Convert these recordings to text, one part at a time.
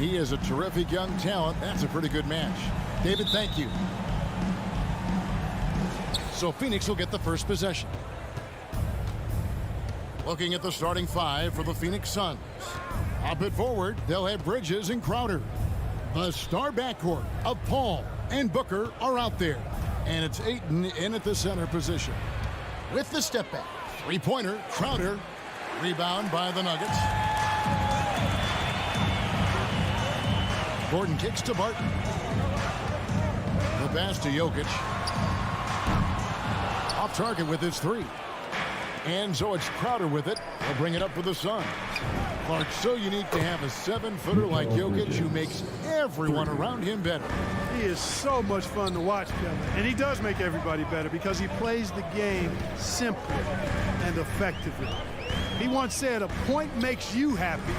he is a terrific young talent. That's a pretty good match. David, thank you. So Phoenix will get the first possession. Looking at the starting five for the Phoenix Suns. Up it forward, they'll have Bridges and Crowder. The star backcourt of Paul and Booker are out there. And it's Ayton in at the center position. With the step back. Three-pointer, Crowder. Rebound by the Nuggets. Gordon kicks to Barton. The pass to Jokic. Off target with his three. And so it's Crowder with it. He'll bring it up for the Suns. Clark, so unique to have a 7-footer like Jokic who makes everyone around him better. He is so much fun to watch, Kevin. And he does make everybody better because he plays the game simply and effectively. He once said a point makes you happy,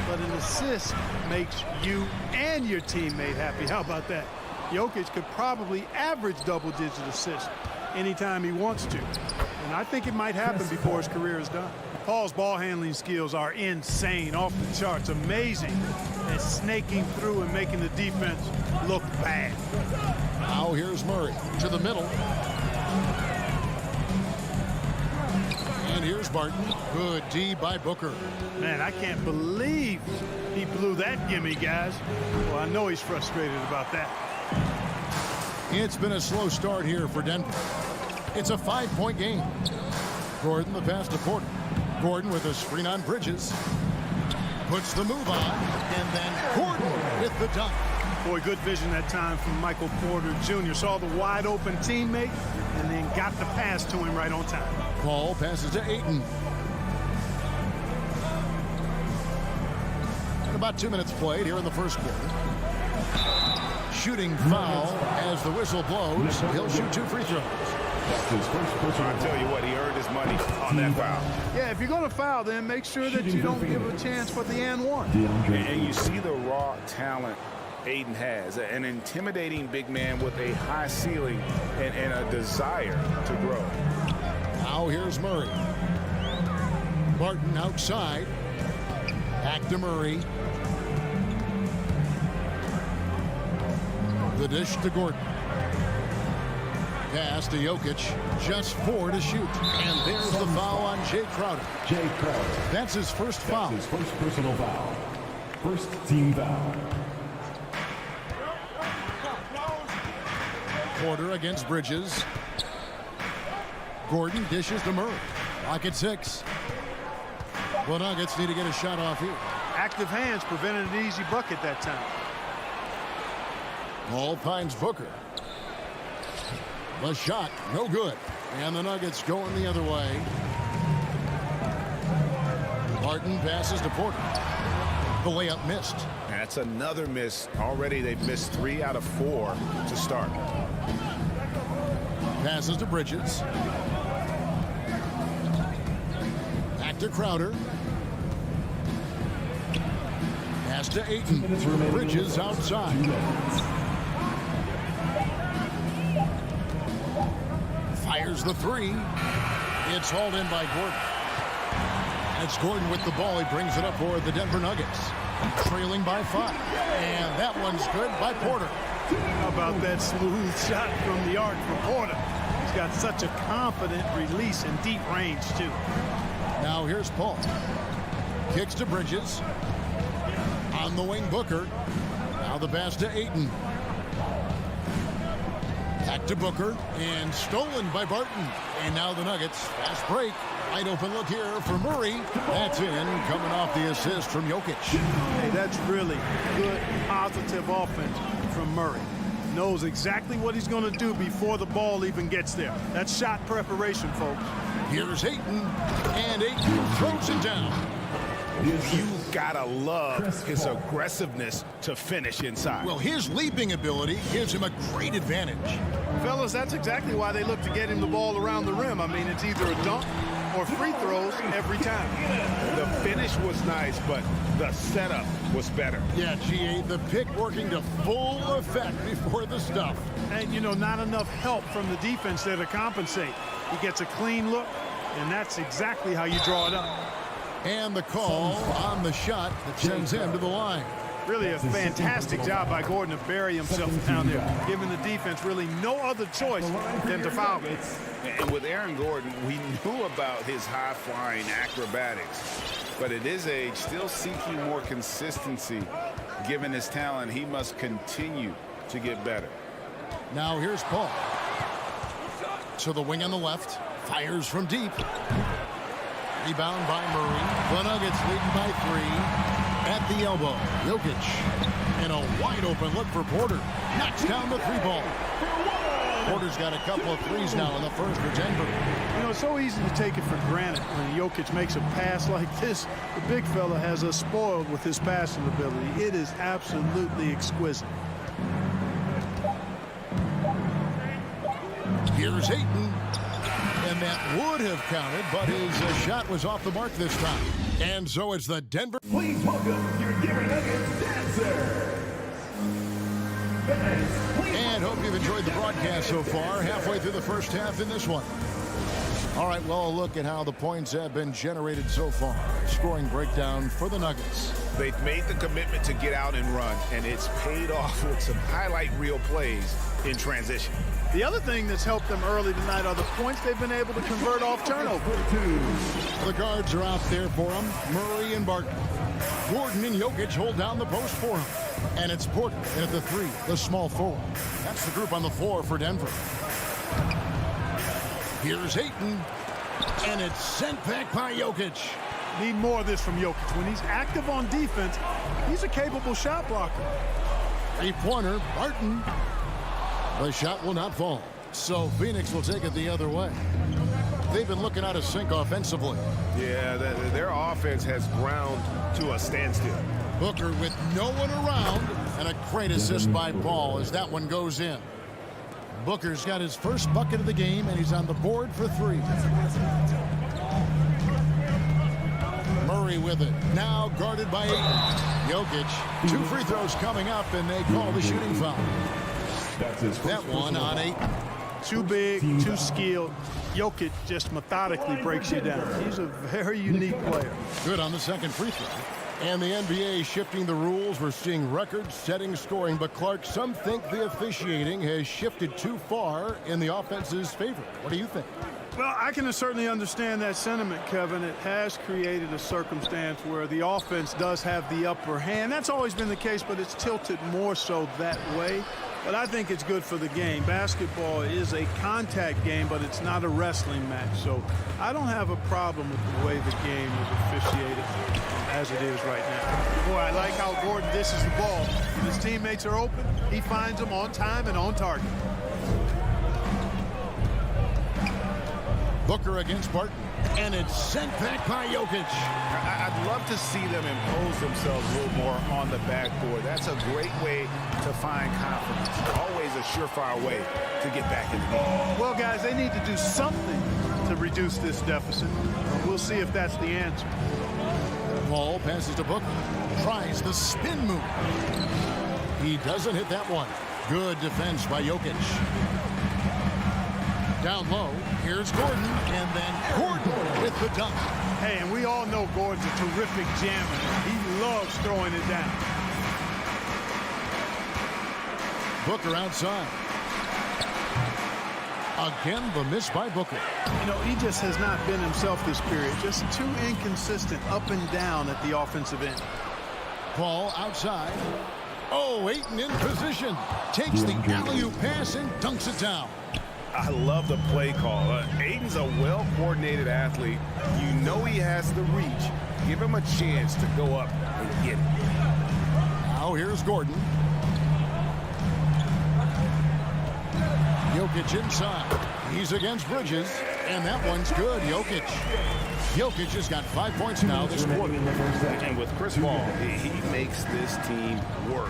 but an assist makes you and your teammate happy. How about that? Jokic could probably average double-digit assists anytime he wants to. And I think it might happen before his career is done. Paul's ball handling skills are insane, off the charts, amazing at snaking through and making the defense look bad. Now here's Murray to the middle. And here's Barton. Good D by Booker. Man, I can't believe he blew that gimme, guys. Well, I know he's frustrated about that. It's been a slow start here for Denver. It's a 5-point game. Gordon the pass to Porter. Gordon with a screen on Bridges. Puts the move on. And then Gordon with the dunk. Boy, good vision that time from Michael Porter Jr. Saw the wide open teammate and then got the pass to him right on time. Paul passes to Ayton. And about 2 minutes played here in the first quarter. Shooting foul as the whistle blows. He'll shoot 2 free throws. I tell you what, he earned his money on that foul. Yeah, if you're going to foul, then make sure that you don't give a chance for the and one. And you see the raw talent Ayton has, an intimidating big man with a high ceiling and a desire to grow. Now here's Murray. Barton outside. Back to Murray. The dish to Gordon. Pass to Jokic. Just 4 to shoot. And there's the foul on Jay Crowder. Jay Crowder. That's his first foul. That's his first personal foul. First team foul. Porter against Bridges. Gordon dishes to Murray. Lock at 6. The Nuggets need to get a shot off here. Active hands prevented an easy bucket that time. Paul finds Booker. The shot, no good. And the Nuggets going the other way. Barton passes to Porter. The layup missed. That's another miss. Already they've missed 3 out of 4 to start. Passes to Bridges. Back to Crowder. Pass to Ayton. Bridges outside. Fires the 3. It's hauled in by Gordon. It's Gordon with the ball. He brings it up for the Denver Nuggets. Trailing by 5. And that one's good by Porter. How about that smooth shot from the arc for Porter? He's got such a confident release in deep range, too. Now here's Paul. Kicks to Bridges. On the wing, Booker. Now the pass to Ayton. Back to Booker. And stolen by Barton. And now the Nuggets. Fast break. Wide open look here for Murray. That's in. Coming off the assist from Jokic. Hey, that's really good, positive offense from Murray. Knows exactly what he's going to do before the ball even gets there. That's shot preparation, folks. Here's Ayton. And Ayton throws it down. You gotta love his aggressiveness to finish inside. Well, his leaping ability gives him a great advantage. Fellas, that's exactly why they look to get him the ball around the rim. I mean, it's either a dunk or free throws every time. The finish was nice, but the setup was better. Yeah, GA, the pick working to full effect before the stuff. And, you know, not enough help from the defense there to compensate. He gets a clean look, and that's exactly how you draw it up. And the call on the shot that sends him to the line. Really a fantastic job by Gordon to bury himself down there, giving the defense really no other choice than to foul him. And with Aaron Gordon, we knew about his high-flying acrobatics, but at his age, still seeking more consistency. Given his talent, he must continue to get better. Now here's Paul. To the wing on the left. Fires from deep. Rebound by Murray. The Nuggets leading by 3. At the elbow, Jokic. And a wide open look for Porter. Knocks down the 3-ball. Porter's got a couple of threes now in the first for Denver. You know, it's so easy to take it for granted when Jokic makes a pass like this. The big fella has us spoiled with his passing ability. It is absolutely exquisite. Here's Ayton. And that would have counted, but his shot was off the mark this time. And so it's the Denver. Please welcome your Denver Nuggets dancer. And hope you've enjoyed the broadcast so far. Halfway through the first half in this one. All right, well, a look at how the points have been generated so far. Scoring breakdown for the Nuggets. They've made the commitment to get out and run, and it's paid off with some highlight reel plays in transition. The other thing that's helped them early tonight are the points they've been able to convert off turnover. The guards are out there for him. Murray and Barton. Gordon and Jokic hold down the post for him. And it's Porter at the 3, the small forward. That's the group on the floor for Denver. Here's Ayton. And it's sent back by Jokic. Need more of this from Jokic. When he's active on defense, he's a capable shot blocker. 3-pointer, Barton. The shot will not fall. So Phoenix will take it the other way. They've been looking out of sync offensively. Yeah, their offense has ground to a standstill. Booker with no one around, and a great assist by Paul as that one goes in. Booker's got his first bucket of the game, and he's on the board for 3. Murray with it. Now guarded by Ayton. Jokic. 2 free throws coming up, and they call the shooting foul. That one on Ayton. Too big, too skilled. Jokic just methodically breaks you down. He's a very unique player. Good on the second free throw. And the NBA shifting the rules. We're seeing record-setting scoring. But, Clark, some think the officiating has shifted too far in the offense's favor. What do you think? Well, I can certainly understand that sentiment, Kevin. It has created a circumstance where the offense does have the upper hand. That's always been the case, but it's tilted more so that way. But I think it's good for the game. Basketball is a contact game, but it's not a wrestling match. So I don't have a problem with the way the game is officiated as it is right now. Boy, I like how Gordon dishes the ball. When his teammates are open, he finds them on time and on target. Booker against Barton. And it's sent back by Jokic. I'd love to see them impose themselves a little more on the backboard. That's a great way to find confidence. Always a surefire way to get back in the game. Well, guys, they need to do something to reduce this deficit. We'll see if that's the answer. Paul passes to Booker. Tries the spin move. He doesn't hit that one. Good defense by Jokic. Down low, here's Gordon, and then Gordon with the dunk. Hey, and we all know Gordon's a terrific jammer. He loves throwing it down. Booker outside. Again, the miss by Booker. You know, he just has not been himself this period. Just too inconsistent up and down at the offensive end. Paul outside. Oh, Ayton in position. Takes the alley-oop pass and dunks it down. I love the play call. Ayton's a well-coordinated athlete. You know he has the reach. Give him a chance to go up and get it. Now here's Gordon. Jokic inside. He's against Bridges, and that one's good. Jokic has got 5 points now this quarter. And with Chris Paul, he makes this team work.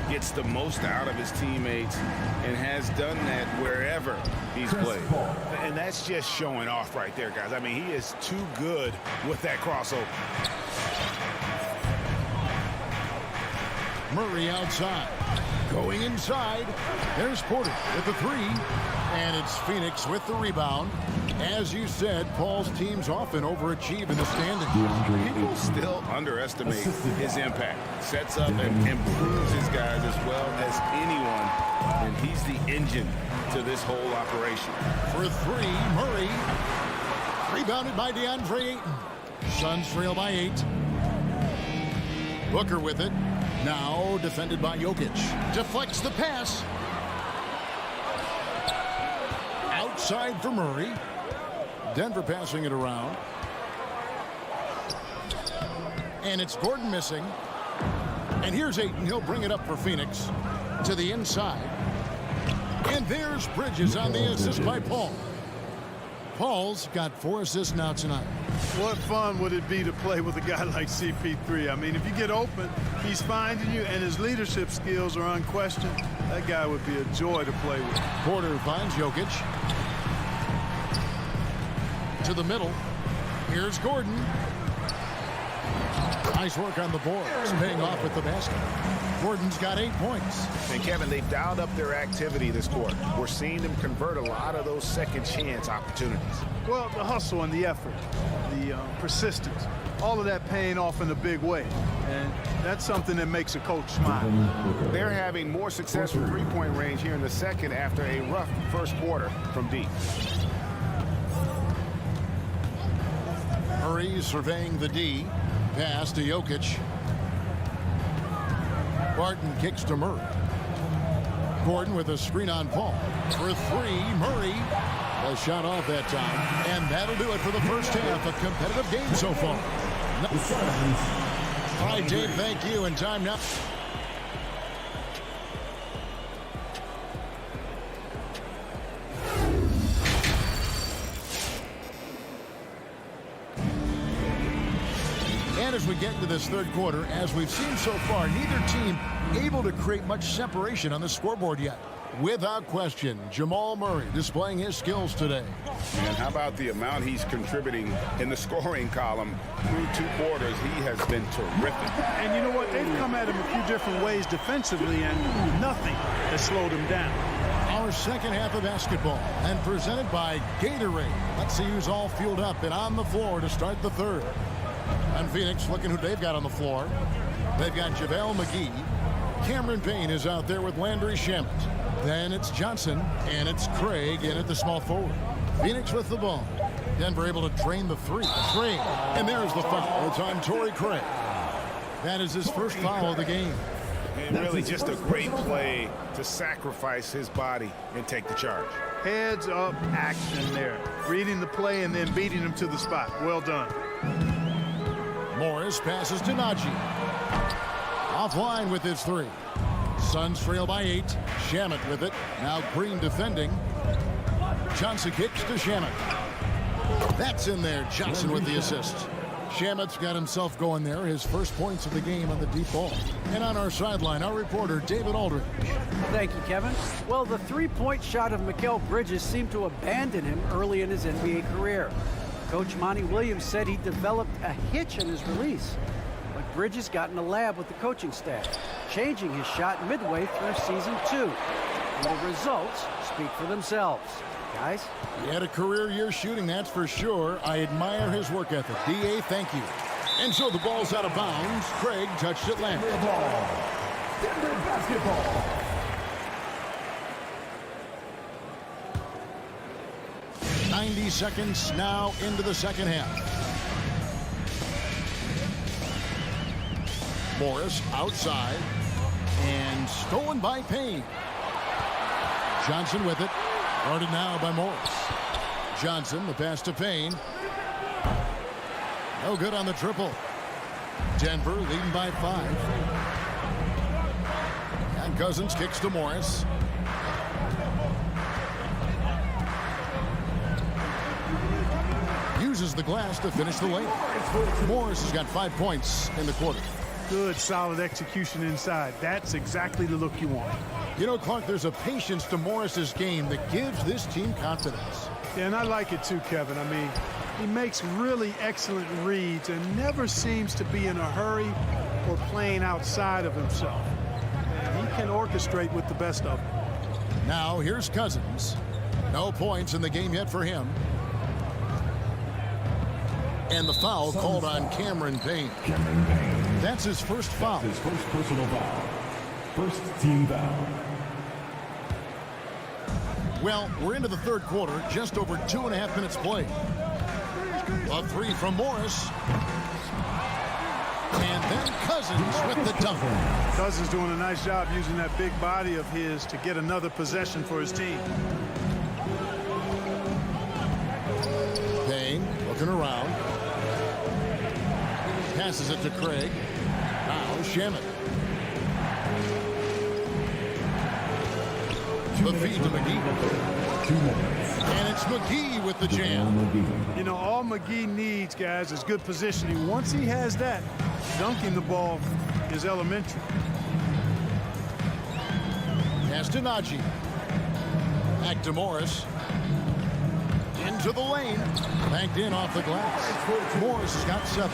Gets the most out of his teammates and has done that wherever he's played. And that's just showing off right there, guys. I mean, he is too good with that crossover. Murray outside. Going inside. There's Porter with the 3. And it's Phoenix with the rebound. As you said, Paul's teams often overachieve in the standings. People still underestimate his impact. Sets up and improves his guys as well as anyone, and he's the engine to this whole operation. For three, Murray. Rebounded by DeAndre Ayton. Suns trail by 8. Booker with it. Now defended by Jokic. Deflects the pass. Outside for Murray. Denver passing it around. And it's Gordon missing. And here's Ayton. He'll bring it up for Phoenix to the inside. And there's Bridges on the assist by Paul. Paul's got 4 assists now tonight. What fun would it be to play with a guy like CP3? I mean, if you get open, he's finding you, and his leadership skills are unquestioned. That guy would be a joy to play with. Porter finds Jokic. To the middle. Here's Gordon. Nice work on the boards, paying off with the basket. Gordon's got 8 points. And Kevin, they've dialed up their activity this quarter. We're seeing them convert a lot of those second chance opportunities. Well, the hustle and the effort, the persistence, all of that paying off in a big way. And that's something that makes a coach smile. They're having more success from three-point range here in the second after a rough first quarter from deep. Murray surveying the D. Pass to Jokic. Barton kicks to Murray. Gordon with a screen on Paul. For 3, Murray. A shot off that time. And that'll do it for the first half. A competitive game so far. All right, Dave, thank you. And time now. And as we get into this third quarter, as we've seen so far, neither team able to create much separation on the scoreboard yet. Without question, Jamal Murray displaying his skills today. And how about the amount he's contributing in the scoring column through 2 quarters? He has been terrific. And you know what? They've come at him a few different ways defensively, and nothing has slowed him down. Our second half of basketball, and presented by Gatorade. Let's see who's all fueled up and on the floor to start the third. And Phoenix, looking who they've got on the floor. They've got JaVale McGee. Cameron Payne is out there with Landry Shamet. Then it's Johnson, and it's Craig in at the small forward. Phoenix with the ball. Denver able to drain the 3. Craig, and there's the foul. It's on Torrey Craig. That is his first foul of the game. And really just a great play to sacrifice his body and take the charge. Heads up action there. Reading the play and then beating him to the spot. Well done. Morris passes to Najee. Offline with his 3. Suns trail by 8. Shamet with it. Now Green defending. Johnson kicks to Shamet. That's in there. Johnson with the assist. Shamet's got himself going there. His first points of the game on the deep ball. And on our sideline, our reporter, David Aldridge. Thank you, Kevin. Well, the three-point shot of Mikal Bridges seemed to abandon him early in his NBA career. Coach Monty Williams said he developed a hitch in his release. But Bridges got in the lab with the coaching staff, changing his shot midway through season 2. And the results speak for themselves. Guys? He had a career year shooting, that's for sure. I admire his work ethic. D.A., thank you. And so the ball's out of bounds. Craig touched it land. Denver basketball. .90 seconds now into the second half. Morris outside and stolen by Payne. Johnson with it. Guarded now by Morris. Johnson, the pass to Payne. No good on the triple. Denver leading by 5. And Cousins kicks to Morris. Uses the glass to finish the layup. Morris has got 5 points in the quarter. Good, solid execution inside. That's exactly the look you want. You know, Clark, there's a patience to Morris's game that gives this team confidence. Yeah, and I like it too, Kevin. I mean, he makes really excellent reads and never seems to be in a hurry or playing outside of himself. And he can orchestrate with the best of them. Now, here's Cousins. No points in the game yet for him. And the foul called on Cameron Payne. Cameron Payne. That's his first foul. His first personal foul. First team foul. Well, we're into the third quarter, just over 2.5 minutes played. A three from Morris. And then Cousins with the dunk. Cousins doing a nice job using that big body of his to get another possession for his team. Payne looking around. Passes it to Craig. Now Shamet. The feed to McGee. 2 minutes. And it's McGee with the jam. You know, all McGee needs, guys, is good positioning. Once he has that, dunking the ball is elementary. Pass to Najee. Back to Morris. Into the lane. Banked in off the glass. Morris has got 7.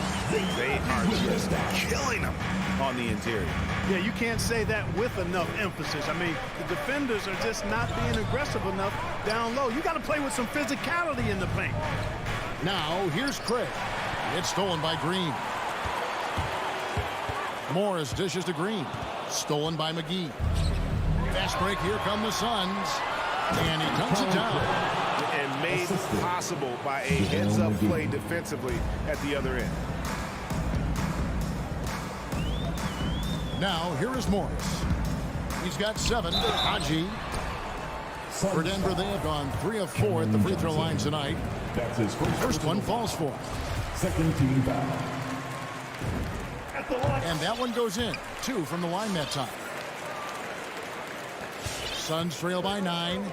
They are just killing him on the interior. Yeah, you can't say that with enough emphasis. I mean, the defenders are just not being aggressive enough down low. You got to play with some physicality in the paint. Now, here's Craig. It's stolen by Green. Morris dishes to Green. Stolen by McGee. Fast break. Here come the Suns. And he dunks it down. And made possible by a heads-up play defensively at the other end. Now, here is Morris. He's got 7. Haji. For Denver, they have gone 3 of 4 at the free throw line tonight. That's his First one falls for him. Second team foul. And that one goes in. 2 from the line that time. Suns trail by 9.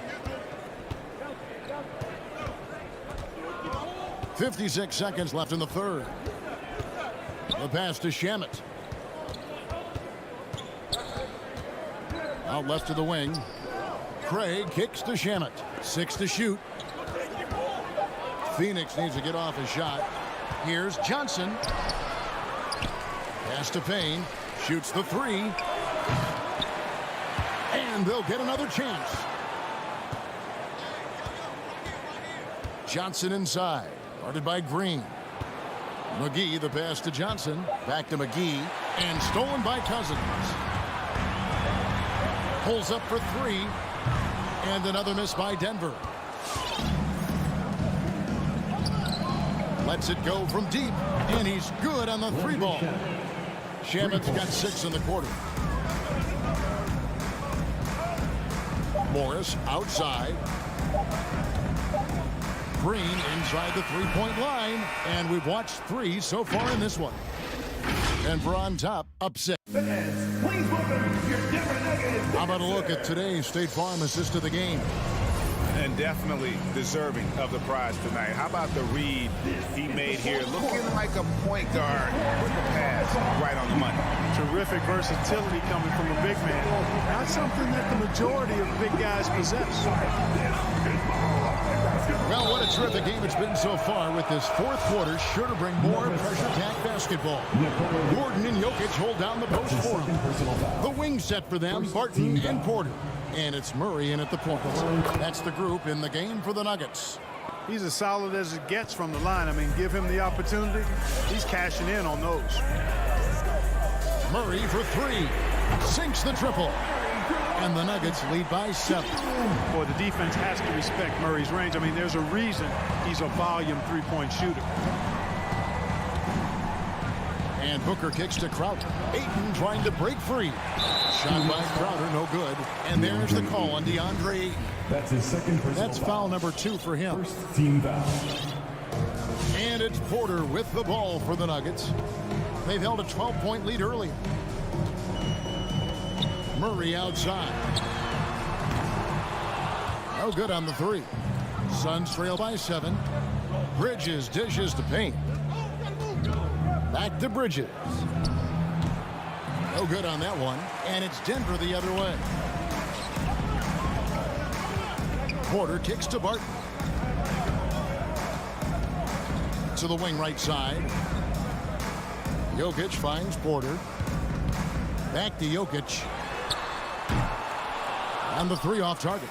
56 seconds left in the third. The pass to Shamet. Out left to the wing. Craig kicks to Shamet. 6 to shoot. Phoenix needs to get off his shot. Here's Johnson. Pass to Payne. Shoots the 3. And they'll get another chance. Johnson inside. Guarded by Green. McGee, the pass to Johnson. Back to McGee. And stolen by Cousins. Pulls up for 3. And another miss by Denver. Lets it go from deep. And he's good on the 3 ball. Shamet's got 6 in the quarter. Morris outside. Green inside the 3-point line. And we've watched 3 so far in this one. Denver on top, upset. How about a look at today's State Farm assist of the game? And definitely deserving of the prize tonight. How about the read he made here? Looking like a point guard with the pass right on the money. Terrific versatility coming from a big man. Not something that the majority of big guys possess. Well, what a terrific game it's been so far, with this fourth quarter sure to bring more pressure-packed basketball. Gordon and Jokic hold down the post for him. The wing set for them, Barton and Porter. And it's Murray in at the point. That's the group in the game for the Nuggets. He's as solid as it gets from the line. I mean, give him the opportunity. He's cashing in on those. Murray for 3. Sinks the triple. And the Nuggets lead by 7. Boy, the defense has to respect Murray's range. I mean, there's a reason he's a volume 3-point shooter. And Booker kicks to Crowder. Ayton trying to break free. Shot by Crowder, no good. And there's the call on DeAndre Ayton. That's his second personal That's foul number 2 for him. First team foul. And it's Porter with the ball for the Nuggets. They've held a 12-point lead earlier. Murray outside. No good on the 3. Suns trail by 7. Bridges dishes to Payne. Back to Bridges. No good on that one. And it's Denver the other way. Porter kicks to Barton. To the wing right side. Jokic finds Porter. Back to Jokic. And the 3 off target.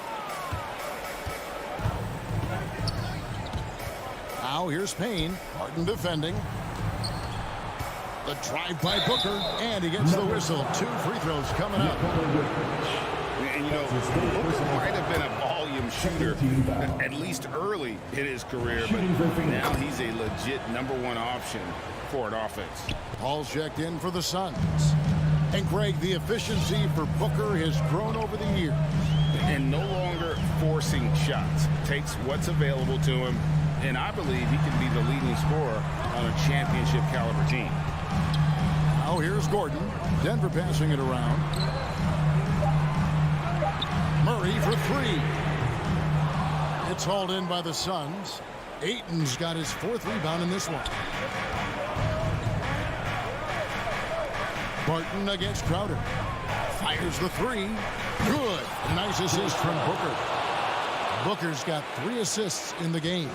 Now here's Payne. Barton defending. The drive by Booker, and he gets the whistle. 2 free throws coming up. And, you know, Booker might have been a volume shooter, at least early in his career, but now he's a legit #1 option for an offense. Paul's checked in for the Suns. And Greg, the efficiency for Booker has grown over the years. And no longer forcing shots. Takes what's available to him, and I believe he can be the leading scorer on a championship caliber team. Now here's Gordon. Denver passing it around. Murray for 3. It's hauled in by the Suns. Ayton's got his 4th rebound in this one. Barton against Crowder. Fires the 3. Good. Nice assist from Booker. Booker's got 3 assists in the game.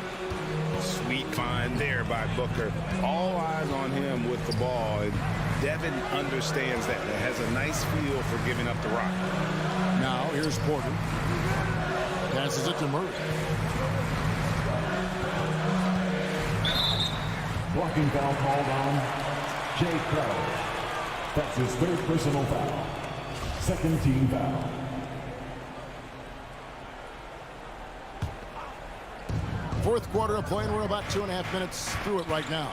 Sweet find there by Booker. All eyes on him with the ball, and Devin understands that. It has a nice feel for giving up the rock. Now here's Porter. Passes it to Murray. Blocking foul called on Jay Crowder. That's his 3rd personal foul. 2nd team foul. Fourth quarter of play, and we're about 2.5 minutes through it right now.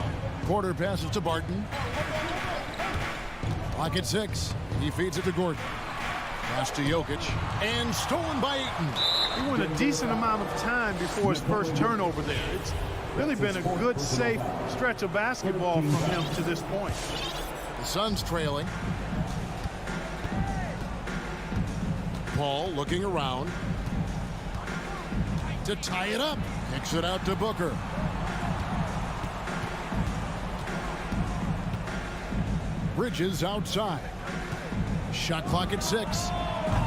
Porter passes to Barton. Clock at 6. He feeds it to Gordon. Pass to Jokic. And stolen by Ayton. He went a decent amount of time before his first turnover there. It's really been a good, safe stretch of basketball from him to this point. The Suns trailing. Paul looking around to tie it up. Kicks it out to Booker. Bridges outside. Shot clock at 6.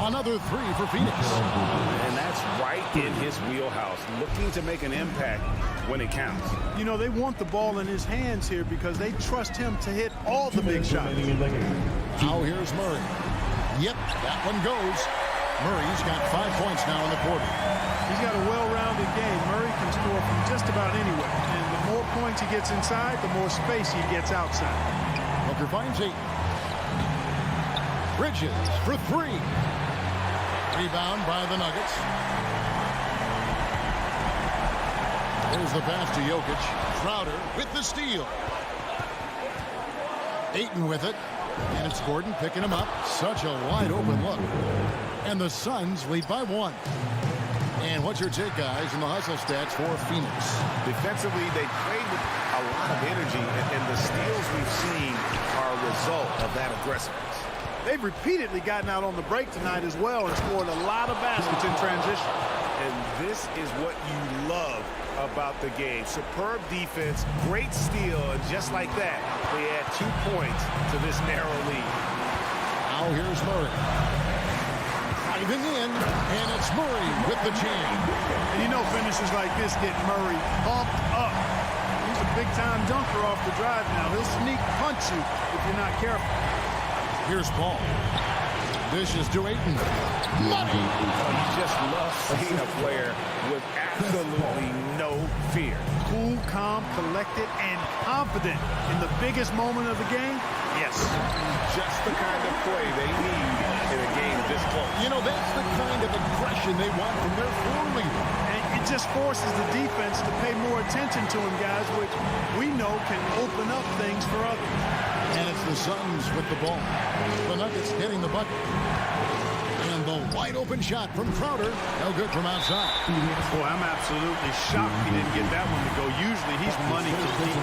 Another 3 for Phoenix. And that's right in his wheelhouse. Looking to make an impact when it counts. You know, they want the ball in his hands here because they trust him to hit all the big shots. Now here's Murray. Yep, that one goes. Murray's got 5 points now in the quarter. He's got a well-rounded game. Murray can score from just about anywhere. And the more points he gets inside, the more space he gets outside. Booker finds 8. Bridges for 3. Rebound by the Nuggets. There's the pass to Jokic. Crowder with the steal. Ayton with it. And it's Gordon picking him up. Such a wide open look. And the Suns lead by 1. And what's your take, guys, in the hustle stats for Phoenix? Defensively, they played with a lot of energy, and the steals we've seen are a result of that aggressiveness. They've repeatedly gotten out on the break tonight as well and scored a lot of baskets in transition. And this is what you love about the game. Superb defense, great steal, and just like that, they add 2 points to this narrow lead. Now here's Murray. Driving in, and it's Murray with the jam. And you know finishes like this get Murray pumped up. He's a big-time dunker off the drive now. He'll sneak punch you if you're not careful. Here's Paul. Dishes to Ayton. Money! You just love seeing a player with absolutely no fear. Cool, calm, collected, and confident in the biggest moment of the game. Yes. Just the kind of play they need in a game this close. You know, that's the kind of aggression they want from their floor leader. And it just forces the defense to pay more attention to him, guys, which we know can open up things for others. And it's the Suns with the ball. The Nuggets hitting the bucket. And the wide open shot from Crowder. No good from outside. Boy, I'm absolutely shocked he didn't get that one to go. Usually he's money to deep.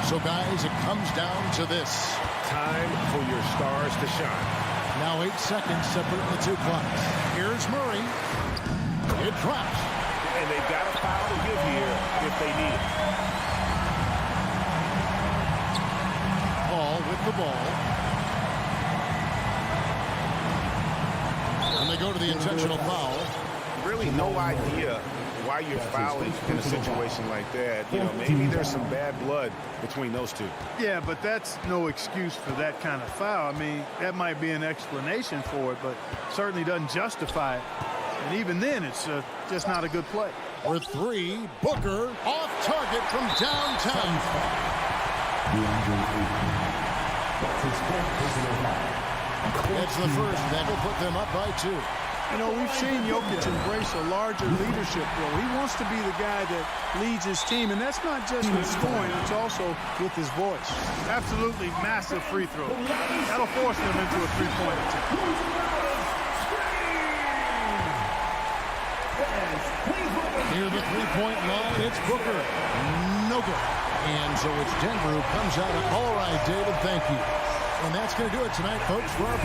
So, guys, it comes down to this. Time for your stars to shine. Now 8 seconds separate the 2 clocks. Here's Murray. It drops. And they've got a foul to give here if they need it. Paul with the ball. And they go to the intentional foul. Really no idea why you're fouling in a situation like that. You know, maybe there's some bad blood between those two. Yeah, but that's no excuse for that kind of foul. I mean, that might be an explanation for it, but certainly doesn't justify it. And even then, it's just not a good play. For three, Booker off target from downtown. DeAndre Ayton. That's his fourth personal foul. That's the first. That will put them up by 2. You know, we've seen Jokic embrace a larger leadership role. He wants to be the guy that leads his team, and that's not just with scoring, it's also with his voice. Absolutely massive free throw. That'll force them into a three-point attempt. Near the three-point line, it's Booker. No good. And so it's Denver who comes out. All right, David, thank you. And that's going to do it tonight, folks, for our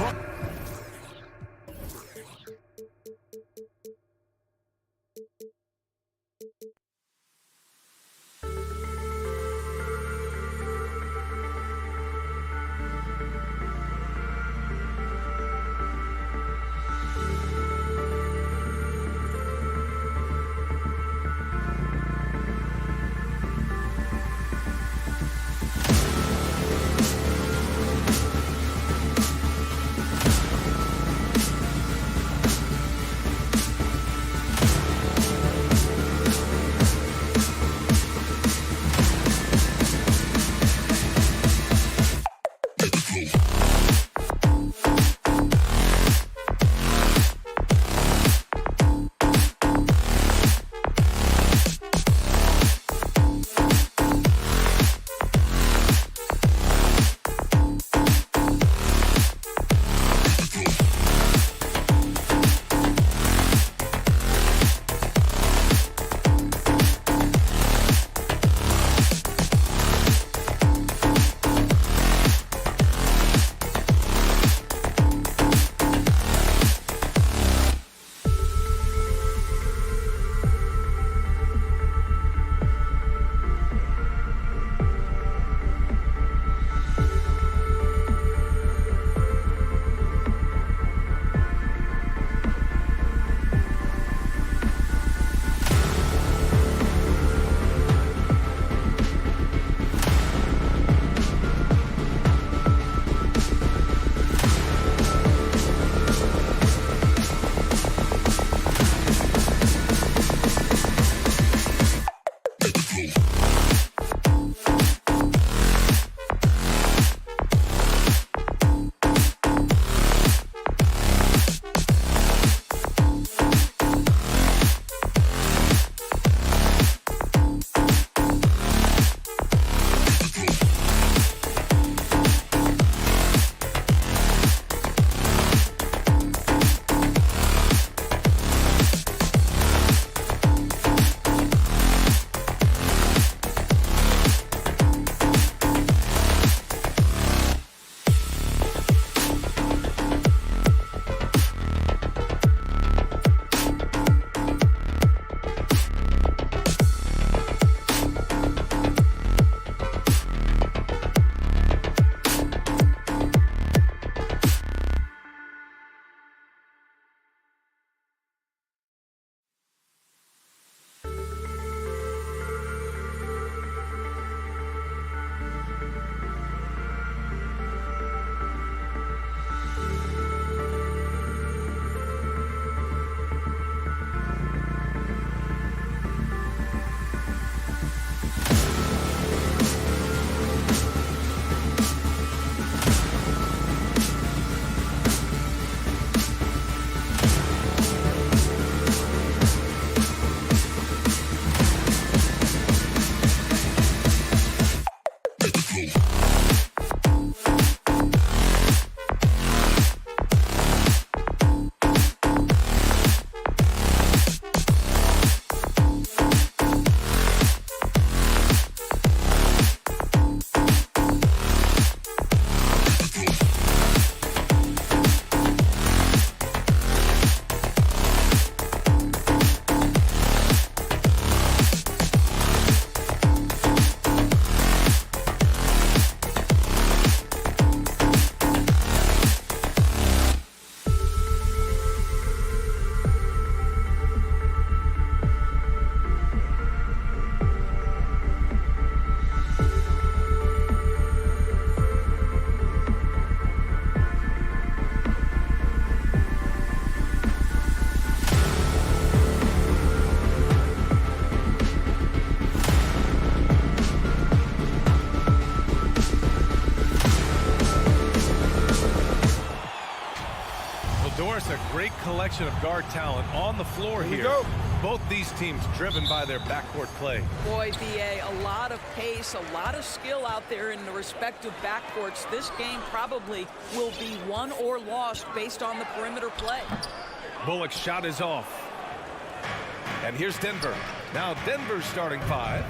just a great collection of guard talent on the floor here. Both these teams driven by their backcourt play. Boy, B.A., a lot of pace, a lot of skill out there in the respective backcourts. This game probably will be won or lost based on the perimeter play. Bullock's shot is off. And here's Denver. Now Denver's starting 5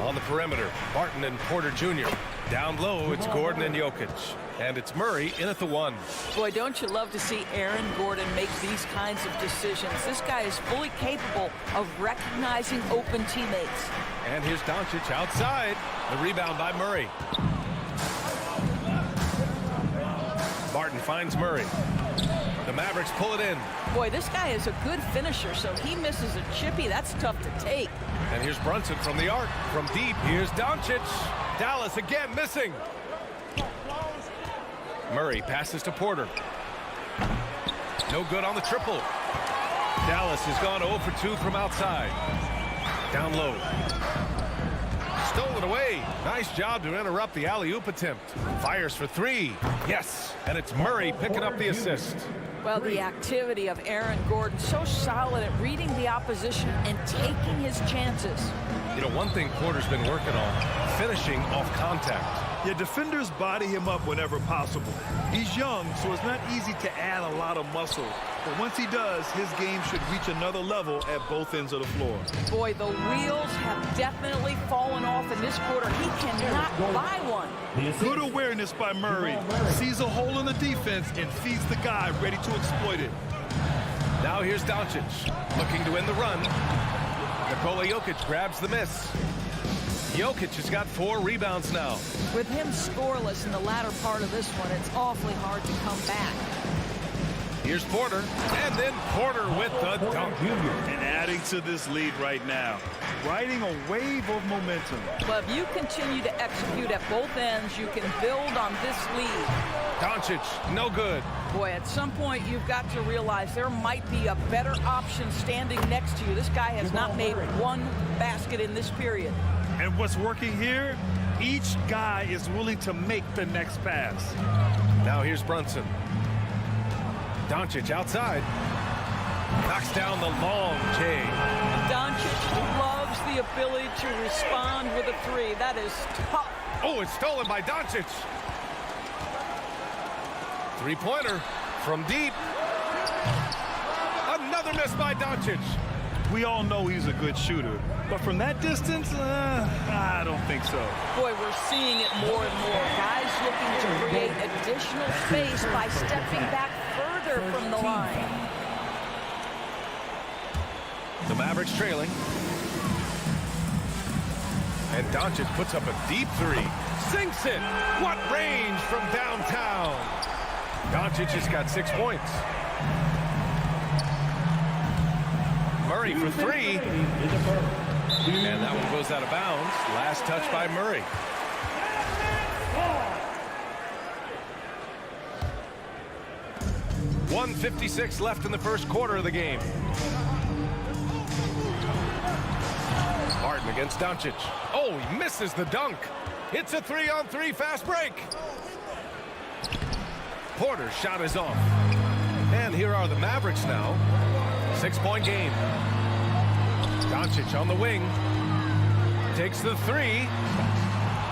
on the perimeter. Barton and Porter Jr. Down low, it's Gordon and Jokic. And it's Murray in at the 1. Boy, don't you love to see Aaron Gordon make these kinds of decisions. This guy is fully capable of recognizing open teammates. And here's Doncic outside. The rebound by Murray. Barton finds Murray. The Mavericks pull it in. Boy, this guy is a good finisher, so he misses a chippy. That's tough to take. And here's Brunson from the arc. From deep, here's Doncic. Dallas again missing. Murray passes to Porter. No good on the triple. Dallas has gone 0 for 2 from outside. Down low. Stolen away. Nice job to interrupt the alley-oop attempt. Fires for 3. Yes. And it's Murray picking up the assist. Well, the activity of Aaron Gordon, so solid at reading the opposition and taking his chances. You know, one thing Porter's been working on, finishing off contact. Yeah, defenders body him up whenever possible. He's young, so it's not easy to add a lot of muscle. But once he does, his game should reach another level at both ends of the floor. Boy, the wheels have definitely fallen off in this quarter. He cannot buy one. Good awareness by Murray. Sees a hole in the defense and feeds the guy ready to exploit it. Now here's Doncic, looking to win the run. Nikola Jokic grabs the miss. Jokic has got 4 rebounds now. With him scoreless in the latter part of this one, it's awfully hard to come back. Here's Porter, and then Porter with the dunk. And adding to this lead right now, riding a wave of momentum. But if you continue to execute at both ends, you can build on this lead. Doncic, no good. Boy, at some point, you've got to realize there might be a better option standing next to you. This guy has not made one basket in this period. And what's working here, each guy is willing to make the next pass. Now here's Brunson. Doncic outside. Knocks down the long J. Doncic loves the ability to respond with a 3. That is tough. Oh, it's stolen by Doncic. 3-pointer from deep. Another miss by Doncic. We all know he's a good shooter, but from that distance, I don't think so. Boy, we're seeing it more and more. Guys looking to create additional space by stepping back further from the line. The Mavericks trailing. And Doncic puts up a deep 3. Sinks it. What range from downtown. Doncic has got 6 points. Murray for 3. And that one goes out of bounds. Last touch by Murray. .156 left in the first quarter of the game. Barton against Doncic. Oh, he misses the dunk. It's a 3-on-3 fast break. Porter's shot is off. And here are the Mavericks now. 6-point game. Doncic on the wing. Takes the 3.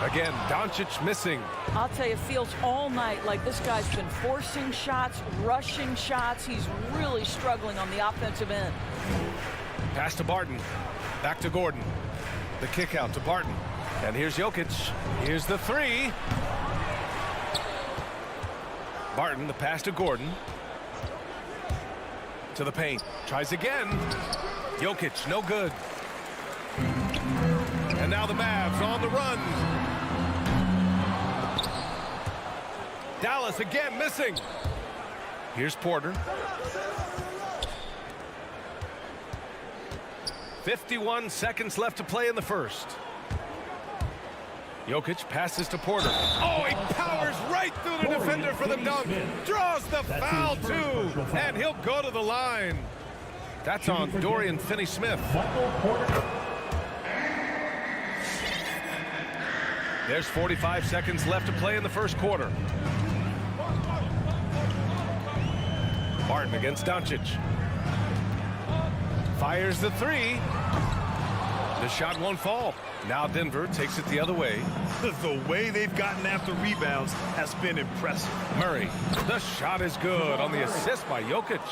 Again, Doncic missing. I'll tell you, it feels all night like this guy's been forcing shots, rushing shots. He's really struggling on the offensive end. Pass to Barton. Back to Gordon. The kick out to Barton. And here's Jokic. Here's the 3. Barton, the pass to Gordon. To the paint. Tries again. Jokic, no good. And now the Mavs on the run. Dallas again missing. Here's Porter. 51 seconds left to play in the first. Jokic passes to Porter. Oh, he powers right through the defender for the dunk. Draws the foul, too. And he'll go to the line. That's on Dorian Finney-Smith. There's 45 seconds left to play in the first quarter. Harden against Doncic. Fires the three. The shot won't fall. Now Denver takes it the other way. The way they've gotten after rebounds has been impressive. Murray, the shot is good on the assist by Jokic.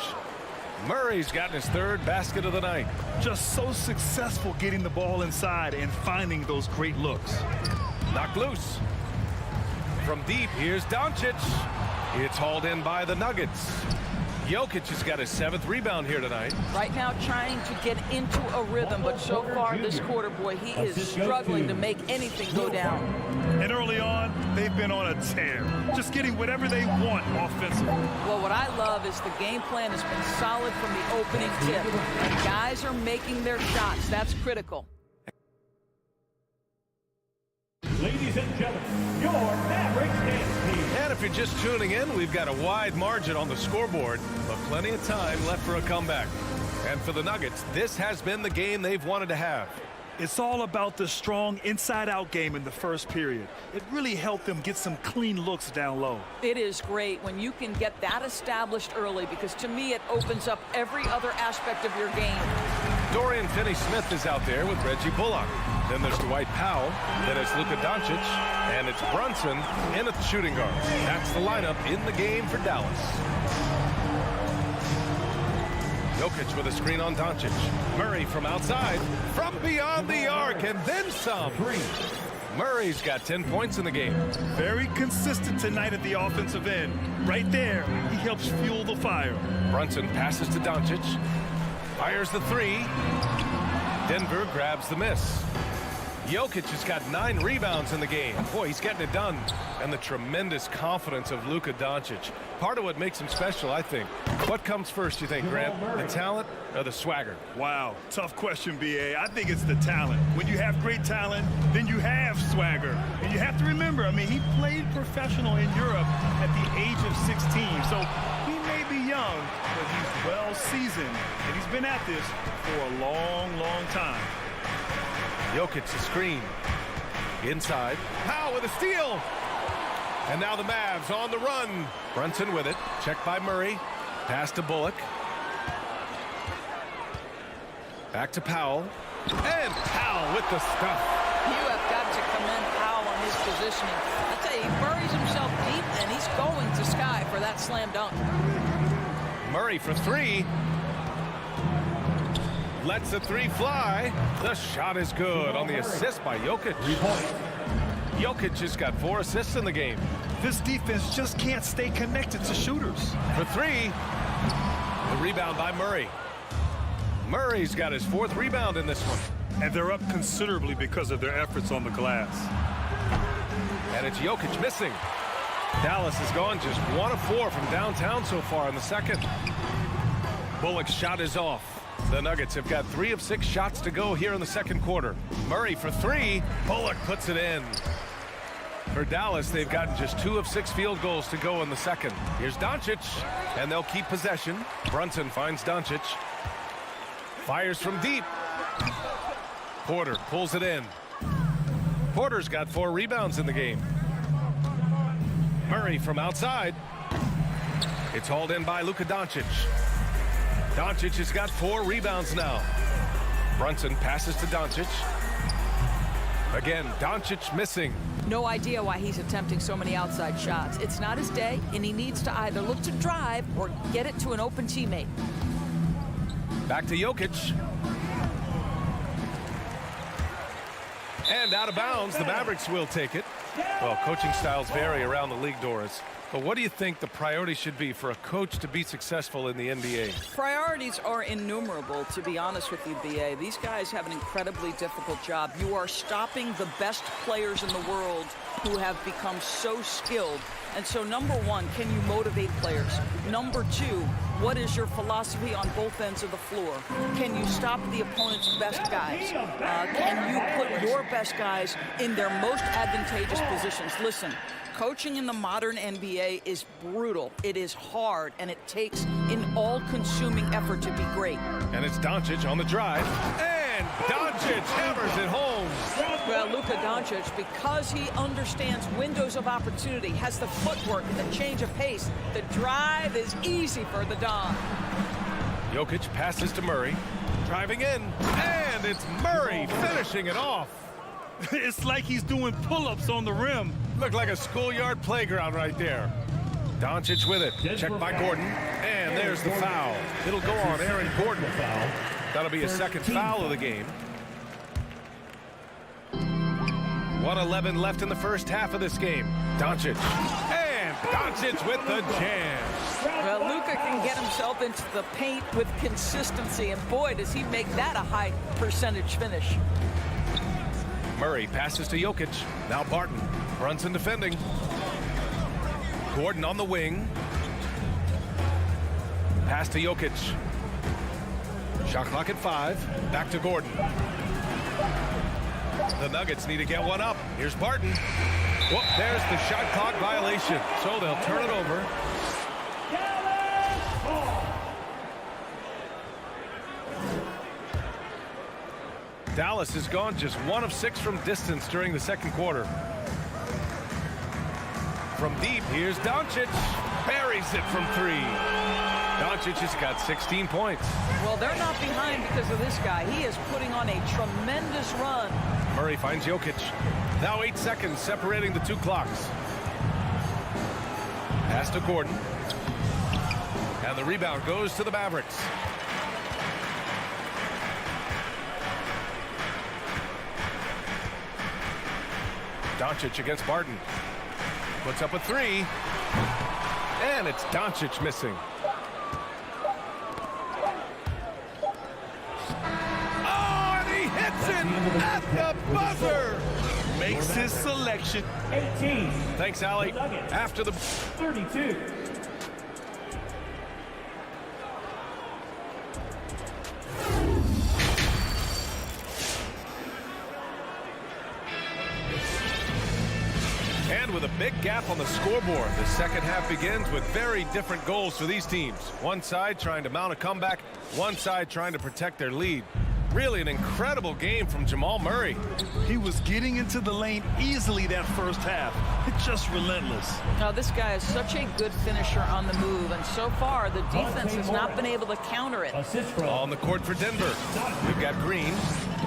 Murray's gotten his third basket of the night. Just so successful getting the ball inside and finding those great looks. Knocked loose. From deep, here's Doncic. It's hauled in by the Nuggets. Jokic has got his 7th rebound here tonight. Right now trying to get into a rhythm, but so far this quarter, boy, he is struggling to make anything go down. And early on, they've been on a tear, just getting whatever they want offensively. Well, what I love is the game plan has been solid from the opening tip. And guys are making their shots. That's critical. Ladies and gentlemen, your Mavericks dance team. And if you're just tuning in, we've got a wide margin on the scoreboard, but plenty of time left for a comeback. And for the Nuggets, this has been the game they've wanted to have. It's all about the strong inside-out game in the first period. It really helped them get some clean looks down low. It is great when you can get that established early, because to me it opens up every other aspect of your game. Dorian Finney-Smith is out there with Reggie Bullock. Then there's Dwight Powell. Then it's Luka Doncic. And it's Brunson in at the shooting guard. That's the lineup in the game for Dallas. Jokic with a screen on Doncic. Murray from outside, from beyond the arc, and then some. Murray's got 10 points in the game. Very consistent tonight at the offensive end. Right there, he helps fuel the fire. Brunson passes to Doncic. Fires the three. Denver grabs the miss. Jokic has got 9 rebounds in the game. Boy, he's getting it done. And the tremendous confidence of Luka Doncic. Part of what makes him special, I think. What comes first, you think, Grant? The talent or the swagger? Wow, tough question, B.A. I think it's the talent. When you have great talent, then you have swagger. And you have to remember, I mean, he played professional in Europe at the age of 16. So he may be young, but he's well seasoned. And he's been at this for a long, long time. Jokic the screen. Inside. Powell with a steal. And now the Mavs on the run. Brunson with it. Checked by Murray. Pass to Bullock. Back to Powell. And Powell with the stuff. You have got to commend Powell on his positioning. I tell you, he buries himself deep, and he's going to sky for that slam dunk. Murray for three. Lets the three fly. The shot is good on the assist by Jokic. Jokic has got 4 assists in the game. This defense just can't stay connected to shooters. For three. The rebound by Murray. Murray's got his 4th rebound in this one. And they're up considerably because of their efforts on the glass. And it's Jokic missing. Dallas has gone just 1 of 4 from downtown so far in the second. Bullock's shot is off. The Nuggets have got 3 of 6 shots to go here in the second quarter. Murray for 3. Bullock puts it in. For Dallas, they've gotten just 2 of 6 field goals to go in the second. Here's Doncic, and they'll keep possession. Brunson finds Doncic. Fires from deep. Porter pulls it in. Porter's got 4 rebounds in the game. Murray from outside. It's hauled in by Luka Doncic. Doncic has got 4 rebounds now. Brunson passes to Doncic. Again, Doncic missing. No idea why he's attempting so many outside shots. It's not his day, and he needs to either look to drive or get it to an open teammate. Back to Jokic. And out of bounds, the Mavericks will take it. Well, coaching styles vary around the league, Doris. But what do you think the priority should be for a coach to be successful in the NBA? Priorities are innumerable, to be honest with you, B.A. These guys have an incredibly difficult job. You are stopping the best players in the world who have become so skilled. And so, number 1, can you motivate players? Number 2, what is your philosophy on both ends of the floor? Can you stop the opponent's best guys? Can you put your best guys in their most advantageous positions? Listen, coaching in the modern NBA is brutal. It is hard, and it takes an all-consuming effort to be great. And it's Doncic on the drive. And And Doncic hammers it home. Well, Luka Doncic, because he understands windows of opportunity, has the footwork and the change of pace, the drive is easy for the Don. Jokic passes to Murray. Driving in. And it's Murray finishing it off. It's like he's doing pull-ups on the rim. Looked like a schoolyard playground right there. Doncic with it. Checked by Gordon. And there's the foul. It'll go on Aaron Gordon. That'll be his second foul of the game. 1:11 left in the first half of this game. Doncic. And Doncic with the jam. Well, Luka can get himself into the paint with consistency, and boy, does he make that a high percentage finish. Murray passes to Jokic. Now Barton. Brunson defending. Gordon on the wing. Pass to Jokic. Shot clock at 5. Back to Gordon. The Nuggets need to get one up. Here's Barton. Whoop, there's the shot clock violation. So they'll turn it over. Dallas has gone just 1 of 6 from distance during the second quarter. From deep, here's Doncic. Buries it from 3. Doncic has got 16 points. Well, they're not behind because of this guy. He is putting on a tremendous run. Murray finds Jokic. Now 8 seconds separating the 2 clocks. Pass to Gordon. And the rebound goes to the Mavericks. Doncic against Barton. Puts up a 3. And it's Doncic missing. Oh, and he hits it at the buzzer. Makes his selection. 18. Thanks, Allie. After the 32. And with a big gap on the scoreboard, the second half begins with very different goals for these teams. One side trying to mount a comeback, one side trying to protect their lead. Really an incredible game from Jamal Murray. He was getting into the lane easily that first half. It's just relentless. Now, this guy is such a good finisher on the move, and so far the defense has not been able to counter it. On the court for Denver, we've got Green.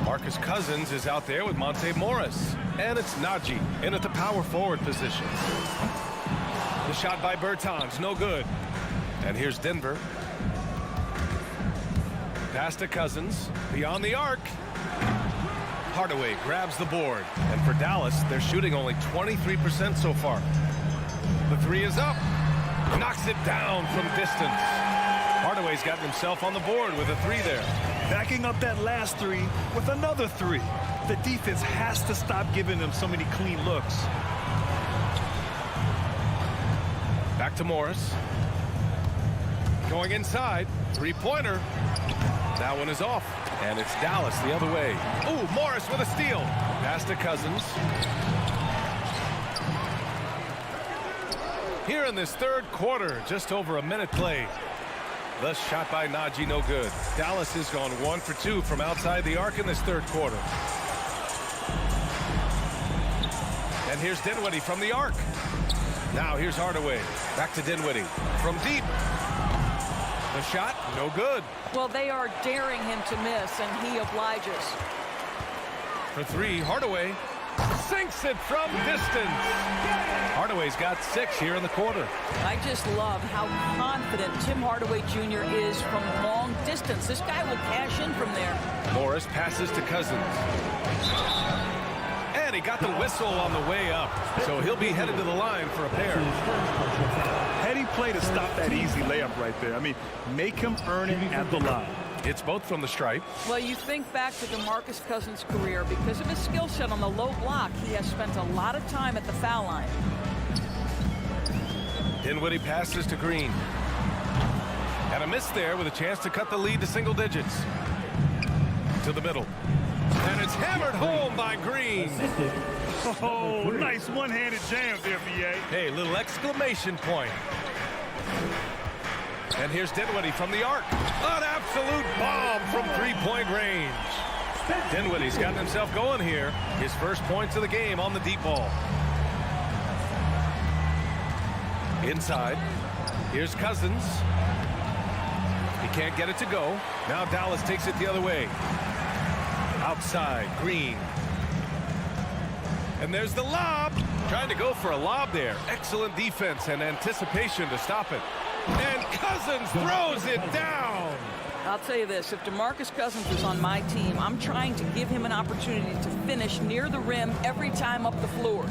Marcus Cousins is out there with Monte Morris. And it's Najee in at the power forward position. The shot by Bertans, no good. And here's Denver. Pass to Cousins, beyond the arc. Hardaway grabs the board. And for Dallas, they're shooting only 23% so far. The 3 is up. Knocks it down from distance. Hardaway's gotten himself on the board with a 3 there. Backing up that last 3 with another 3. The defense has to stop giving them so many clean looks. Back to Morris. Going inside. 3-pointer. That one is off. And it's Dallas the other way. Ooh, Morris with a steal. Pass to Cousins. Here in this third quarter, just over a minute played. The shot by Najee, no good. Dallas has gone 1 for 2 from outside the arc in this third quarter. And here's Dinwiddie from the arc. Now here's Hardaway. Back to Dinwiddie. From deep. The shot, no good. Well, they are daring him to miss, and he obliges. For 3, Hardaway sinks it from distance. Hardaway's got 6 here in the quarter. I just love how confident Tim Hardaway Jr. is from long distance. This guy will cash in from there. Morris passes to Cousins. And he got the whistle on the way up. So he'll be headed to the line for a pair. Heady play to stop that easy layup right there. I mean, make him earn it at the line. It's both from the stripe. Well, you think back to DeMarcus Cousins' career. Because of his skill set on the low block, he has spent a lot of time at the foul line. Dinwiddie passes to Green. And a miss there with a chance to cut the lead to single digits. To the middle. And it's hammered home by Green. Oh, nice one-handed jam there, B.A. Hey, little exclamation point. And here's Dinwiddie from the arc. An absolute bomb from 3-point range. Dinwiddie's gotten himself going here. His first points of the game on the deep ball. Inside. Here's Cousins. He can't get it to go. Now Dallas takes it the other way. Outside, Green. And there's the lob. Trying to go for a lob there. Excellent defense and anticipation to stop it. And Cousins throws it down. I'll tell you this, if DeMarcus Cousins was on my team, I'm trying to give him an opportunity to finish near the rim every time up the floor.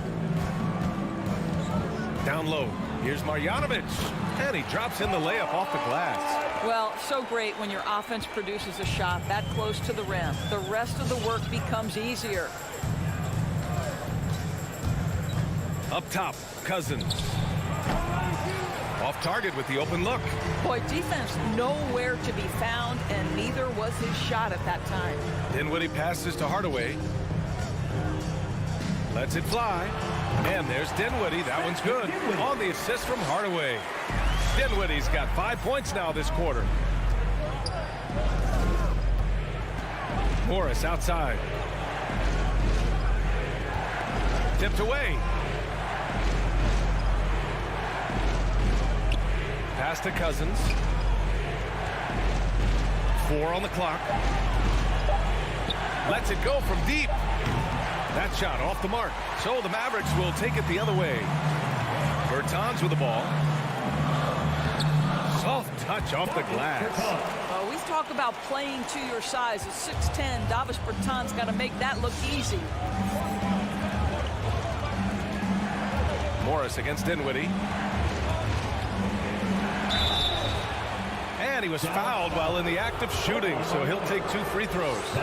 Down low. Here's Marjanovic. And he drops in the layup off the glass. Well, so great when your offense produces a shot that close to the rim. The rest of the work becomes easier. Up top, Cousins. Off target with the open look. Boy, defense nowhere to be found, and neither was his shot at that time. Dinwiddie passes to Hardaway. Lets it fly. And there's Dinwiddie. That one's good. On the assist from Hardaway. Dinwiddie's got 5 points now this quarter. Morris outside. Tipped away. Pass to Cousins. 4 on the clock. Lets it go from deep. That shot off the mark. So the Mavericks will take it the other way. Bertans with the ball. Soft touch off the glass. We talk about playing to your size. At 6'10", Davis Bertans got to make that look easy. Morris against Dinwiddie. And he was fouled while in the act of shooting, so he'll take 2 free throws.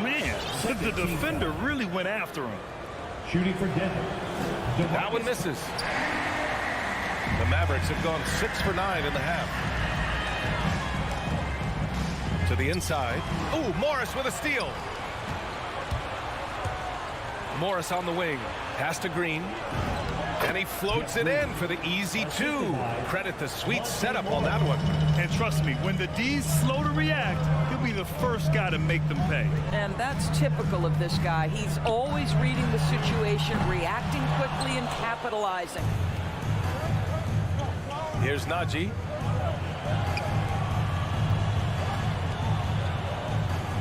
Man, the defender really went after him. Shooting for Denver. That one misses. The Mavericks have gone 6 for 9 in the half. To the inside. Ooh, Morris with a steal. Morris on the wing. Pass to Green. And he floats it in for the easy 2. Credit the sweet setup on that one. And trust me, when the D's slow to react, he'll be the first guy to make them pay. And that's typical of this guy. He's always reading the situation, reacting quickly, and capitalizing. Here's Najee.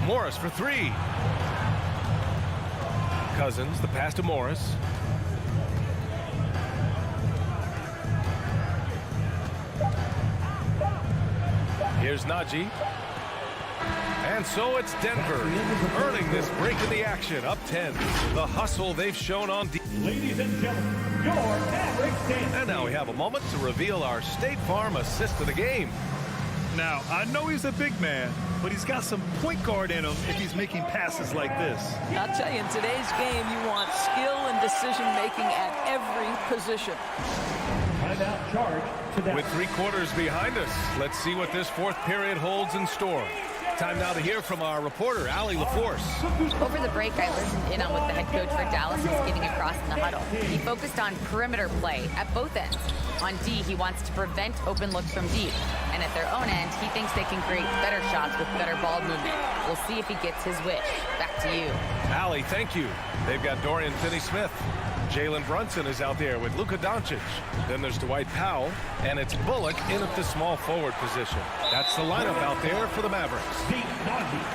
Morris for 3. Cousins, the pass to Morris. Here's Najee. And so it's Denver earning this break in the action, up 10. The hustle they've shown on defense. Ladies and gentlemen, your Mavericks dance. And now we have a moment to reveal our State Farm assist of the game. Now, I know he's a big man, but he's got some point guard in him if he's making passes like this. I'll tell you, in today's game, you want skill and decision-making at every position. Timeout charge to that. With 3 quarters behind us, let's see what this 4th period holds in store. Time now to hear from our reporter, Allie LaForce. Over the break, I listened in on what the head coach for Dallas was getting across in the huddle. He focused on perimeter play at both ends. On D, he wants to prevent open looks from deep. And at their own end, he thinks they can create better shots with better ball movement. We'll see if he gets his wish. Back to you. Allie, thank you. They've got Dorian Finney-Smith. Jalen Brunson is out there with Luka Doncic. Then there's Dwight Powell, and it's Bullock in at the small forward position. That's the lineup out there for the Mavericks.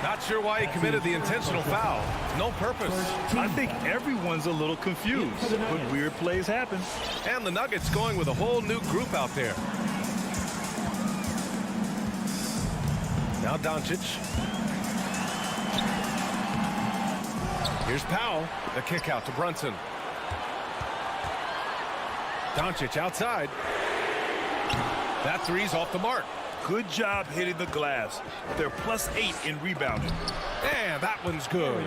Not sure why he committed the intentional foul. No purpose. I think everyone's a little confused, but weird plays happen. And the Nuggets going with a whole new group out there. Now Doncic. Here's Powell. The kick out to Brunson. Doncic outside. That three's off the mark. Good job hitting the glass. They're +8 in rebounding. And that one's good.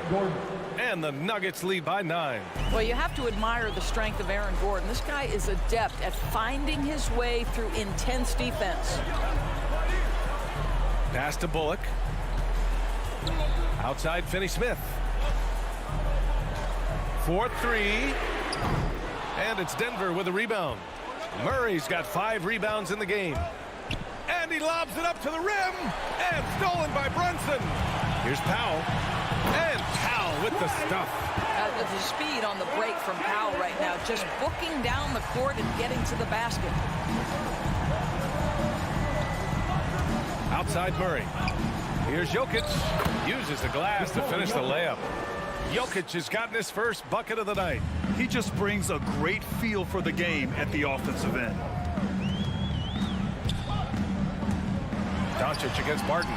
And the Nuggets lead by 9. Well, you have to admire the strength of Aaron Gordon. This guy is adept at finding his way through intense defense. Pass to Bullock. Outside Finney-Smith. 4-3. And it's Denver with a rebound. Murray's got 5 rebounds in the game. And he lobs it up to the rim. And stolen by Brunson. Here's Powell. And Powell with the stuff. The speed on the break from Powell right now, just booking down the court and getting to the basket. Outside Murray. Here's Jokic. Uses the glass to finish the layup. Jokic has gotten his first bucket of the night. He just brings a great feel for the game at the offensive end. Doncic against Barton.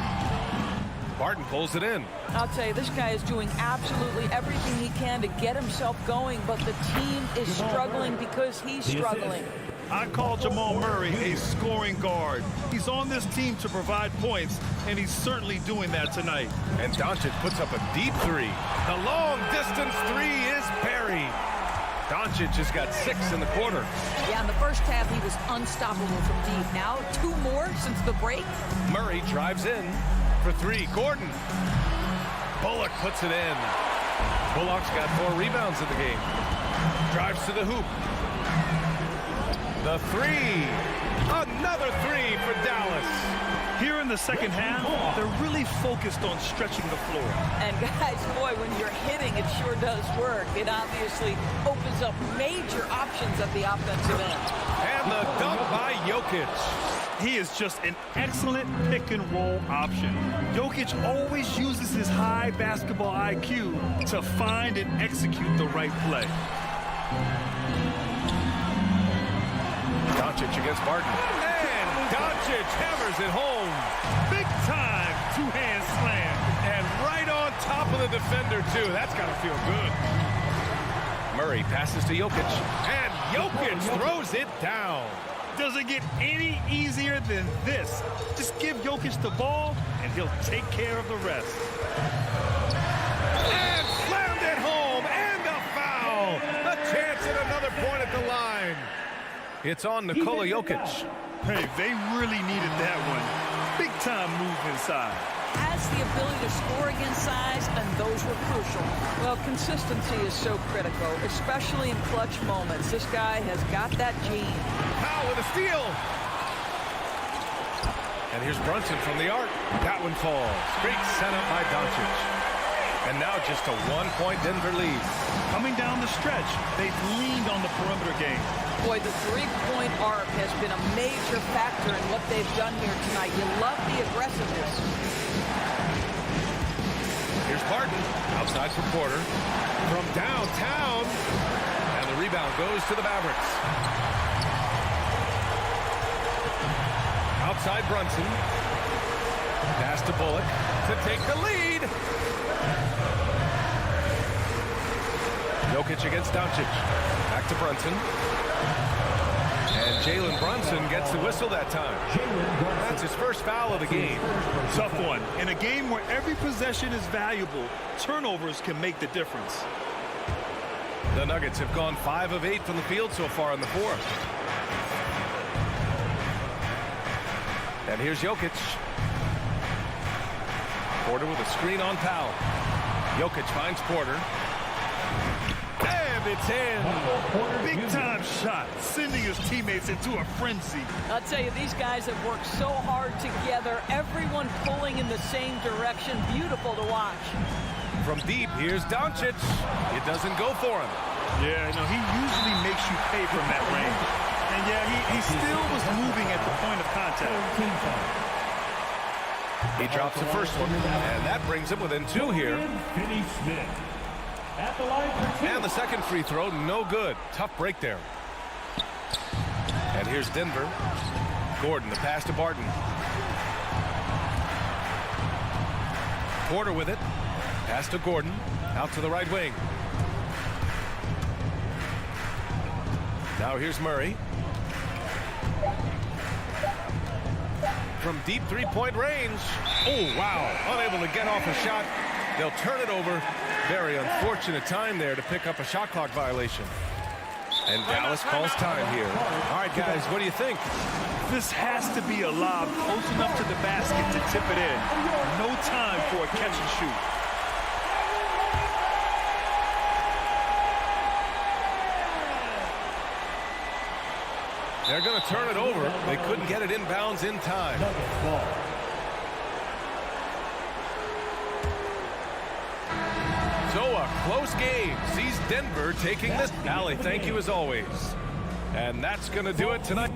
Barton pulls it in. I'll tell you, this guy is doing absolutely everything he can to get himself going, but the team is struggling because he's struggling. I call Jamal Murray a scoring guard. He's on this team to provide points, and he's certainly doing that tonight. And Doncic puts up a deep three. The long distance three is buried. Doncic has got 6 in the quarter. Yeah, in the first half, he was unstoppable from deep. Now, 2 more since the break. Murray drives in for 3. Gordon. Bullock puts it in. Bullock's got 4 rebounds in the game. Drives to the hoop. The 3. Another 3 for Dallas. Here in the second half, they're really focused on stretching the floor. And guys, boy, when you're hitting, it sure does work. It obviously opens up major options at the offensive end. And the dunk by Jokic. He is just an excellent pick-and-roll option. Jokic always uses his high basketball IQ to find and execute the right play. Doncic against Barton. And Doncic hammers it home. Big time two-hand slam. And right on top of the defender, too. That's got to feel good. Murray passes to Jokic. And Jokic throws it down. Doesn't get any easier than this. Just give Jokic the ball, and he'll take care of the rest. And slammed it home. And a foul. A chance at another point at the line. It's on Nikola Jokic. Hey, they really needed that one. Big time move inside. Has the ability to score against size, and those were crucial. Well, consistency is so critical, especially in clutch moments. This guy has got that gene. Powell with a steal. And here's Brunson from the arc. That one falls. Great setup by Doncic. And now just a 1-point Denver lead. Coming down the stretch, they've leaned on the perimeter game. Boy, the three-point arc has been a major factor in what they've done here tonight. You love the aggressiveness. Here's Barton, outside for Porter. From downtown. And the rebound goes to the Mavericks. Outside Brunson. Pass to Bullock to take the lead. Jokic against Doncic. Back to Brunson. And Jalen Brunson gets the whistle that time. That's his first foul of the game. Tough one. In a game where every possession is valuable, turnovers can make the difference. The Nuggets have gone 5 of 8 from the field so far in the fourth. And here's Jokic. Porter with a screen on Powell. Jokic finds Porter. And it's in. Big time shot, sending his teammates into a frenzy. I'll tell you, these guys have worked so hard together. Everyone pulling in the same direction. Beautiful to watch. From deep, here's Doncic. It doesn't go for him. Yeah, no, he usually makes you pay from that range. And yeah, he still was moving at the point of contact. He drops the first one, and that brings him within 2 here. And the second free throw, no good. Tough break there. And here's Denver. Gordon, the pass to Barton. Porter with it. Pass to Gordon. Out to the right wing. Now here's Murray. From deep three-point range. Oh, wow. Unable to get off a shot. They'll turn it over. Very unfortunate time there to pick up a shot clock violation. And Dallas calls time here. All right, guys, what do you think? This has to be a lob close enough to the basket to tip it in. No time for a catch and shoot. They're going to turn it over. They couldn't get it inbounds in time. So a close game sees Denver taking this. Allie, thank you as always. And that's going to do it tonight.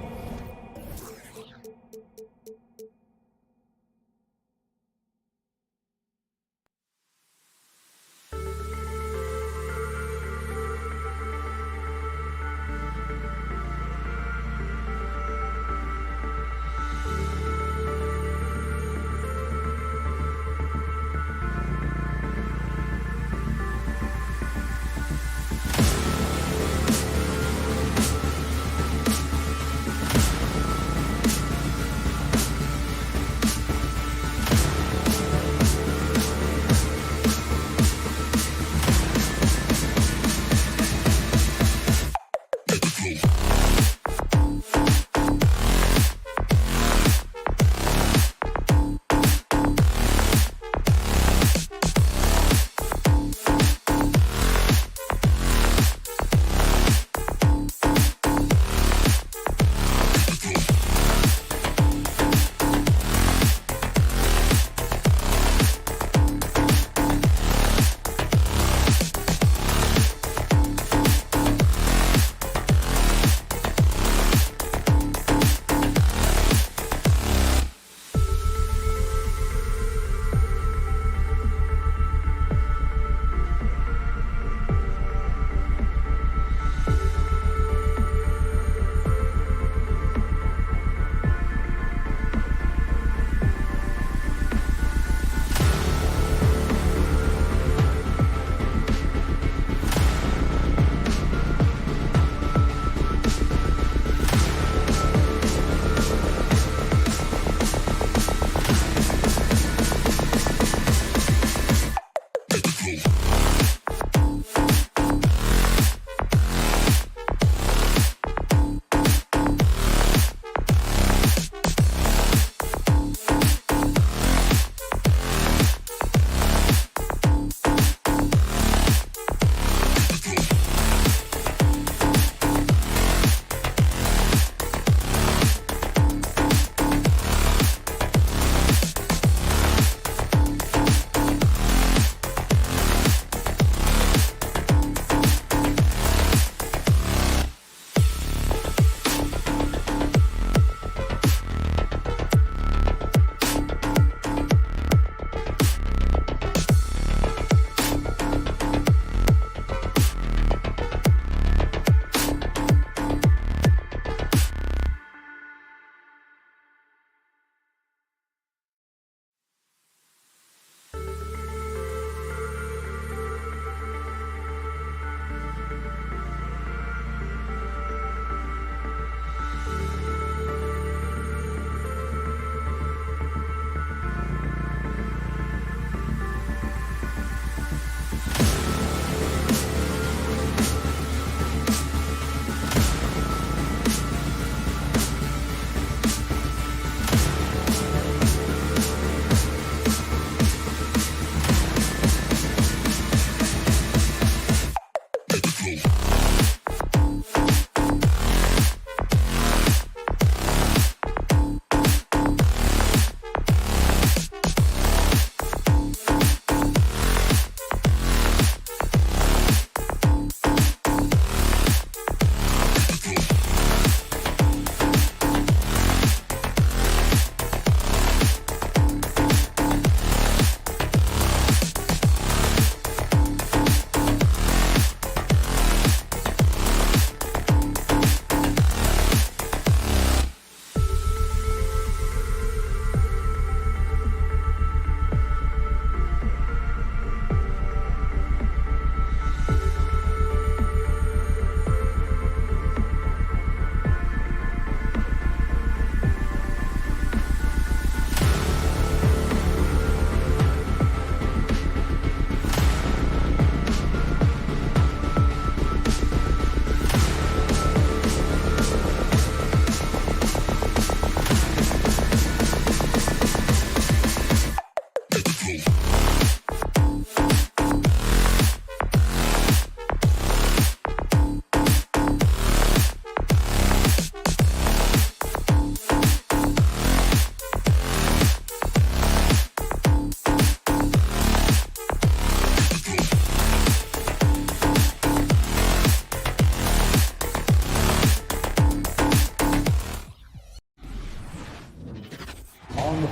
on the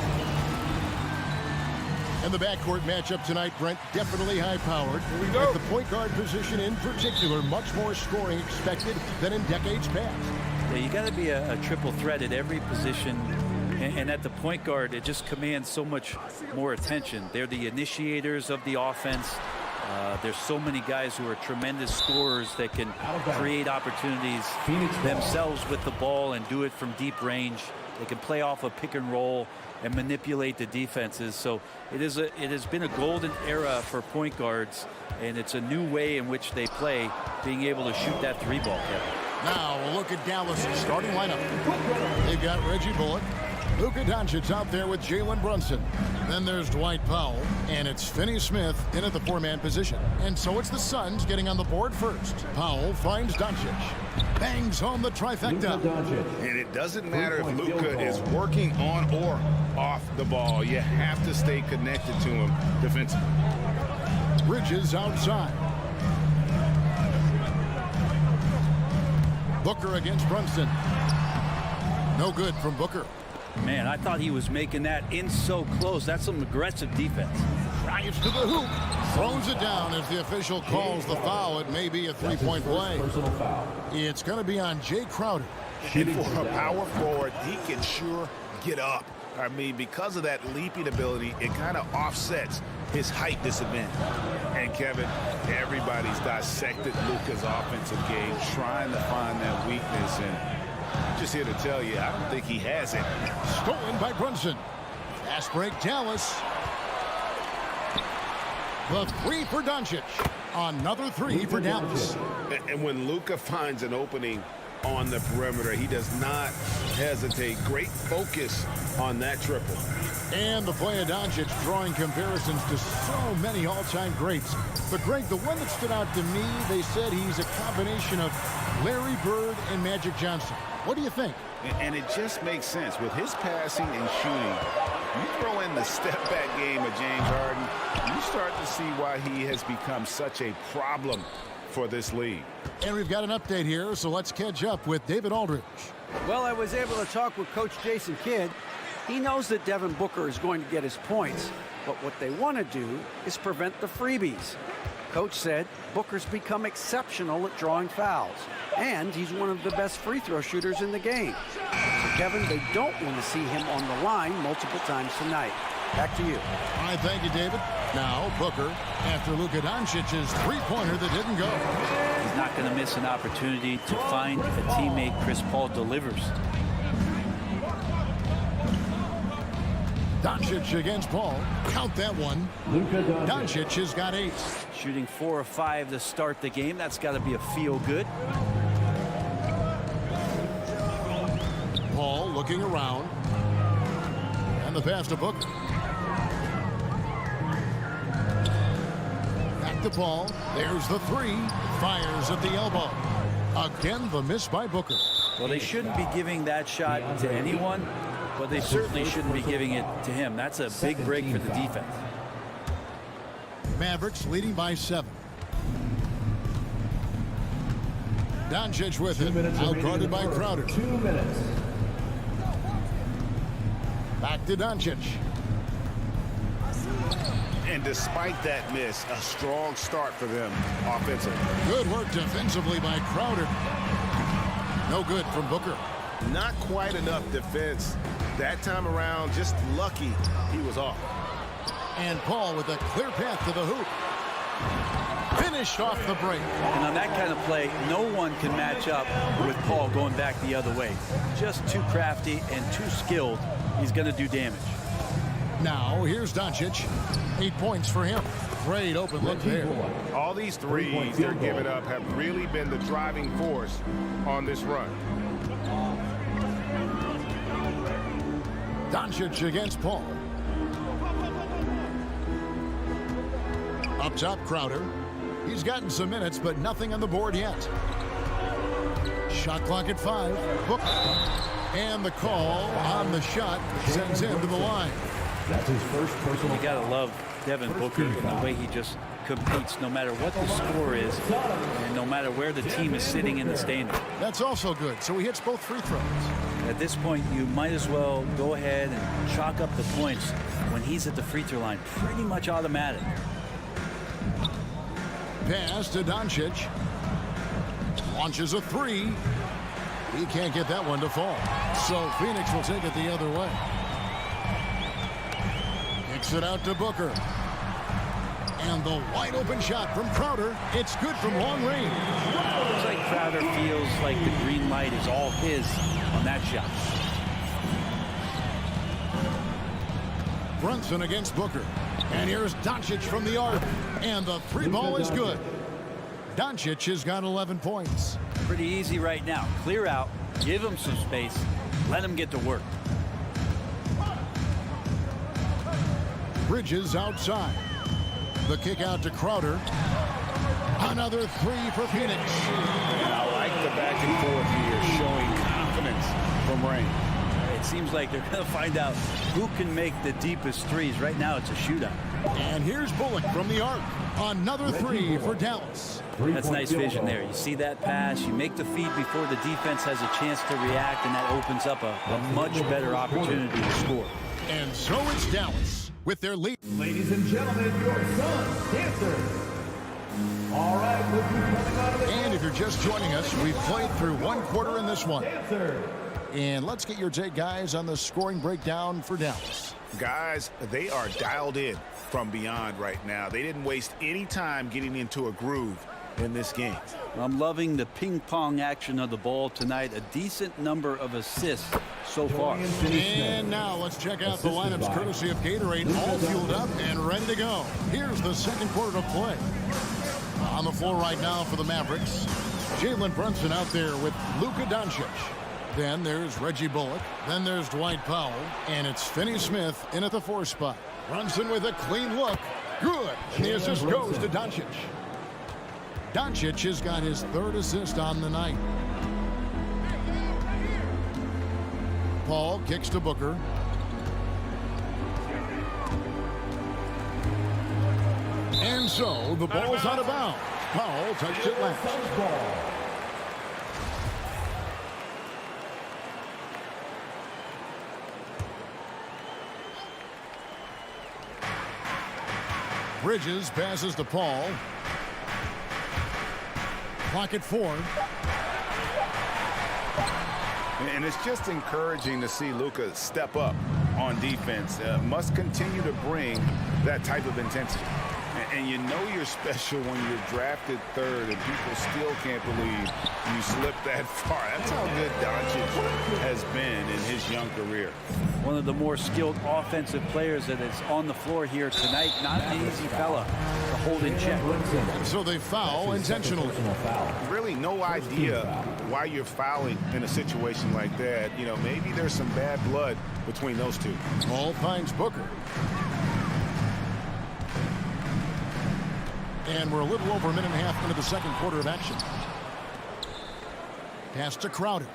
And the backcourt matchup tonight, Brent, definitely high-powered. Here we go. At the point guard position in particular, much more scoring expected than in decades past. Yeah, you got to be a triple threat at every position. And at the point guard, it just commands so much more attention. They're the initiators of the offense. There's so many guys who are tremendous scorers that can create opportunities themselves with the ball and do it from deep range. They can play off a pick and roll and manipulate the defenses. So it has been a golden era for point guards, and it's a new way in which they play, being able to shoot that three ball, Kevin. Now we'll look at Dallas' starting lineup. They've got Reggie Bullock, Luka Doncic out there with Jalen Brunson. Then there's Dwight Powell, and it's Finney Smith in at the four-man position. And so it's the Suns getting on the board first. Powell finds Doncic, bangs home the trifecta. And it doesn't matter if Luka is working on or off the ball. You have to stay connected to him defensively. Bridges outside. Booker against Brunson. No good from Booker. Man, I thought he was making that in so close. That's some aggressive defense. Drives to the hoop. Throws it down as the official calls the foul. It may be a three-point play. It's going to be on Jay Crowder. And for a power forward, he can sure get up. I mean, because of that leaping ability, it kind of offsets his height disadvantage. And Kevin, everybody's dissected Luka's offensive game, trying to find that weakness. And I'm just here to tell you, I don't think he has it. Stolen by Brunson. Fast break, Dallas. The three for Doncic. Another three for Dallas. And when Luka finds an opening on the perimeter, he does not hesitate. Great focus on that triple. And the play of Doncic drawing comparisons to so many all-time greats. But Greg, the one that stood out to me, they said he's a combination of Larry Bird and Magic Johnson. What do you think? And it just makes sense. With his passing and shooting, you throw in the step-back game of James Harden, you start to see why he has become such a problem for this league. And we've got an update here, so let's catch up with David Aldridge. Well, I was able to talk with Coach Jason Kidd. He knows that Devin Booker is going to get his points, but what they want to do is prevent the freebies. Coach said Booker's become exceptional at drawing fouls, and he's one of the best free throw shooters in the game. So, Kevin, they don't want to see him on the line multiple times tonight. Back to you. All right, thank you, David. Now, Booker, after Luka Doncic's three-pointer that didn't go. He's not going to miss an opportunity to find a teammate. Chris Paul delivers. Doncic against Paul. Count that one. Doncic has got 8. Shooting 4 of 5 to start the game. That's got to be a feel-good. Paul looking around. And the pass to Booker. Back to Paul. There's the 3. Fires at the elbow. Again, the miss by Booker. Well, they shouldn't be giving that shot to anyone, but they certainly shouldn't be giving it to him. That's a big break for the defense. Mavericks leading by 7. Doncic with it. Outguarded by Crowder. 2 minutes. Back to Doncic. And despite that miss, a strong start for them offensively. Good work defensively by Crowder. No good from Booker. Not quite enough defense that time around. Just lucky he was off. And Paul with a clear path to the hoop. Finished off the break. And on that kind of play, no one can match up with Paul going back the other way. Just too crafty and too skilled. He's going to do damage. Now, here's Doncic. 8 points for him. Great open look there. All these threes they're giving up have really been the driving force on this run. Doncic against Paul. Up top, Crowder. He's gotten some minutes, but nothing on the board yet. Shot clock at 5. Booker. And the call on the shot sends him to the line. That's his first personal. You got to love Devin Booker and the way he just competes no matter what the score is and no matter where the team is sitting in the standing. That's also good. So he hits both free throws. At this point, you might as well go ahead and chalk up the points when he's at the free throw line. Pretty much automatic. Pass to Doncic. Launches a three. He can't get that one to fall. So Phoenix will take it the other way. Kicks it out to Booker. And the wide open shot from Crowder. It's good from long range. Looks like Crowder feels like the green light is all his on that shot. Brunson against Booker. And here's Doncic from the arc. And the three ball is good. Doncic has got 11 points. Pretty easy right now. Clear out. Give him some space. Let him get to work. Bridges outside. The kick out to Crowder. Another three for Phoenix. And I like the back and forth here, showing confidence from Rain. It seems like they're going to find out who can make the deepest threes. Right now, it's a shootout. And here's Bullock from the arc. Another three for Dallas. That's nice vision there. You see that pass, you make the feed before the defense has a chance to react, and that opens up a much better opportunity to score. And so it's Dallas with their lead. Ladies and gentlemen, your Suns dancers. All right, we'll be coming out of the And if you're just joining us, we've played through one quarter in this one. dancer. And let's get your take, guys, on the scoring breakdown for Dallas. Guys, they are dialed in from beyond right now. They didn't waste any time getting into a groove in this game. I'm loving the ping pong action of the ball tonight. A decent number of assists so far. And now let's check out the lineups courtesy of Gatorade, all fueled up and ready to go. Here's the second quarter of play. On the floor right now for the Mavericks, Jalen Brunson out there with Luka Doncic. Then there's Reggie Bullock. Then there's Dwight Powell. And it's Finney-Smith in at the 4 spot. Brunson with a clean look. Good. And the assist goes to Doncic. Doncic has got his 3rd assist on the night. Paul kicks to Booker. And so the ball's out of bounds. Powell touched it last. Bridges passes to Paul. Clock at 4. And it's just encouraging to see Luka step up on defense. Must continue to bring that type of intensity. And you know you're special when you're drafted 3rd and people still can't believe you slipped that far. That's how good Doncic has been in his young career. One of the more skilled offensive players that is on the floor here tonight. Not an easy fella to hold in check. So they foul intentionally. Really no idea why you're fouling in a situation like that. You know, maybe there's some bad blood between those two. Paul finds Booker. And we're a little over a minute and a half into the second quarter of action. Pass to Crowder.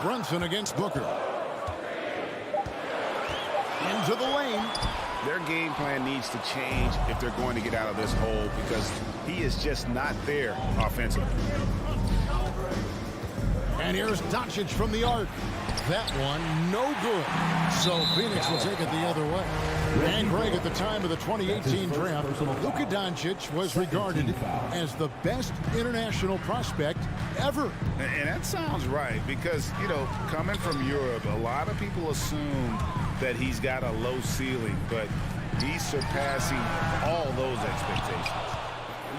Brunson against Booker. Into the lane. Their game plan needs to change if they're going to get out of this hole because he is just not there offensively. And here's Doncic from the arc. That one, no good. So Phoenix will take it the other way. And Greg, at the time of the 2018 draft, Luka Doncic was regarded as the best international prospect ever. And that sounds right because, you know, coming from Europe, a lot of people assume that he's got a low ceiling, but he's surpassing all those expectations.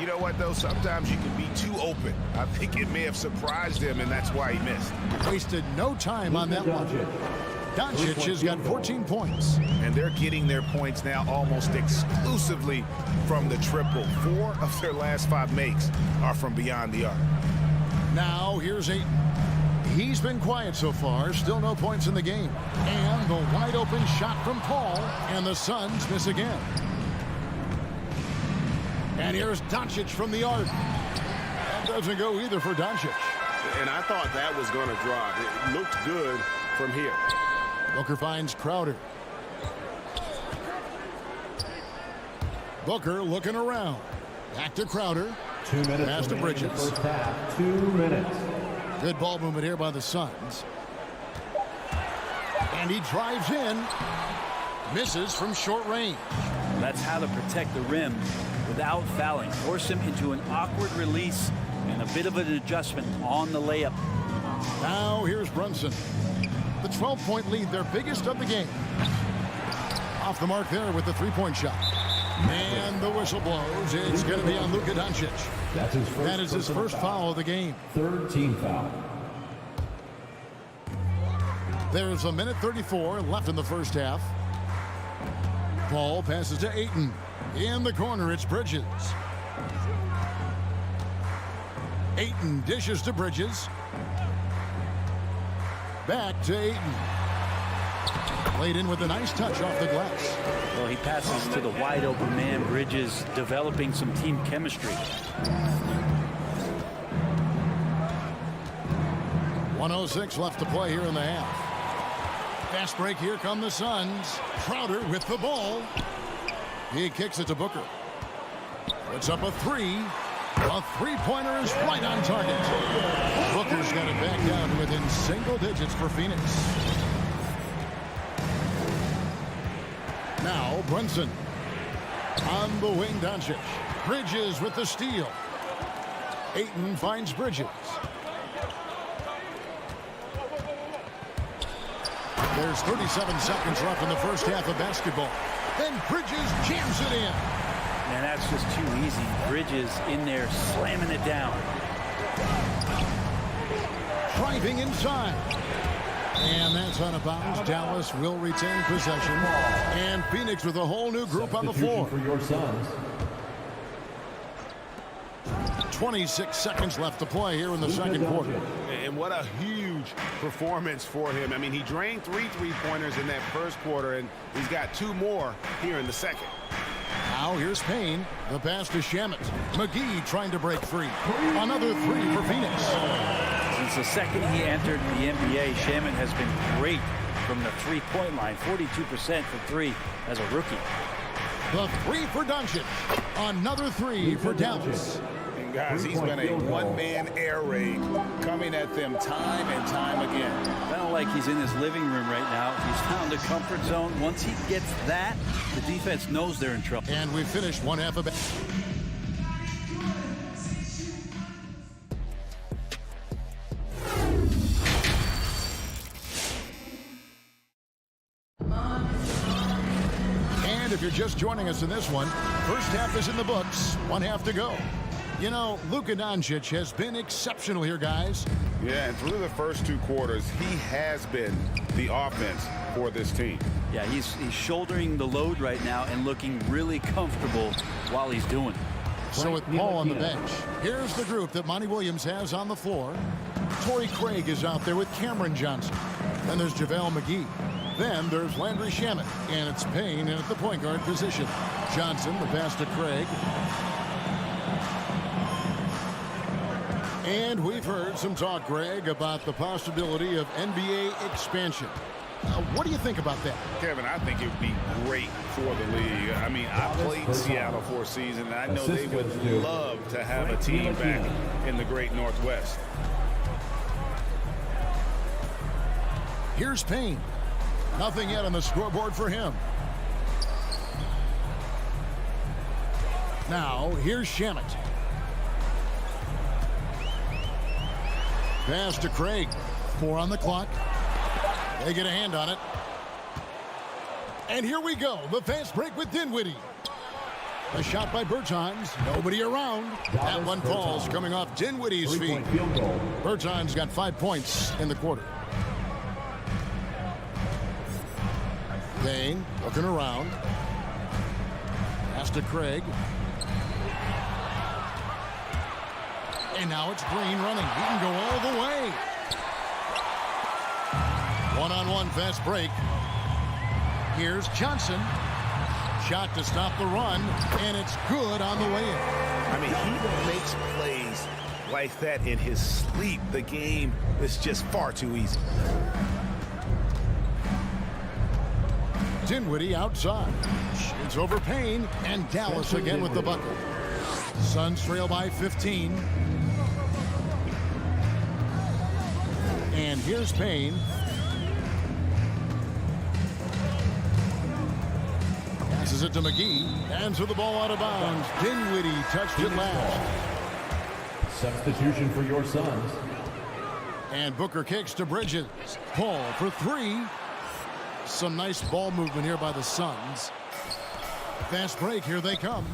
You know what, though? Sometimes you can be too open. I think it may have surprised him, and that's why he missed. Wasted no time on that one. Doncic has got 14 points. And they're getting their points now almost exclusively from the triple. 4 of their last 5 makes are from beyond the arc. Now here's Ayton. He's been quiet so far. Still no points in the game. And the wide open shot from Paul. And the Suns miss again. And here's Doncic from the arc. That doesn't go either for Doncic. And I thought that was going to drop. It looked good from here. Booker finds Crowder. Booker looking around. Back to Crowder. 2 minutes. Pass to Bridges. First half, 2 minutes. Good ball movement here by the Suns. And he drives in. Misses from short range. That's how to protect the rim without fouling. Force him into an awkward release and a bit of an adjustment on the layup. Now here's Brunson. The 12-point lead, their biggest of the game. Off the mark there with the three-point shot. And the whistle blows. It's going to be on Luka Doncic. That is his first foul of the game. Third team foul. There's a minute 34 left in the first half. Ball passes to Ayton. In the corner, it's Bridges. Ayton dishes to Bridges. Back to Ayton. Laid in with a nice touch off the glass. Well, he passes to the wide open man. Bridges developing some team chemistry. 1:06 left to play here in the half. Fast break. Here come the Suns. Crowder with the ball. He kicks it to Booker. Puts up a three. A three-pointer is right on target. Booker's got it back down to within single digits for Phoenix. Now Brunson. On the wing, Doncic. Bridges with the steal. Ayton finds Bridges. There's 37 seconds left in the first half of basketball. Then Bridges jams it in. Man, that's just too easy. Bridges in there slamming it down. Driving inside. And that's out of bounds. Dallas will retain possession. And Phoenix with a whole new group on the floor. For your Suns. 26 seconds left to play here in the second quarter. And what a huge performance for him. I mean, he drained three three-pointers in that first quarter, and he's got two more here in the second. Now here's Payne. The pass to Shamet. McGee trying to break free. Another three for Phoenix. Since the second he entered the NBA, Shamet has been great from the three-point line. 42% for three as a rookie. The three for Doncic. Another three for Dallas. Guys, he's been a one-man air raid coming at them time and time again. I don't like he's in his living room right now. He's found a comfort zone. Once he gets that, the defense knows they're in trouble. And we finished one half of it. And if you're just joining us in this one, first half is in the books. One half to go. You know, Luka Doncic has been exceptional here, guys. Yeah, and through the first two quarters, he has been the offense for this team. Yeah, he's shouldering the load right now and looking really comfortable while he's doing it. So with Paul on the bench, here's the group that Monty Williams has on the floor. Torrey Craig is out there with Cameron Johnson. Then there's JaVale McGee. Then there's Landry Shamet. And it's Payne in at the point guard position. Johnson, the pass to Craig. And we've heard some talk, Greg, about the possibility of NBA expansion. What do you think about that? Kevin, I think it would be great for the league. I mean, I played in Seattle for a season, and I know they would love to have a team back in the great Northwest. Here's Payne. Nothing yet on the scoreboard for him. Now, here's Shamet. Pass to Craig. 4 on the clock. They get a hand on it. And here we go. The fast break with Dinwiddie. A shot by Bertans. Nobody around. That one falls coming off Dinwiddie's feet. Bertans got 5 points in the quarter. Payne looking around. Pass to Craig. And now it's Green running. He can go all the way. One-on-one fast break. Here's Johnson. Shot to stop the run, and it's good on the way in. I mean, he makes plays like that in his sleep. The game is just far too easy. Dinwiddie outside. It's over Payne, and Dallas again with the bucket. Suns trail by 15. And here's Payne. Passes it to McGee. And to the ball out of bounds. Dinwiddie touched it last. Substitution for your Suns. And Booker kicks to Bridges. Paul for three. Some nice ball movement here by the Suns. Fast break, here they come.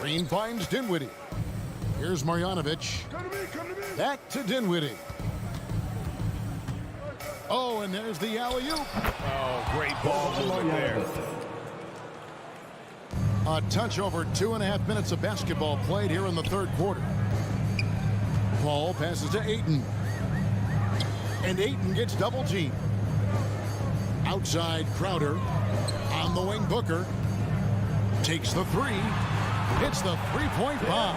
Green finds Dinwiddie. Here's Marjanovic. Back to Dinwiddie. Oh, and there's the alley-oop. Oh, great ball movement there. A touch over 2.5 minutes of basketball played here in the third quarter. Paul passes to Ayton. And Ayton gets double teamed. Outside Crowder. On the wing, Booker. Takes the three. Hits the three-point bomb.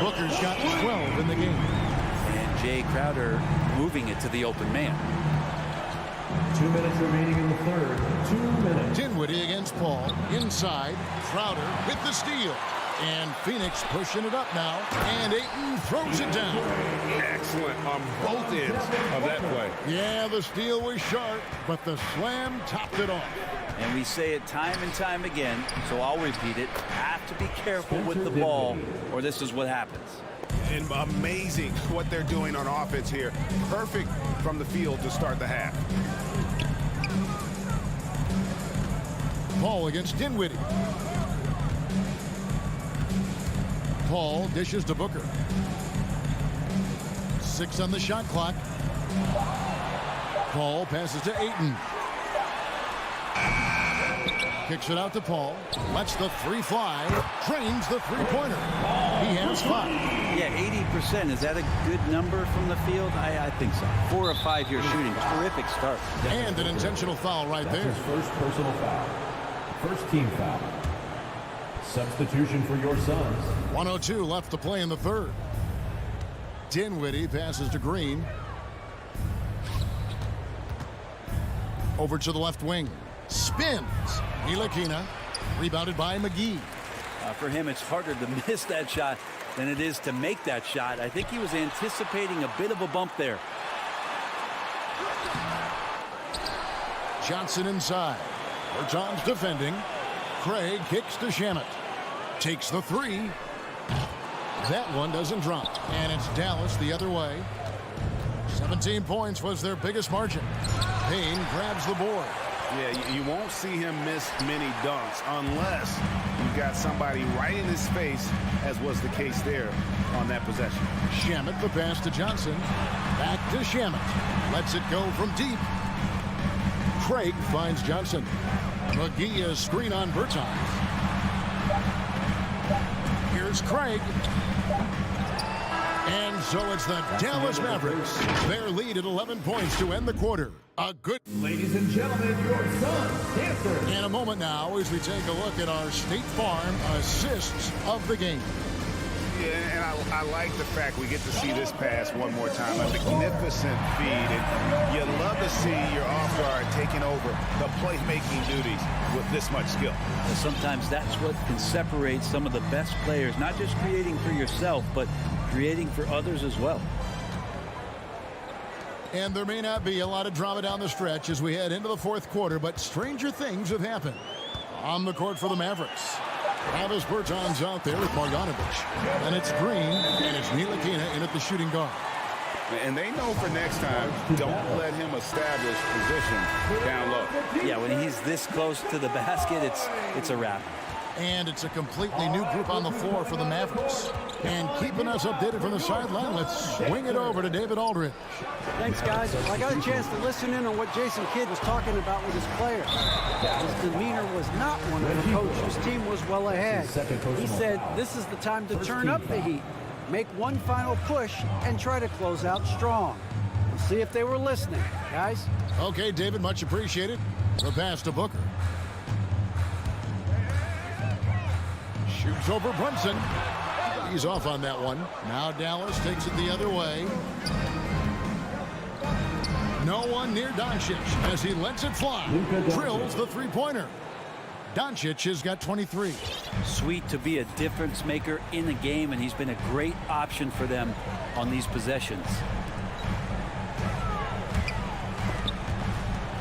Booker's got 12 in the game. And Jay Crowder moving it to the open man. 2 minutes remaining in the third. 2 minutes. Dinwiddie against Paul. Inside. Crowder with the steal. And Phoenix pushing it up now. And Ayton throws it down. Excellent on both ends of that play. Yeah, the steal was sharp, but the slam topped it off. And we say it time and time again, so I'll repeat it. Have to be careful with the ball, or this is what happens. And amazing what they're doing on offense here. Perfect from the field to start the half. Paul against Dinwiddie. Paul dishes to Booker. 6 on the shot clock. Paul passes to Ayton. Kicks it out to Paul. Lets the three fly. Drains the three-pointer. He has 5. Yeah, 80%. Is that a good number from the field? I think so. 4 of 5 here shooting. Terrific start. And an intentional foul right That's there. his first personal foul. First team foul. Substitution for your Suns. 1:02 left to play in the third. Dinwiddie passes to Green. Over to the left wing. Spins. Ntilikina. Rebounded by McGee. For him, it's harder to miss that shot than it is to make that shot. I think he was anticipating a bit of a bump there. Johnson inside. Bertans defending. Craig kicks to Shamet. Takes the three. That one doesn't drop. And it's Dallas the other way. 17 points was their biggest margin. Payne grabs the board. Yeah, you won't see him miss many dunks unless you've got somebody right in his face, as was the case there on that possession. Shamet the pass to Johnson. Back to Shamet. Lets it go from deep. Craig finds Johnson. McGee a screen on Bertans. Here's Craig. And so it's the Dallas Mavericks. Their lead at 11 points to end the quarter. A good... Ladies and gentlemen, your Suns dancer. In a moment now as we take a look at our State Farm assists of the game. Yeah, and I like the fact we get to see this pass one more time. A magnificent feed, and you love to see your off guard taking over the playmaking duties with this much skill. And sometimes that's what can separate some of the best players, not just creating for yourself, but creating for others as well. And there may not be a lot of drama down the stretch as we head into the fourth quarter, but stranger things have happened. On the court for the Mavericks, Travis Bertans out there with Marjanovic. And it's Green, and it's Ntilikina in at the shooting guard. And they know for next time, don't let him establish position down low. Yeah, when he's this close to the basket, it's a wrap. And it's a completely new group on the floor for the Mavericks. And keeping us updated from the sideline, let's swing it over to David Aldridge. Thanks, guys. I got a chance to listen in on what Jason Kidd was talking about with his players. His demeanor was not one of the coach whose team was well ahead. He said this is the time to turn up the heat, make one final push, and try to close out strong. We'll see if they were listening, guys. Okay, David, much appreciated. The pass to Booker. Shoots over Brunson. He's off on that one. Now Dallas takes it the other way. No one near Doncic as he lets it fly. Drills the three-pointer. Doncic has got 23. Sweet to be a difference maker in the game, and he's been a great option for them on these possessions.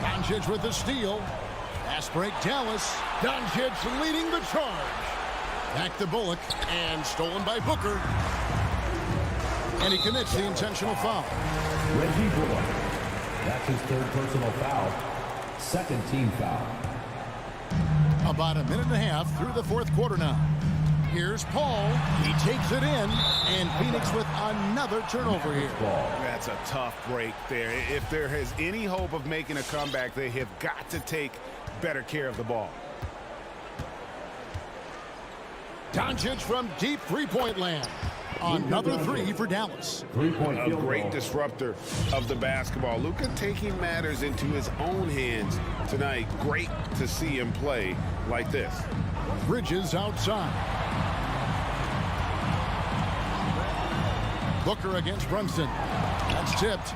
Doncic with the steal. Fast break Dallas. Doncic leading the charge. Back to Bullock and stolen by Booker. And he commits the intentional foul. Reggie Bullock. That's his third personal foul. Second team foul. About a minute and a half through the fourth quarter now. Here's Paul. He takes it in. And Phoenix with another turnover here. That's a tough break there. If there is any hope of making a comeback, they have got to take better care of the ball. Doncic from deep three-point land. Another three for Dallas. A great disruptor of the basketball. Luka taking matters into his own hands tonight. Great to see him play like this. Bridges outside. Booker against Brunson. That's tipped.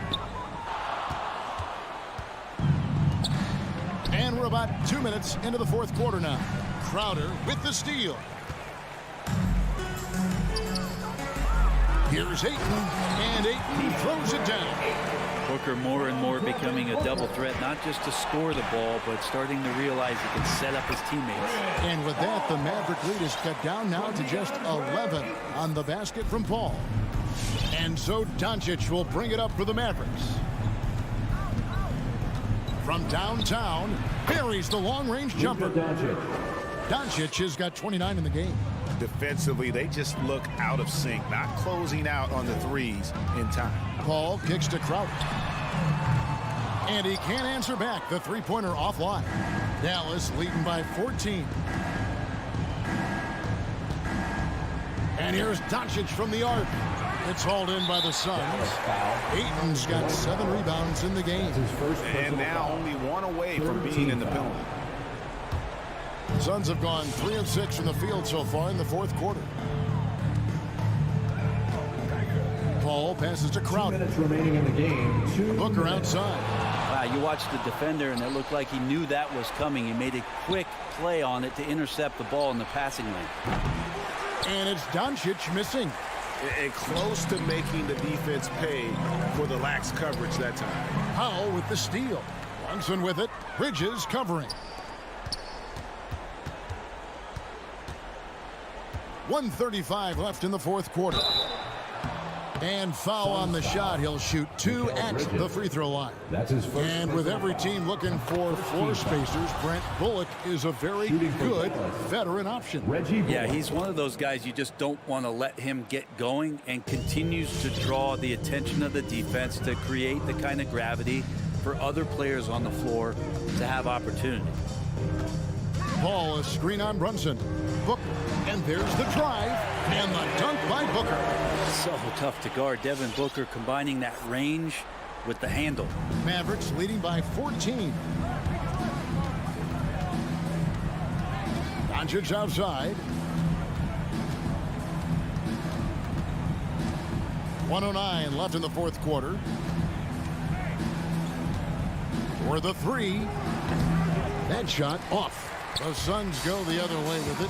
And we're about 2 minutes into the fourth quarter now. Crowder with the steal. Here's Ayton, and Ayton throws it down. Booker more and more becoming a double threat, not just to score the ball, but starting to realize he can set up his teammates. And with that, the Maverick lead is cut down now to just 11 on the basket from Paul. And so Doncic will bring it up for the Mavericks. From downtown, buries the long-range jumper. Doncic has got 29 in the game. Defensively, they just look out of sync, not closing out on the threes in time. Paul kicks to Crowder. And he can't answer back. The three-pointer offline. Dallas leading by 14. And here's Doncic from the arc. It's hauled in by the Suns. Ayton's got 7 rebounds in the game. And now only one away from being in the penalty. Suns have gone 3 of 6 from the field so far in the fourth quarter. Paul passes to Crowder. 2 minutes remaining in the game. Booker outside. Wow, you watched the defender, and it looked like he knew that was coming. He made a quick play on it to intercept the ball in the passing lane. And it's Doncic missing. And close to making the defense pay for the lax coverage that time. Powell with the steal. Brunson with it. Bridges covering. 1:35 left in the fourth quarter. And foul on the shot. He'll shoot 2 at the free throw line. That's his first. And with every team looking for floor spacers, Brent Bullock is a very good veteran option. Yeah, he's one of those guys you just don't want to let him get going, and continues to draw the attention of the defense to create the kind of gravity for other players on the floor to have opportunity. Paul, a screen on Brunson. Booker, and there's the drive, and the dunk by Booker. So tough to guard. Devin Booker combining that range with the handle. Mavericks leading by 14. Doncic outside. 1:09 left in the fourth quarter. For the three. That shot off. The Suns go the other way with it.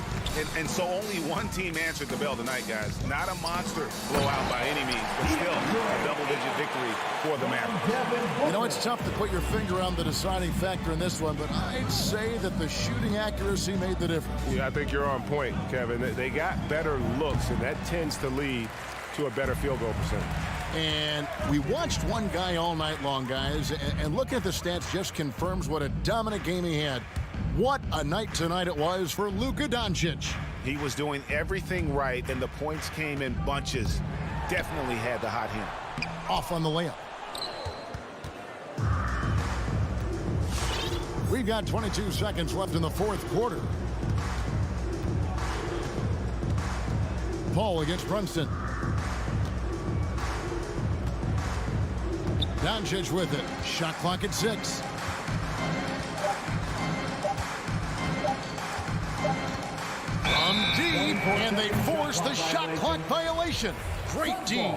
And so only one team answered the bell tonight, guys. Not a monster blowout by any means, but still a double-digit victory for the Mavericks. You know, it's tough to put your finger on the deciding factor in this one, but I'd say that the shooting accuracy made the difference. Yeah, I think you're on point, Kevin. They got better looks, and that tends to lead to a better field goal percentage. And we watched one guy all night long, guys, and looking at the stats just confirms what a dominant game he had. What a night tonight it was for Luka Doncic. He was doing everything right, and the points came in bunches. Definitely had the hot hand. Off on the layup. We've got 22 seconds left in the fourth quarter. Paul against Brunson. Doncic with it. Shot clock at 6. From deep, and they force the shot clock violation. Great D.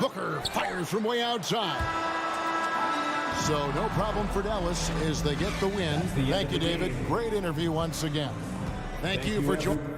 Booker fires from way outside. So no problem for Dallas as they get the win. Thank you, David. Great interview once again. Thank you for joining.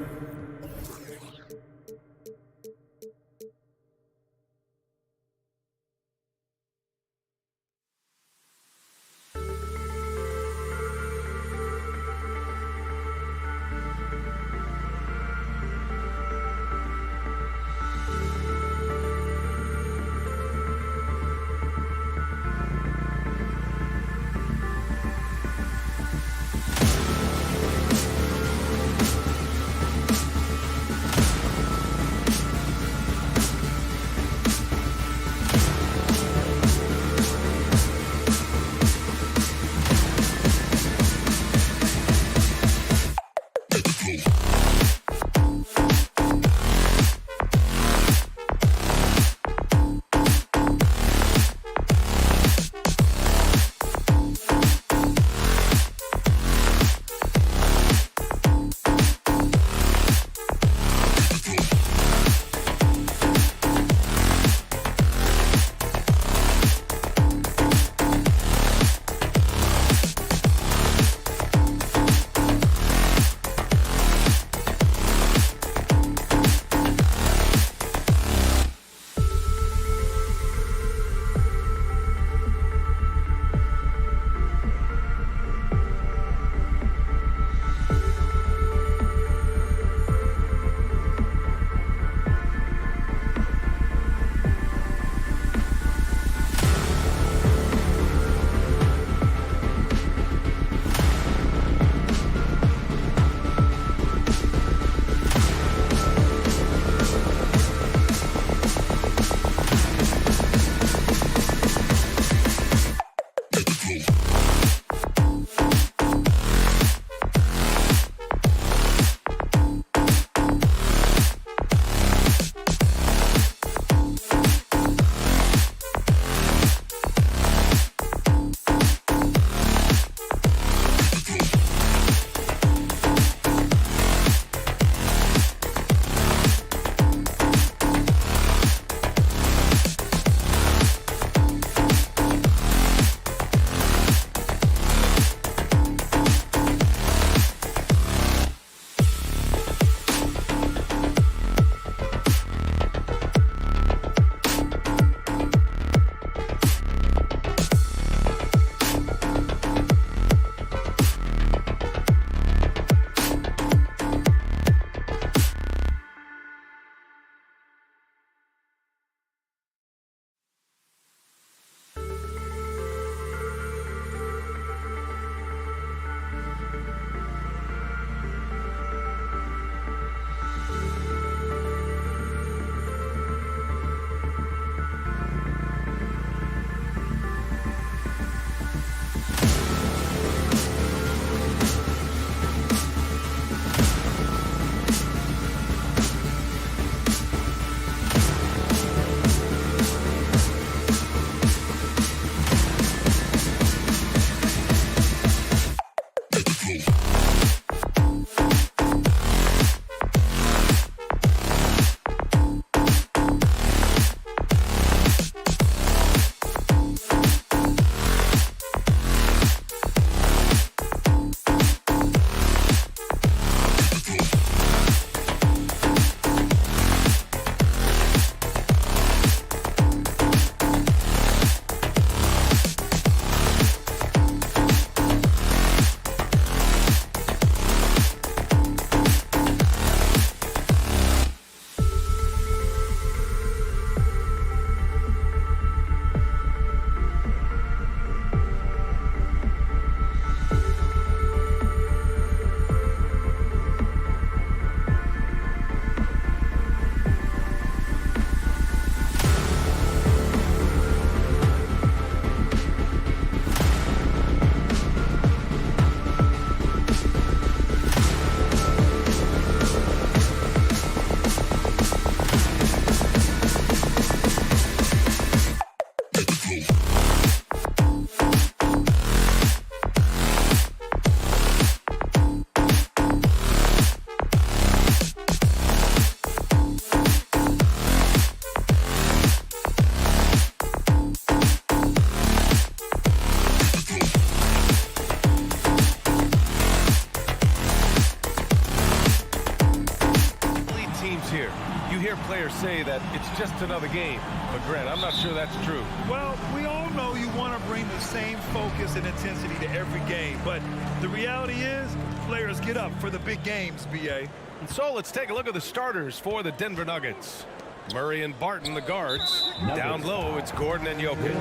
teams here. You hear players say that it's just another game. But, Grant, I'm not sure that's true. Well, we all know you want to bring the same focus and intensity to every game. But the reality is, players get up for the big games, B.A. And so let's take a look at the starters for the Denver Nuggets. Murray and Barton, the guards. Down low, it's Gordon and Jokic.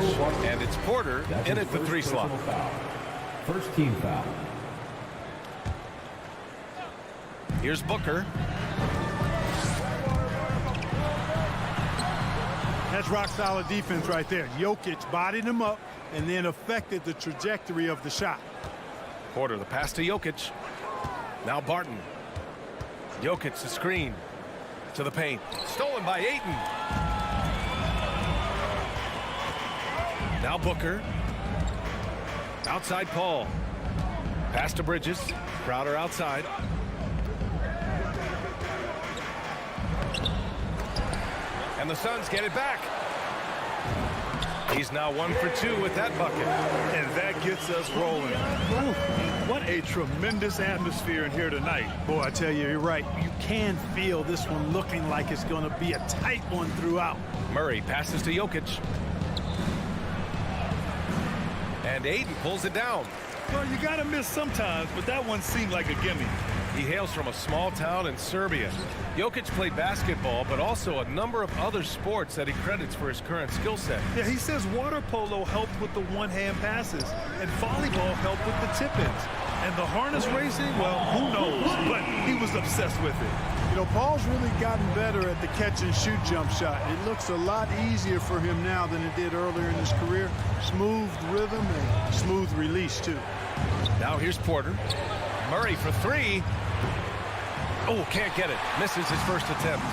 And it's Porter in at the 3 slot. First team foul. Here's Booker. That's rock-solid defense right there. Jokic bodied him up and then affected the trajectory of the shot. Porter, the pass to Jokic. Now Barton. Jokic, the screen. To the paint. Stolen by Ayton. Now Booker. Outside Paul. Pass to Bridges. Crowder outside. And the Suns get it back. He's now 1 for 2 with that bucket. And that gets us rolling. Ooh, what a tremendous atmosphere in here tonight. Boy, I tell you, you're right. You can feel this one looking like it's going to be a tight one throughout. Murray passes to Jokic. And Ayton pulls it down. Well, you got to miss sometimes, but that one seemed like a gimme. He hails from a small town in Serbia. Jokic played basketball, but also a number of other sports that he credits for his current skill set. Yeah, he says water polo helped with the one-hand passes, and volleyball helped with the tip-ins. And the harness racing, well, who knows? But he was obsessed with it. You know, Paul's really gotten better at the catch-and-shoot jump shot. It looks a lot easier for him now than it did earlier in his career. Smooth rhythm and smooth release, too. Now here's Porter. Murray for 3. Oh, can't get it. Misses his first attempt.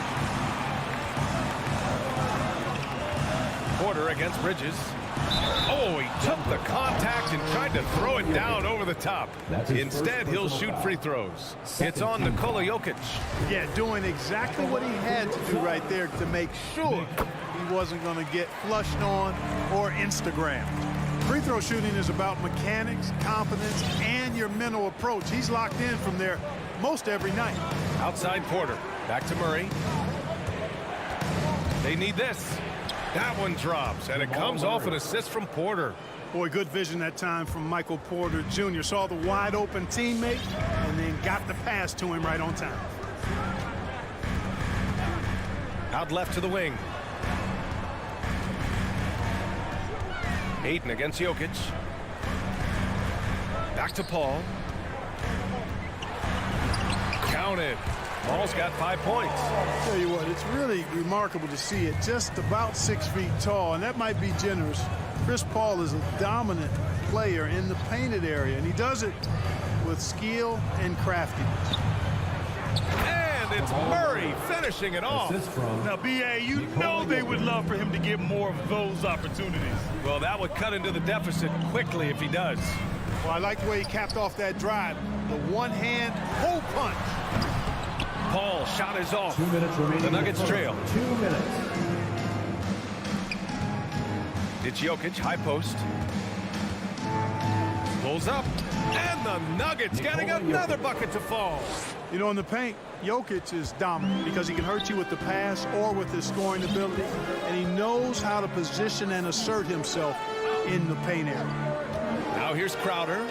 Porter against Bridges. Oh, he took the contact and tried to throw it down over the top. Instead, he'll shoot free throws. It's on Nikola Jokic. Yeah, doing exactly what he had to do right there to make sure he wasn't going to get flushed on or Instagrammed. Free throw shooting is about mechanics, confidence, and your mental approach. He's locked in from there most every night. Outside Porter. Back to Murray. They need this. That one drops, and it comes off an assist from Porter. Boy, good vision that time from Michael Porter Jr. Saw the wide open teammate and then got the pass to him right on time. Out left to the wing. Ayton against Jokic. Back to Paul. Counted. Paul's got 5 points. I'll tell you what, it's really remarkable to see it. Just about 6 feet tall, and that might be generous. Chris Paul is a dominant player in the painted area, and he does it with skill and craftiness. And it's Murray finishing it off. Now, B.A., you know they would love for him to get more of those opportunities. Well, that would cut into the deficit quickly if he does. Well, I like the way he capped off that drive. The one-hand pull punch. Paul shot is off. 2 minutes remaining. The Nuggets trail. 2 minutes. It's Jokic, high post. Pulls up. And the Nuggets getting another bucket to fall. You know, in the paint, Jokic is dominant because he can hurt you with the pass or with his scoring ability, and he knows how to position and assert himself in the paint area. Now here's Crowder.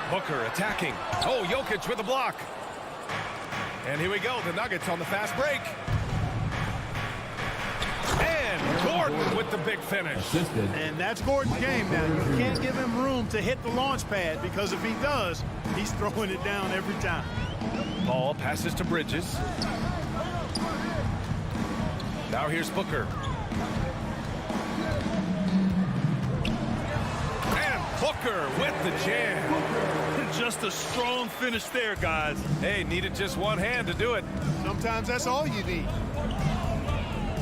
Booker attacking. Oh, Jokic with a block. And here we go, the Nuggets on the fast break. And Gordon with the big finish. And that's Gordon's game now. You can't give him room to hit the launch pad because if he does, he's throwing it down every time. Paul passes to Bridges. Now here's Booker. And Booker with the jam. Just a strong finish there, guys. Hey, needed just one hand to do it. Sometimes that's all you need.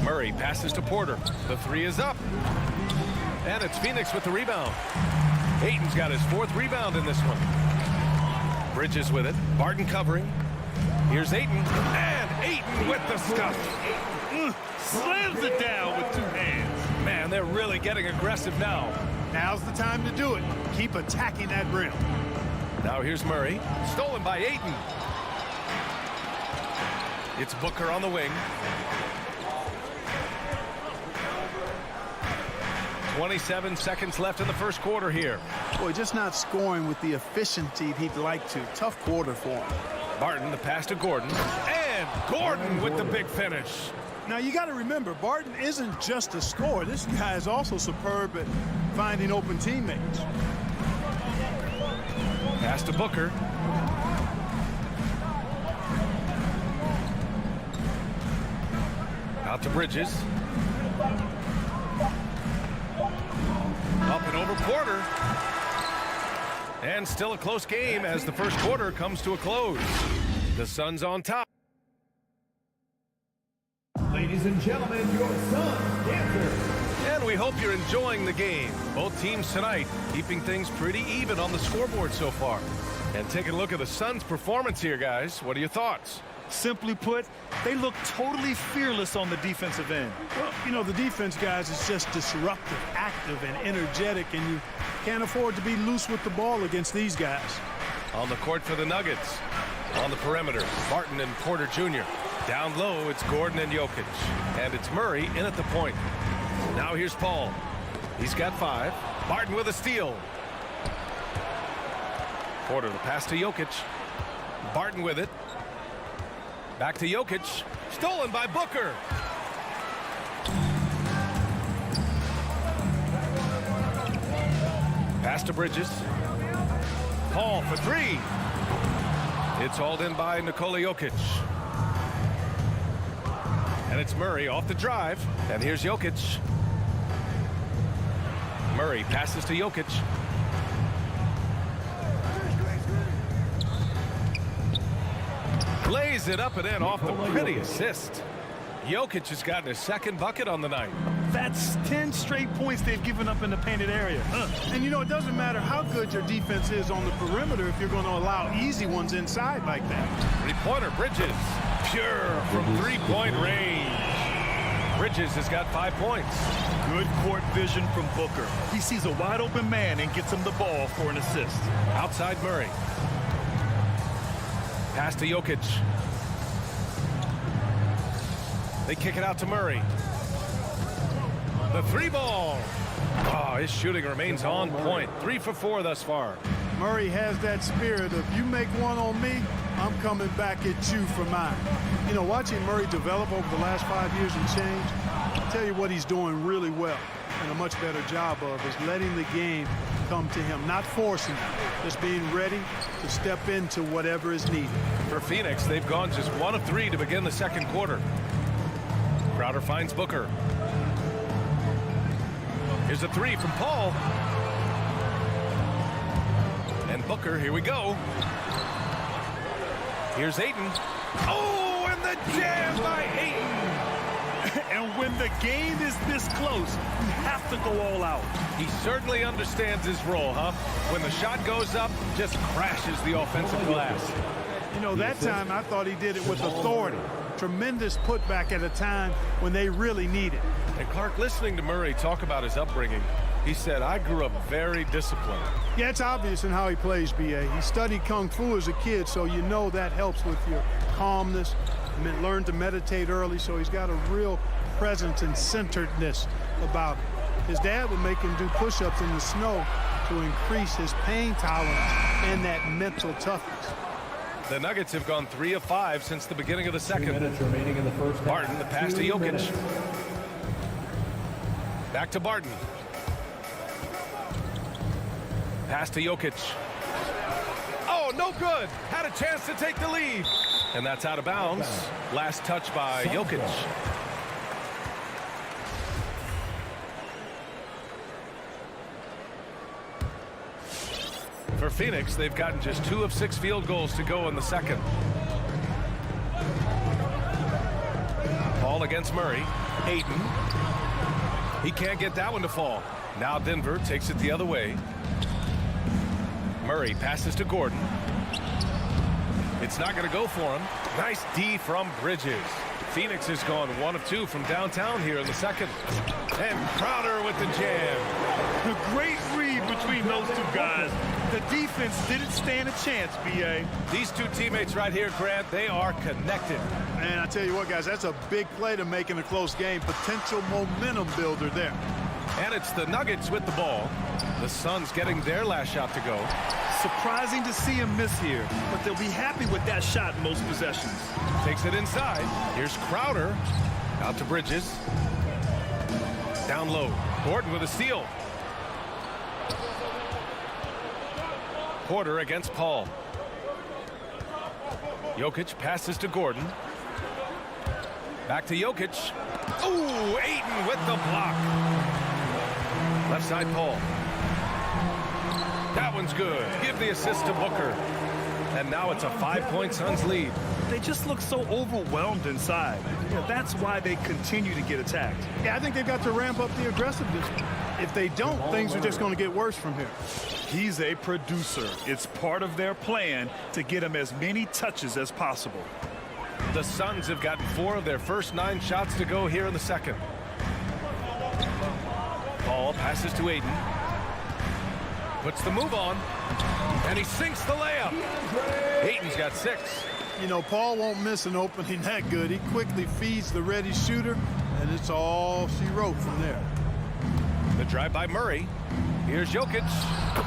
Murray passes to Porter. The 3 is up. And it's Phoenix with the rebound. Ayton's got his 4th rebound in this one. Bridges with it. Barton covering. Here's Ayton. And Ayton with the stuff. Slams it down with 2 hands. Man, they're really getting aggressive now. Now's the time to do it. Keep attacking that rim. Now here's Murray. Stolen by Ayton. It's Booker on the wing. 27 seconds left in the first quarter here. Boy, just not scoring with the efficiency he'd like to. Tough quarter for him. Barton, the pass to Gordon. And Gordon with the big finish. Now, you got to remember, Barton isn't just a scorer. This guy is also superb at finding open teammates. Pass to Booker. Out to Bridges. Up and over Porter. And still a close game as the first quarter comes to a close. The Suns on top. Ladies and gentlemen, your Suns answer. And we hope you're enjoying the game. Both teams tonight keeping things pretty even on the scoreboard so far. And taking a look at the Suns' performance here, guys. What are your thoughts? Simply put, they look totally fearless on the defensive end. Well, you know, the defense, guys, is just disruptive, active, and energetic, and you can't afford to be loose with the ball against these guys. On the court for the Nuggets. On the perimeter, Barton and Porter Jr. Down low, it's Gordon and Jokic. And it's Murray in at the point. Now here's Paul. He's got 5. Barton with a steal. Porter, the pass to Jokic. Barton with it. Back to Jokic. Stolen by Booker. Pass to Bridges. Paul for 3. It's hauled in by Nikola Jokic. And it's Murray off the drive. And here's Jokic. Murray passes to Jokic. Lays it up and in off the pretty assist. Jokic has gotten his second bucket on the night. That's 10 straight points they've given up in the painted area. And, you know, it doesn't matter how good your defense is on the perimeter if you're going to allow easy ones inside like that. Three-pointer, Bridges. Pure from three-point range. Bridges has got 5 points. Good court vision from Booker. He sees a wide-open man and gets him the ball for an assist. Outside Murray. Pass to Jokic. They kick it out to Murray. The 3-ball. Oh, his shooting remains on point. 3 for 4 thus far. Murray has that spirit of, you make one on me, I'm coming back at you for mine. You know, watching Murray develop over the last 5 years and change, I'll tell you what he's doing really well and a much better job of is letting the game come to him, not forcing it, just being ready to step into whatever is needed. For Phoenix, they've gone just 1 of 3 to begin the second quarter. Crowder finds Booker. Here's a 3 from Paul. And Booker, here we go. Here's Ayton. Oh, and the jam by Ayton. And when the game is this close, you have to go all out. He certainly understands his role, huh? When the shot goes up, just crashes the offensive glass. You know, that time I thought he did it with authority. Tremendous putback at a time when they really need it. And Clark, listening to Murray talk about his upbringing, he said, I grew up very disciplined. Yeah, it's obvious in how he plays, B.A. He studied Kung Fu as a kid, so you know that helps with your calmness. Learned to meditate early, so he's got a real presence and centeredness about him. His dad would make him do push-ups in the snow to increase his pain tolerance and that mental toughness. The Nuggets have gone 3 of 5 since the beginning of the second. 3 minutes remaining in the first half. Barton, the pass to Jokic. Back to Barton. Pass to Jokic. Oh, no good. Had a chance to take the lead. And that's out of bounds. Last touch by Jokic. For Phoenix, they've gotten just 2 of 6 field goals to go in the second. Ball against Murray. Ayton. He can't get that one to fall. Now Denver takes it the other way. Murray passes to Gordon. It's not going to go for him. Nice D from Bridges. Phoenix has gone 1 of 2 from downtown here in the second. And Crowder with the jam. The great read between those two guys. The defense didn't stand a chance, B.A. These two teammates right here, Grant, they are connected. And I tell you what, guys, that's a big play to make in a close game. Potential momentum builder there. And it's the Nuggets with the ball. The Suns getting their last shot to go. Surprising to see him miss here, but they'll be happy with that shot in most possessions. Takes it inside. Here's Crowder. Out to Bridges. Down low. Gordon with a steal. Porter against Paul. Jokic passes to Gordon. Back to Jokic. Ooh, Ayton with the block. Left side, Paul. That one's good. Give the assist to Booker. And now it's a 5-point Suns lead. They just look so overwhelmed inside. That's why they continue to get attacked. Yeah, I think they've got to ramp up the aggressiveness. If they don't, things are just going to get worse from here. He's a producer. It's part of their plan to get him as many touches as possible. The Suns have gotten 4 of their first 9 shots to go here in the second. Paul passes to Ayton. Puts the move on. And he sinks the layup. Ayton's got 6. You know, Paul won't miss an opening that good. He quickly feeds the ready shooter, and it's all she wrote from there. The drive by Murray. Here's Jokic.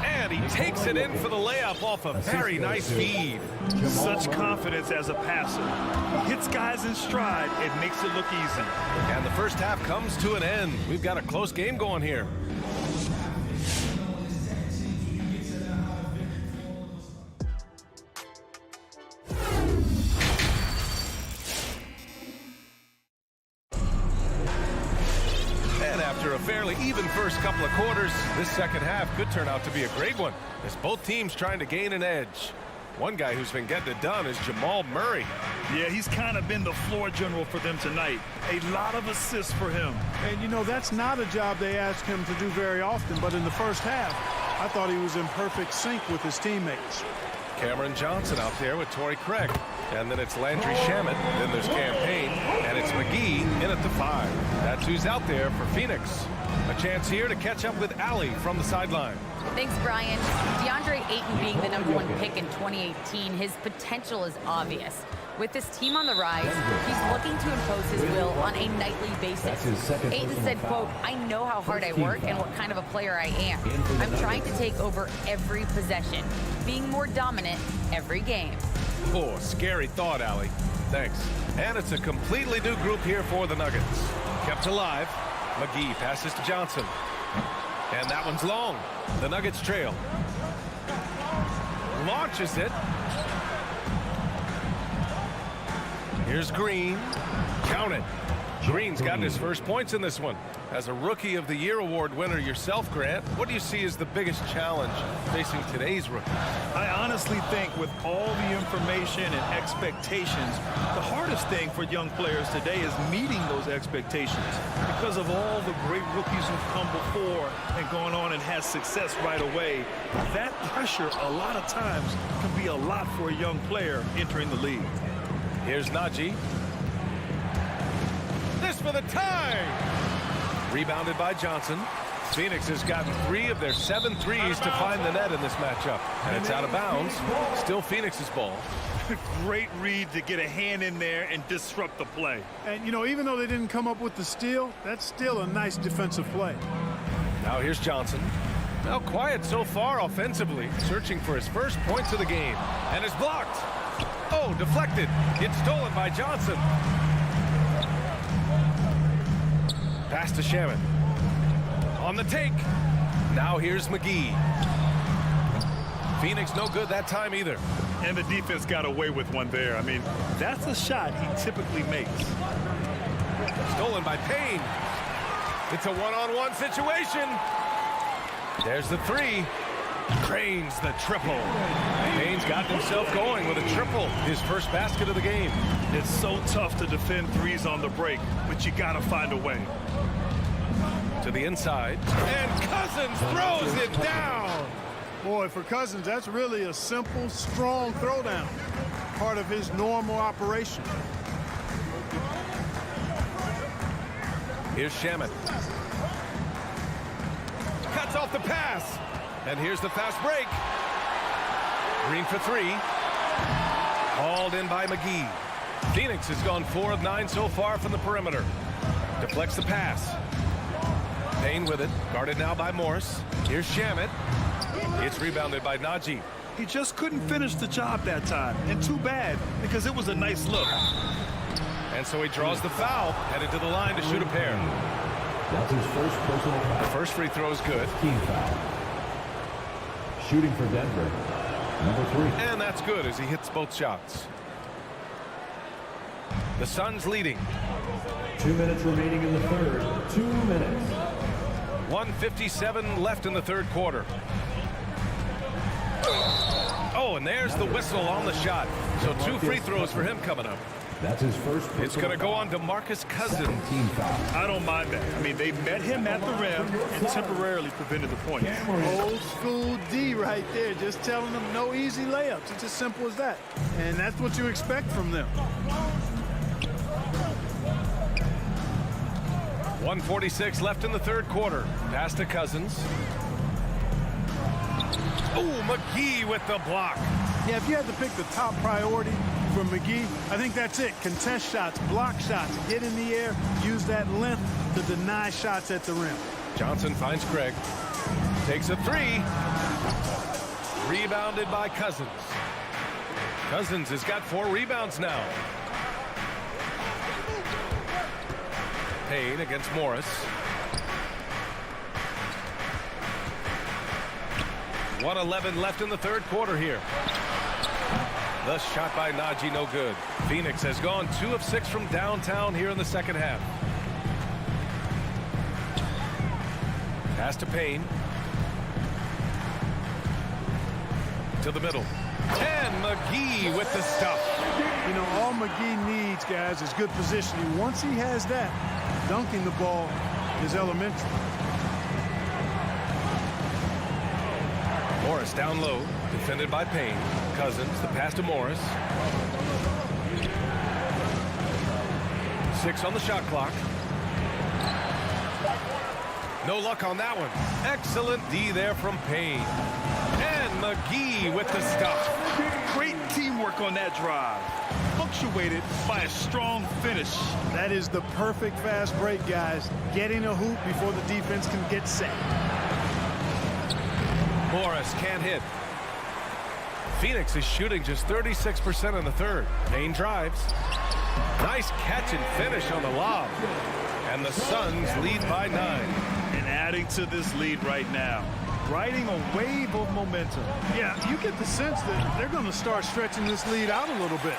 And he takes it in for the layup off a very nice feed. Such confidence as a passer. He hits guys in stride. It makes it look easy. And the first half comes to an end. We've got a close game going here. After a fairly even first couple of quarters, this second half could turn out to be a great one, as both teams trying to gain an edge. One guy who's been getting it done is Jamal Murray. Yeah, he's kind of been the floor general for them tonight. A lot of assists for him. And, you know, that's not a job they ask him to do very often, but in the first half, I thought he was in perfect sync with his teammates. Cameron Johnson out there with Torrey Craig. And then it's Landry Shamet. Then there's Campaign. And it's McGee in at the 5. That's who's out there for Phoenix. A chance here to catch up with Allie from the sideline. Thanks, Brian. DeAndre Ayton being the #1 pick in 2018, his potential is obvious. With this team on the rise, he's looking to impose his will on a nightly basis. Ayton said, quote, "I know how hard I work and what kind of a player I am. I'm trying to take over every possession, being more dominant every game." Oh, scary thought, Allie. Thanks. And it's a completely new group here for the Nuggets. Kept alive. McGee passes to Johnson. And that one's long. The Nuggets trail. Launches it. Here's Green. Count it. Green's gotten his first points in this one. As a Rookie of the Year award winner yourself, Grant, what do you see as the biggest challenge facing today's rookie? I honestly think with all the information and expectations, the hardest thing for young players today is meeting those expectations. Because of all the great rookies who've come before and gone on and had success right away, that pressure a lot of times can be a lot for a young player entering the league. Here's Najee. This for the tie. Rebounded by Johnson. Phoenix has gotten 3 of their 7 threes to find the net in this matchup. And it's out of bounds. Still Phoenix's ball. Great read to get a hand in there and disrupt the play. And, you know, even though they didn't come up with the steal, that's still a nice defensive play. Now here's Johnson. Now quiet so far offensively. Searching for his first points of the game. And is blocked. Oh, deflected. It's stolen by Johnson. Pass to Shamet. On the take. Now here's McGee. Phoenix no good that time either. And the defense got away with one there. I mean, that's a shot he typically makes. Stolen by Payne. It's a one-on-one situation. There's the 3. Cranes the triple. Payne's got himself going with a triple. His first basket of the game. It's so tough to defend threes on the break, but you got to find a way. To the inside. And Cousins throws it down. Boy, for Cousins, that's really a simple, strong throwdown. Part of his normal operation. Here's Shamet. Cuts off the pass. And here's the fast break. Green for three. Hauled in by McGee. Phoenix has gone 4 of 9 so far from the perimeter. Deflects the pass. Payne with it. Guarded now by Morris. Here's Shamet. It's rebounded by Najee. He just couldn't finish the job that time. And too bad, because it was a nice look. And so he draws the foul. Headed to the line to shoot a pair. That's his first personal foul. The first free throw is good. Team foul. Shooting for Denver, number 3. And that's good as he hits both shots. The Suns leading. 2 minutes remaining in the third. 2 minutes. 1:57 left in the third quarter. Oh, and there's the whistle on the shot. So 2 free throws for him coming up. That's his first. It's going to go on to Marcus Cousins. Team foul. I don't mind that. I mean, they met him at the rim and temporarily prevented the points. Old school D right there, just telling them no easy layups. It's as simple as that. And that's what you expect from them. 1:46 left in the third quarter. Pass to Cousins. Oh, McGee with the block. Yeah, if you had to pick the top priority for McGee, I think that's it. Contest shots, block shots, get in the air, use that length to deny shots at the rim. Johnson finds Craig. Takes a three. Rebounded by Cousins. Cousins has got 4 rebounds now. Payne against Morris. 1:11 left in the third quarter here. The shot by Najee, no good. Phoenix has gone 2 of 6 from downtown here in the second half. Pass to Payne. To the middle. And McGee with the stuff. You know, all McGee needs, guys, is good positioning. Once he has that, dunking the ball is elementary. Morris down low, defended by Payne. Cousins, the pass to Morris. 6 on the shot clock. No luck on that one. Excellent D there from Payne. And McGee with the stuff. Great teamwork on that drive. Punctuated by a strong finish. That is the perfect fast break, guys. Getting a hoop before the defense can get set. Morris can't hit. Phoenix is shooting just 36% in the third. Payne drives. Nice catch and finish on the lob. And the Suns lead by 9. And adding to this lead right now, riding a wave of momentum. Yeah, you get the sense that they're going to start stretching this lead out a little bit.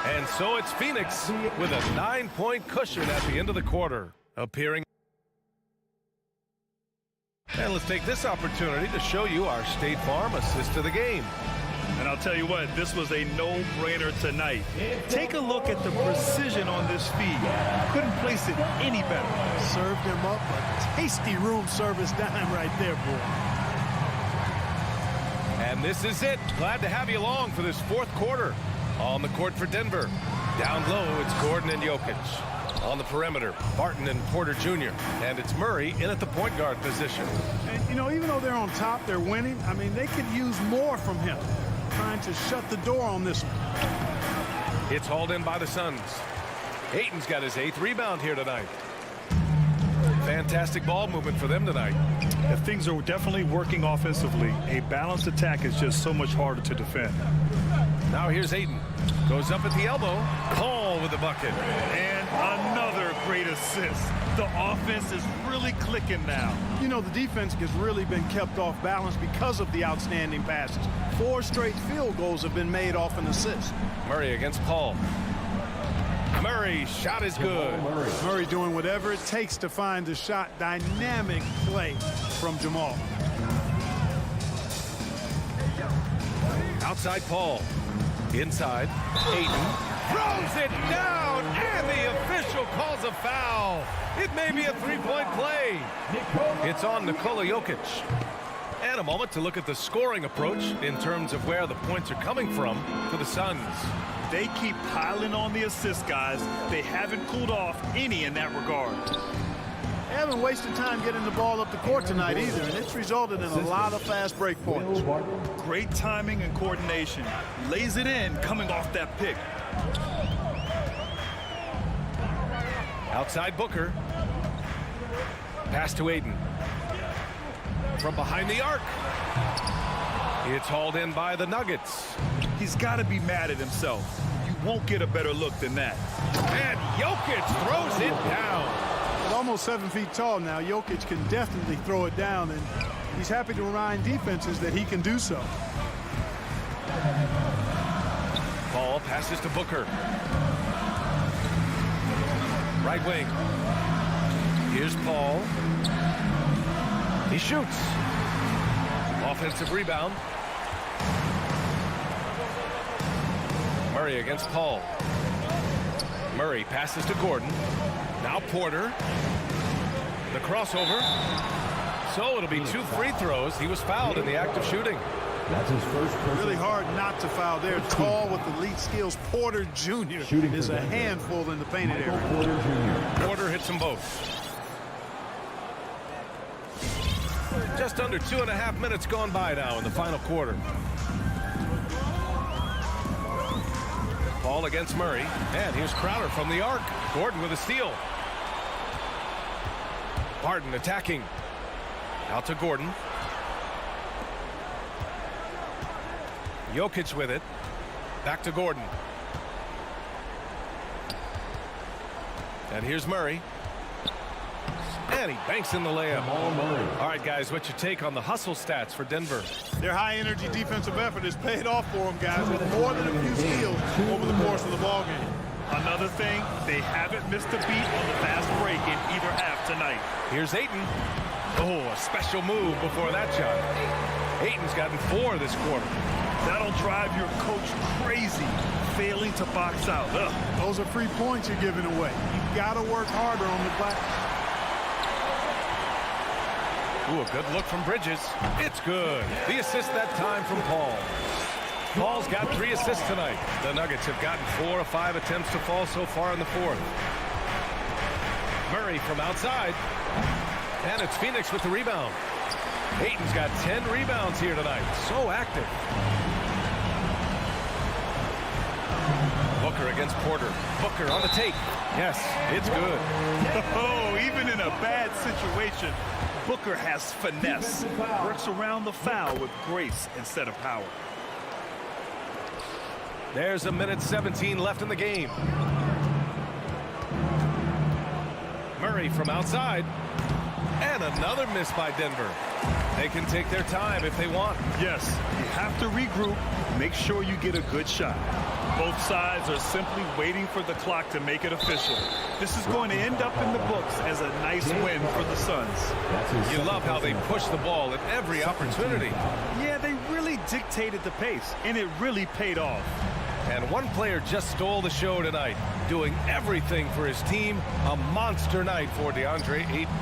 And so it's Phoenix with a 9-point cushion at the end of the quarter, appearing. And let's take this opportunity to show you our State Farm assist to the game. And I'll tell you what, this was a no-brainer tonight. Take a look at the precision on this feed. Couldn't place it any better. Served him up a tasty room service dime right there, boy. And this is it. Glad to have you along for this fourth quarter. On the court for Denver. Down low, it's Gordon and Jokic. On the perimeter, Barton and Porter Jr. And it's Murray in at the point guard position. And, you know, even though they're on top, they're winning. I mean, they could use more from him. Trying to shut the door on this one. It's hauled in by the Suns. Ayton's got his 8th rebound here tonight. Fantastic ball movement for them tonight. Things are definitely working offensively. A balanced attack is just so much harder to defend. Now here's Ayton. Goes up at the elbow. Paul with the bucket. And another great assist. The offense is really clicking now. You know, the defense has really been kept off balance because of the outstanding passes. 4 straight field goals have been made off an assist. Murray against Paul. Murray, shot is good. Murray doing whatever it takes to find the shot. Dynamic play from Jamal. Outside Paul. Inside. Ayton throws it down, and the official calls a foul. It may be a 3-point play. It's on Nikola Jokic. And a moment to look at the scoring approach in terms of where the points are coming from for the Suns. They keep piling on the assist, guys. They haven't cooled off any in that regard. They haven't wasted time getting the ball up the court tonight either, and it's resulted in a lot of fast break points. Great timing and coordination. Lays it in coming off that pick. Outside Booker. Pass to Ayton. From behind the arc. It's hauled in by the Nuggets. He's got to be mad at himself. You won't get a better look than that. And Jokic throws it down. At almost 7 feet tall now, Jokic can definitely throw it down, and he's happy to remind defenses that he can do so. Ball passes to Booker. Right wing. Here's Paul. He shoots. Offensive rebound. Murray against Paul. Murray passes to Gordon. Now Porter. The crossover. So it'll be 2 free throws. He was fouled in the act of shooting. That's his first person. Really hard not to foul there. Tall with elite skills. Porter Jr. is a handful in the painted area. Porter Jr. Porter hits them both. Just under 2.5 minutes gone by now in the final quarter. Paul against Murray. And here's Crowder from the arc. Gordon with a steal. Barton attacking. Out to Gordon. Jokic with it. Back to Gordon. And here's Murray. And he banks in the layup. All right, guys, what's your take on the hustle stats for Denver? Their high-energy defensive effort has paid off for them, guys, with more than a few steals over the course of the ballgame. Another thing, they haven't missed a beat on the fast break in either half tonight. Here's Ayton. Oh, a special move before that shot. Ayton's gotten 4 this quarter. That'll drive your coach crazy, failing to box out. Ugh. Those are free points you're giving away. You've got to work harder on the glass. Ooh, a good look from Bridges. It's good. The assist that time from Paul. Paul's got 3 assists tonight. The Nuggets have gotten 4 of 5 attempts to fall so far in the 4th. Murray from outside. And it's Phoenix with the rebound. Ayton's got 10 rebounds here tonight. So active. Booker against Porter. Booker on the take. Yes, it's good. Oh, even in a bad situation, Booker has finesse. Works around the foul with grace instead of power. There's 1:17 left in the game. Murray from outside. And another miss by Denver. They can take their time if they want. Yes, you have to regroup. Make sure you get a good shot. Both sides are simply waiting for the clock to make it official. This is going to end up in the books as a nice win for the Suns. You love how they push the ball at every opportunity. Yeah, they really dictated the pace, and it really paid off. And one player just stole the show tonight, doing everything for his team. A monster night for DeAndre Ayton.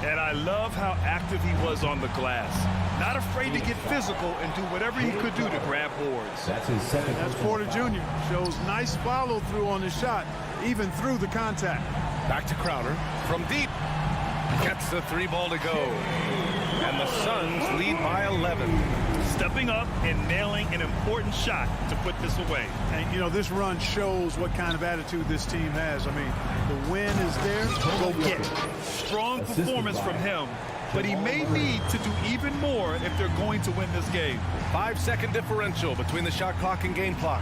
And I love how active he was on the glass. Not afraid to get physical and do whatever he could do to grab boards. That's his second. That's Porter Jr. Shows nice follow-through on his shot, even through the contact. Back to Crowder from deep. Gets the 3 ball to go. And the Suns lead by 11. Stepping up and nailing an important shot to put this away. And, you know, this run shows what kind of attitude this team has. I mean, the win is there. Go get it. Strong performance from him, but he may need to do even more if they're going to win this game. 5-second differential between the shot clock and game clock.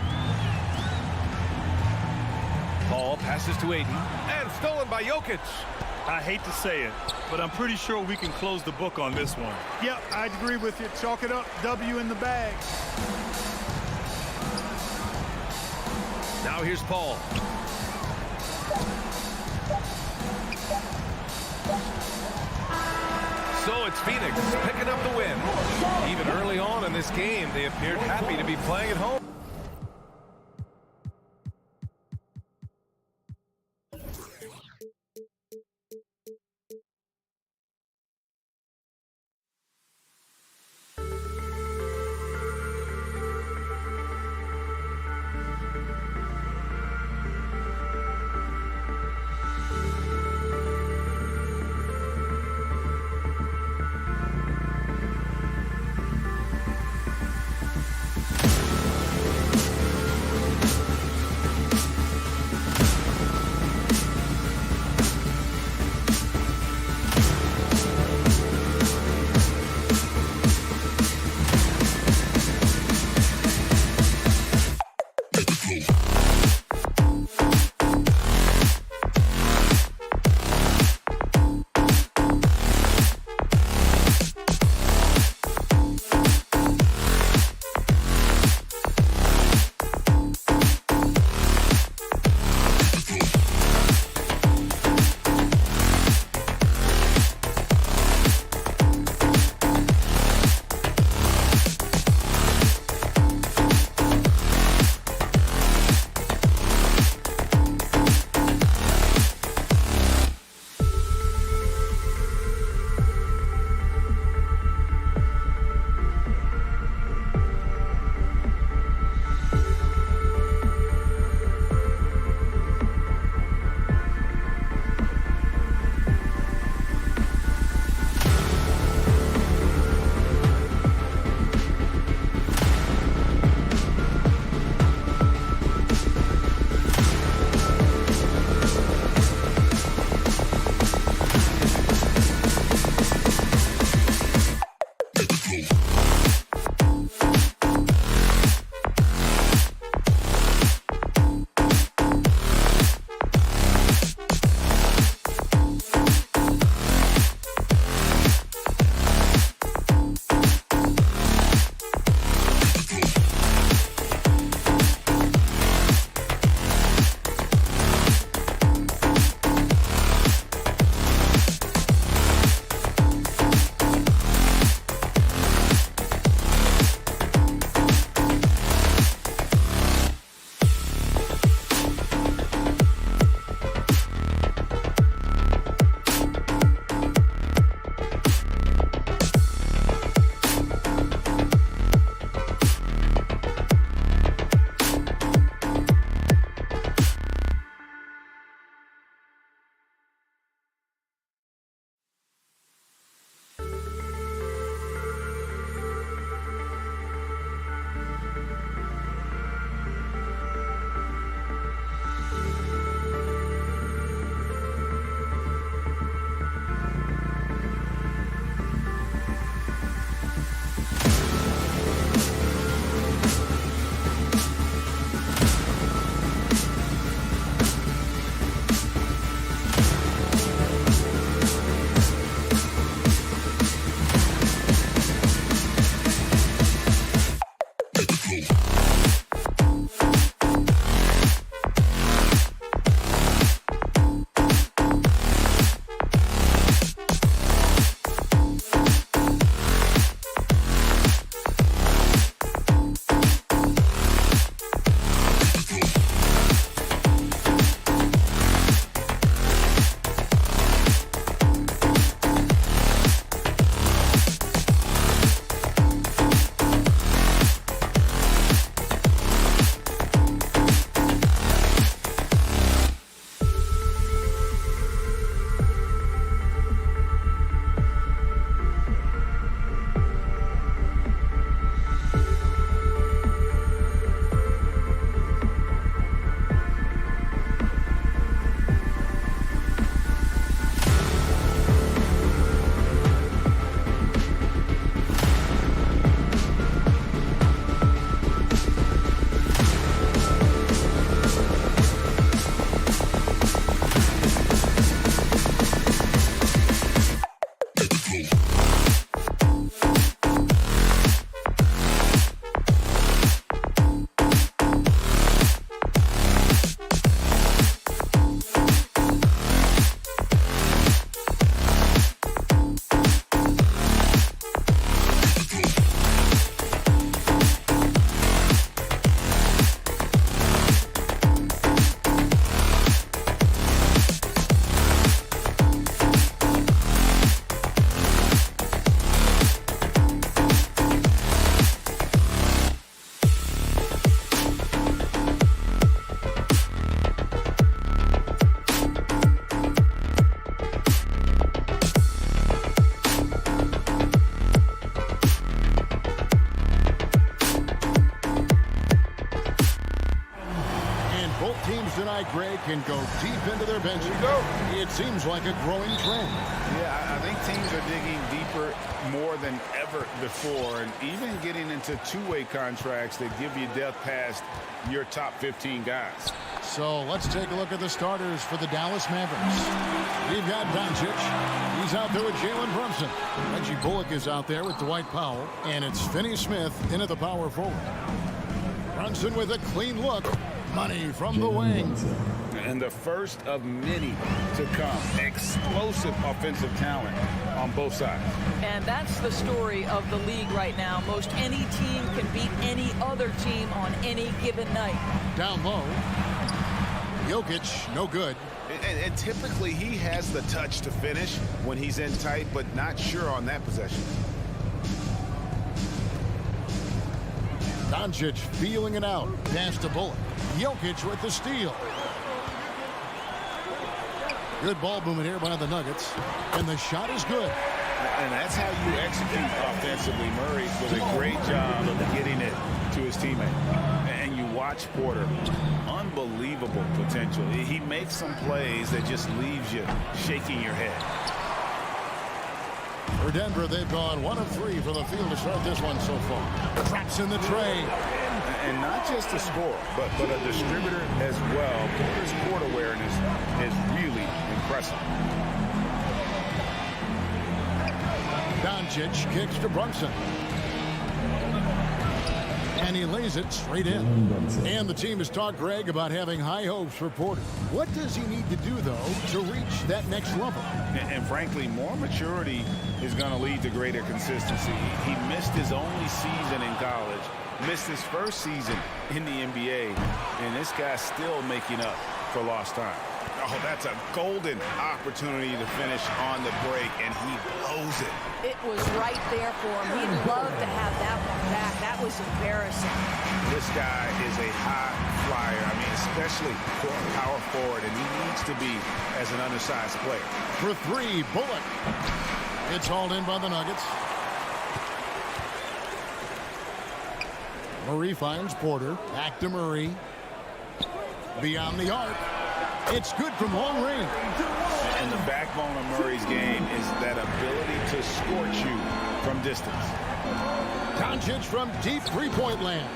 Ball passes to Ayton and stolen by Jokic. I hate to say it, but I'm pretty sure we can close the book on this one. Yep, I'd agree with you. Chalk it up. W in the bag. Now here's Paul. So it's Phoenix picking up the win. Even early on in this game, they appeared happy to be playing at home. teams tonight, Greg, can go deep into their benches. It seems like a growing trend. Yeah, I think teams are digging deeper more than ever before, and even getting into two-way contracts that give you depth past your top 15 guys. So let's take a look at the starters for the Dallas Mavericks. We've got Doncic. He's out there with Jalen Brunson. Reggie Bullock is out there with Dwight Powell. And it's Finney Smith into the power forward. Brunson with a clean look. Money from the wing. And the first of many to come. Explosive offensive talent on both sides. And that's the story of the league right now. Most any team can beat any other team on any given night. Down low. Jokic, no good. And typically he has the touch to finish when he's in tight, but not sure on that possession. Doncic feeling it out. Pass to Bullock. Jokic with the steal. Good ball movement here by the Nuggets. And the shot is good. And that's how you execute offensively. Murray does a great job of getting it to his teammate. And you watch Porter. Unbelievable potential. He makes some plays that just leaves you shaking your head. For Denver, they've gone 1 of 3 from the field to start this one so far. Traps in the tray. And not just a scorer, but a distributor as well. Porter's court awareness is really impressive. Doncic kicks to Brunson. And he lays it straight in. And the team has talked, Greg, about having high hopes for Porter. What does he need to do, though, to reach that next level? And frankly, more maturity is going to lead to greater consistency. He missed his only season in college, missed his first season in the NBA, and this guy's still making up for lost time. Oh, that's a golden opportunity to finish on the break, and he blows it. It was right there for him. He'd love to have that one back. That was embarrassing. This guy is a high flyer. I mean, especially for a power forward, and he needs to be as an undersized player. For 3, Bullock. It's hauled in by the Nuggets. Murray finds Porter. Back to Murray. Beyond the arc. It's good from long range. And the backbone of Murray's game is that ability to scorch you from distance. Doncic from deep three-point land.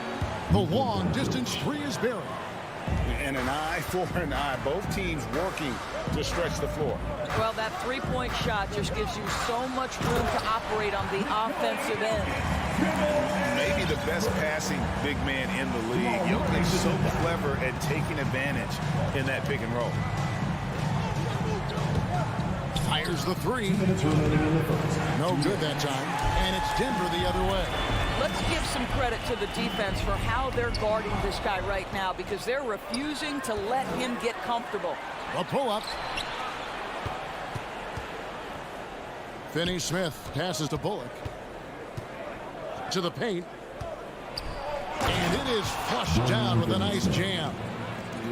The long-distance three is buried. And an eye for an eye. Both teams working to stretch the floor. Well, that three-point shot just gives you so much room to operate on the offensive end. Maybe the best passing big man in the league. Jokic's so clever at taking advantage in that pick and roll. Fires the 3. No good that time. And it's Denver the other way. Let's give some credit to the defense for how they're guarding this guy right now, because they're refusing to let him get comfortable. A pull-up. Finney Smith passes to Bullock. To the paint. And it is flushed down with a nice jam.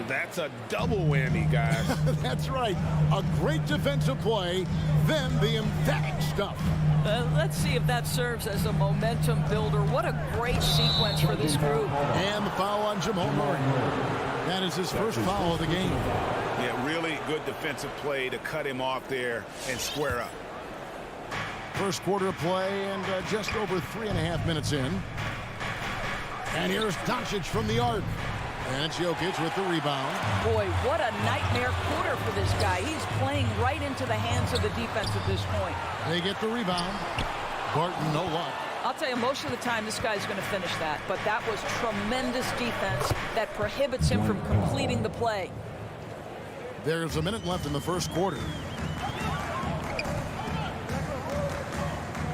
That's a double whammy, guys. That's right. A great defensive play, then the emphatic stuff. Let's see if that serves as a momentum builder. What a great sequence for this group. And the foul on Jamal Murray. That is his first foul of the game. Yeah, really good defensive play to cut him off there and square up. First quarter of play and just over 3.5 minutes in. And here's Doncic from the arc. And it's Jokic with the rebound. Boy, what a nightmare quarter for this guy. He's playing right into the hands of the defense at this point. They get the rebound. Barton, no luck. I'll tell you, most of the time this guy's going to finish that. But that was tremendous defense that prohibits him from completing the play. There's a minute left in the first quarter.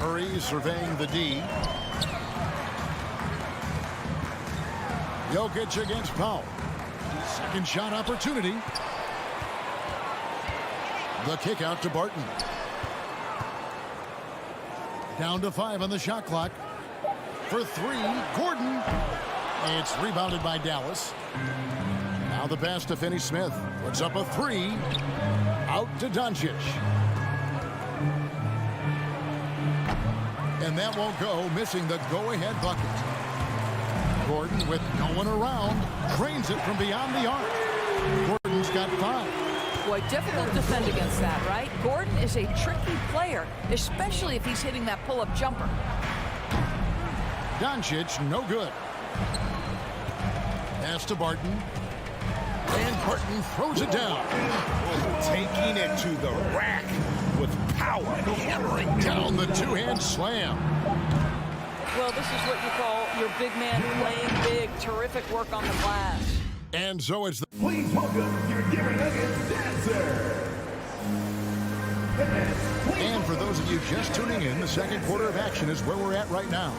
Murray surveying the D. Jokic against Powell. Second shot opportunity. The kick out to Barton. Down to 5 on the shot clock. For 3, Gordon. It's rebounded by Dallas. Now the pass to Finney Smith. Puts up a 3. Out to Doncic. And that won't go, missing the go-ahead bucket. Gordon with no one around, drains it from beyond the arc. got 5. Boy, difficult to defend against that, right? Gordon is a tricky player, especially if he's hitting that pull-up jumper. Doncic, no good. Pass to Barton. And Barton throws it down. Taking it to the rack with power. Hammering down the two-hand slam. Well, this is what you call your big man playing big. Terrific work on the glass. And so it's the... Please welcome your Denver Nuggets dancer. And for those of you just tuning in, the second quarter of action is where we're at right now.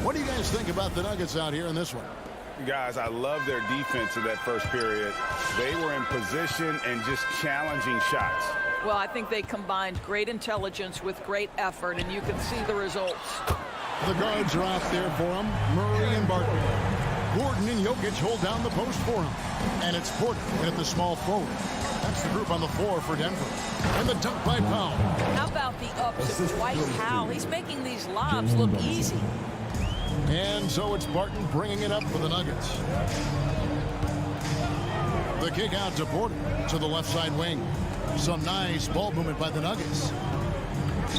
What do you guys think about the Nuggets out here in this one? Guys, I love their defense in that first period. They were in position and just challenging shots. Well, I think they combined great intelligence with great effort, and you can see the results. The guards are out there for him, Murray and Barton. Gordon and Jokic hold down the post for him. And it's Porter at the small forward. That's the group on the floor for Denver. And the dunk by Powell. How about the ups of Dwight Powell? He's making these lobs look easy. And so it's Barton bringing it up for the Nuggets. The kick out to Porter to the left side wing. Some nice ball movement by the Nuggets.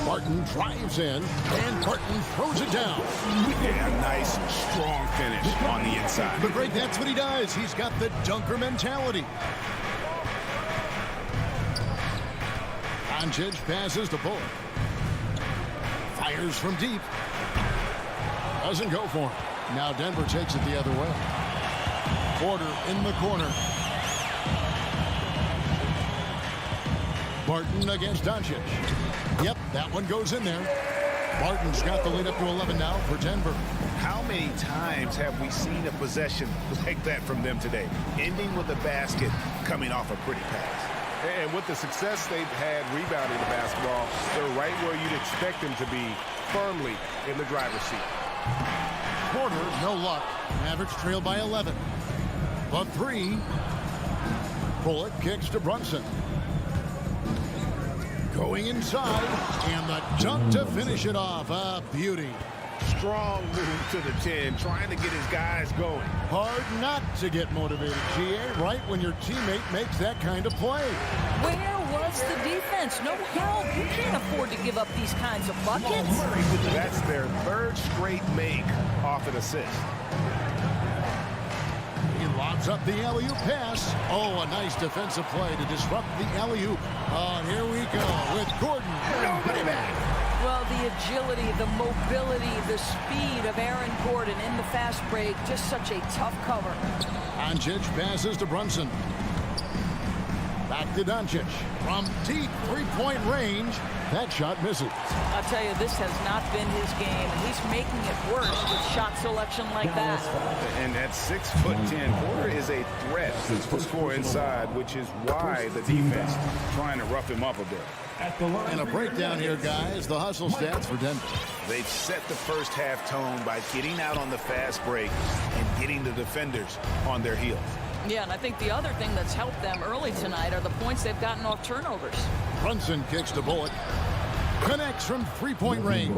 Barton drives in, and Barton throws it down. Yeah, nice, strong finish on the inside. But Greg, that's what he does. He's got the dunker mentality. Doncic passes to Bullock. Fires from deep. Doesn't go for him. Now Denver takes it the other way. Porter in the corner. Barton against Doncic. Yep, that one goes in there. Barton's got the lead up to 11 now for Denver. How many times have we seen a possession like that from them today? Ending with a basket, coming off a pretty pass. And with the success they've had rebounding the basketball, they're right where you'd expect them to be, firmly in the driver's seat. Porter, no luck. Mavericks trail by 11. The three. Bullock kicks to Brunson. Going inside, and the dunk to finish it off. A beauty. Strong move to the 10, trying to get his guys going. Hard not to get motivated, GA, right when your teammate makes that kind of play. Where was the defense? No help. You can't afford to give up these kinds of buckets. That's their third straight make off an assist. He lobs up the alley-oop pass. Oh, a nice defensive play to disrupt the alley-oop. Oh, here we go with Gordon. Nobody back. Well, the agility, the mobility, the speed of Aaron Gordon in the fast break, just such a tough cover. Doncic passes to Brunson. Back to Doncic. From deep three-point range, that shot misses. I'll tell you, this has not been his game, and he's making it worse with shot selection like that. And at 6'10", Porter is a threat to score inside, which is why the defense trying to rough him up a bit. And a breakdown here, guys. The hustle stats for Denver. They've set the first half tone by getting out on the fast break and getting the defenders on their heels. Yeah, and I think the other thing that's helped them early tonight are the points they've gotten off turnovers. Brunson kicks to Bullock. Connects from three-point range.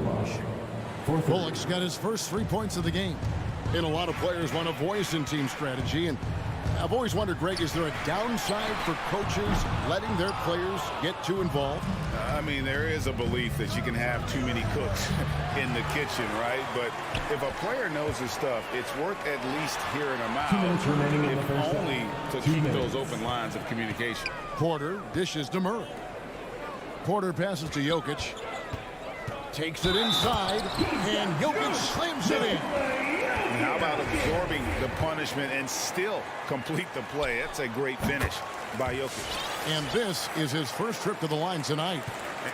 Bullock's got his first 3 points of the game. And a lot of players want a voice in team strategy. And I've always wondered, Greg, is there a downside for coaches letting their players get too involved? I mean, there is a belief that you can have too many cooks in the kitchen, right? But if a player knows his stuff, it's worth at least hearing them out. 2 minutes remaining in the if first only half. to 2 keep minutes. those open lines of communication. Porter dishes to Murray. Porter passes to Jokic. Takes it inside, and Jokic slams it in. And how about absorbing the punishment and still complete the play? That's a great finish by Jokic. And this is his first trip to the line tonight.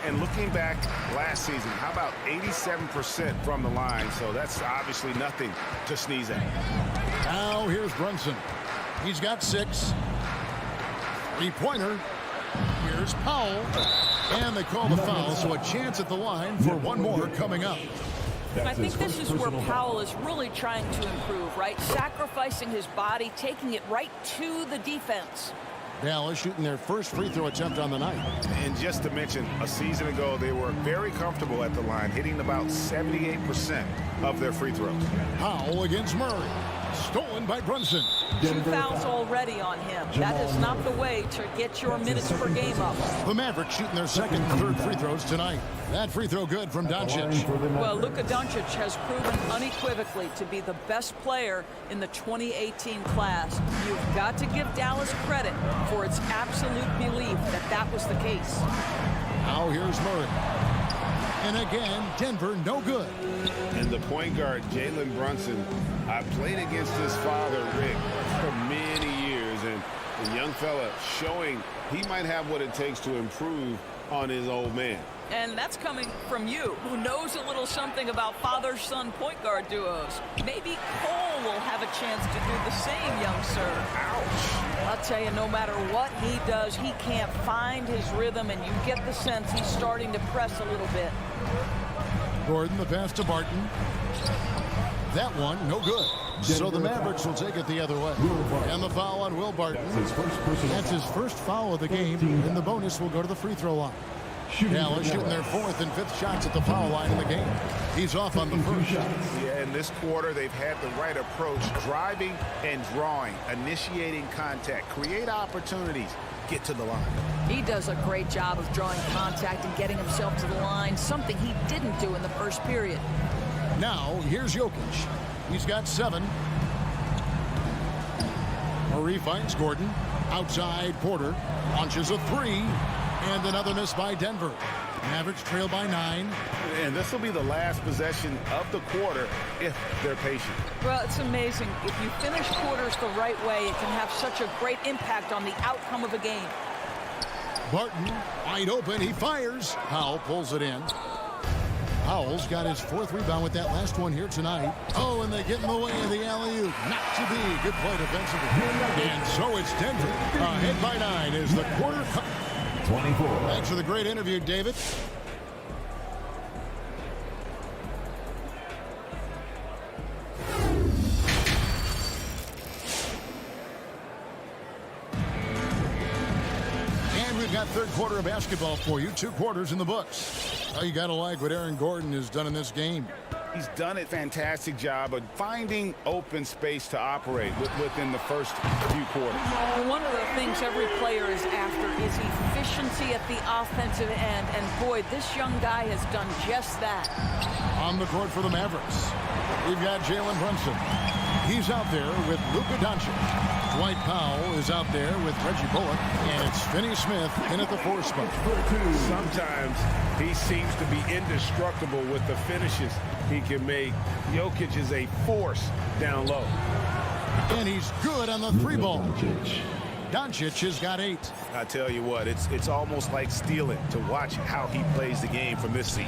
And looking back last season, how about 87% from the line? So that's obviously nothing to sneeze at. Now here's Brunson. He's got 6. Three-pointer. Here's Powell. And they call the foul, so a chance at the line for one more coming up. I think this is where Powell is really trying to improve, right? Sacrificing his body, taking it right to the defense. Dallas shooting their first free throw attempt on the night. And just to mention, a season ago, they were very comfortable at the line, hitting about 78% of their free throws. Powell against Murray. Stolen by Brunson. 2 fouls already on him. That is not the way to get your minutes per game up. The Mavericks shooting their second and third free throws tonight. That free throw good from Doncic. Well, Luka Doncic has proven unequivocally to be the best player in the 2018 class. You've got to give Dallas credit for its absolute belief that that was the case. Now here's Murray. And again, Denver no good. And the point guard, Jalen Brunson, I played against his father, Rick, for many years. And the young fella showing he might have what it takes to improve on his old man. And that's coming from you, who knows a little something about father-son point guard duos. Maybe Cole will have a chance to do the same, young sir. Ouch. I'll tell you, no matter what he does, he can't find his rhythm, and you get the sense he's starting to press a little bit. Gordon, the pass to Barton. That one, no good. So the Mavericks will take it the other way. And the foul on Will Barton. That's his first foul of the game, and the bonus will go to the free throw line. Dallas shooting their 4th and 5th shots at the foul line in the game. He's off on the first. Yeah, in this quarter, they've had the right approach, driving and drawing, initiating contact, create opportunities, get to the line. He does a great job of drawing contact and getting himself to the line, something he didn't do in the first period. Now, here's Jokic. He's got 7. Murray finds Gordon. Outside, Porter launches a 3. And another miss by Denver. Mavericks trail by 9. And this will be the last possession of the quarter if they're patient. Well, it's amazing. If you finish quarters the right way, it can have such a great impact on the outcome of a game. Barton, wide open. He fires. Powell pulls it in. Powell's got his 4th rebound with that last one here tonight. Oh, and they get in the way of the alley-oop. Not to be. Good play defensively. And so it's Denver. Ahead by 9 is the quarter. 24. Thanks for the great interview, David. And we've got third quarter of basketball for you. 2 quarters in the books. Oh, you got to like what Aaron Gordon has done in this game. He's done a fantastic job of finding open space to operate within the first few quarters. One of the things every player is after is efficiency at the offensive end. And boy, this young guy has done just that. On the court for the Mavericks, we've got Jalen Brunson. He's out there with Luka Doncic. Dwight Powell is out there with Reggie Bullock. And it's Finney Smith in at the 4th spot. Sometimes he seems to be indestructible with the finishes he can make. Jokic is a force down low. And he's good on the 3 ball. Doncic has got 8. I tell you what, it's almost like stealing to watch how he plays the game from this seat.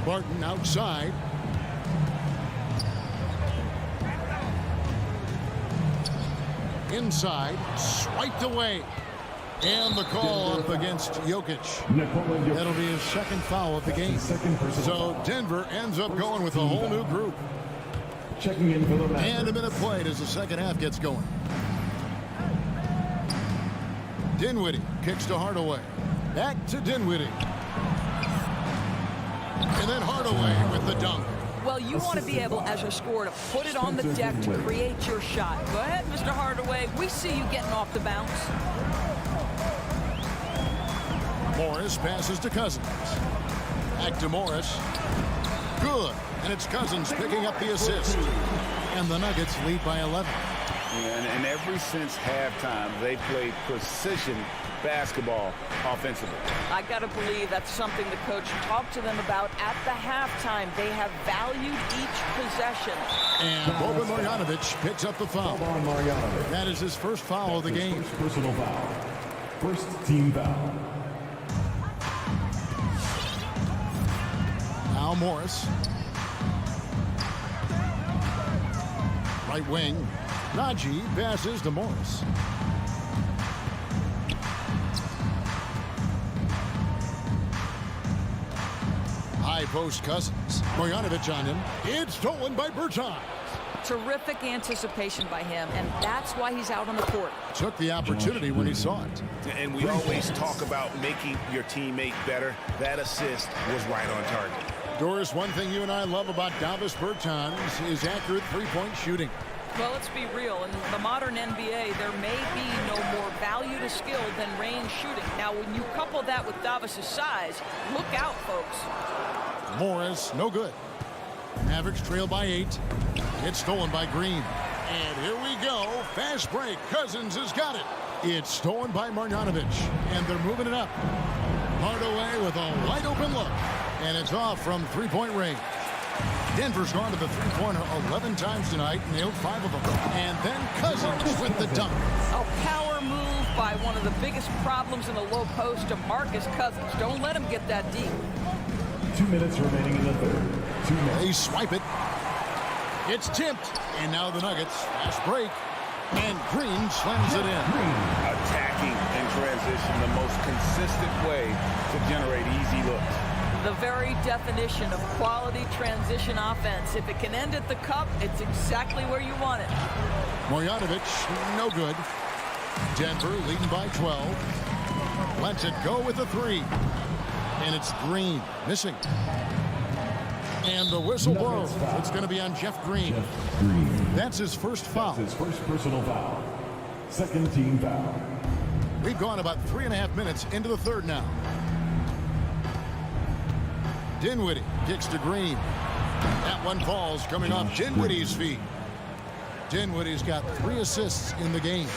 Barton outside. Inside, swiped away. And the call up against Jokic. That'll be his 2nd foul of the game. So Denver ends up going with a whole new group. Checking in for the Mavericks. And a minute played as the second half gets going. Dinwiddie kicks to Hardaway. Back to Dinwiddie. And then Hardaway with the dunk. Well, you want to be able, as a scorer, to put it on the deck to create your shot. Go ahead, Mr. Hardaway. We see you getting off the bounce. Morris passes to Cousins. Back to Morris. Good. And it's Cousins picking up the assist. And the Nuggets lead by 11. And ever since halftime, they played precision basketball offensively. I got to believe that's something the coach talked to them about at the halftime. They have valued each possession. And Boban Marjanovic picks up the foul. That is his first foul of the game. First personal foul. First team foul. Now Morris. Right wing. Najee passes to Morris. High post Cousins. Marjanovic on him. It's stolen by Bertans. Terrific anticipation by him, and that's why he's out on the court. Took the opportunity when he saw it. And we always talk about making your teammate better. That assist was right on target. Doris, one thing you and I love about Davis Bertans is accurate three-point shooting. Well, let's be real. In the modern NBA, there may be no more value to skill than range shooting. Now, when you couple that with Davis's size, look out, folks. Morris, no good. Mavericks trail by 8. It's stolen by Green. And here we go. Fast break. Cousins has got it. It's stolen by Marjanovic. And they're moving it up. Hardaway with a wide open look. And it's off from three-point range. Denver's gone to the three-pointer 11 times tonight, nailed 5 of them. And then Cousins with the dunk. A power move by one of the biggest problems in the low post, DeMarcus Cousins. Don't let him get that deep. 2 minutes remaining in the third. 2 minutes. They swipe it. It's tipped. And now the Nuggets. Fast break. And Green slams it in. Attacking in transition, the most consistent way to generate easy looks. The very definition of quality transition offense. If it can end at the cup, it's exactly where you want it. Marjanovic, no good. Denver leading by 12. Lets it go with a 3. And it's Green missing. And the whistle blows. It's going to be on Jeff Green. That's his first foul. That's his first personal foul. Second team foul. We've gone about 3.5 minutes into the third now. Dinwiddie kicks to Green. That one falls coming off Dinwiddie's feet. Dinwiddie's got 3 assists in the game.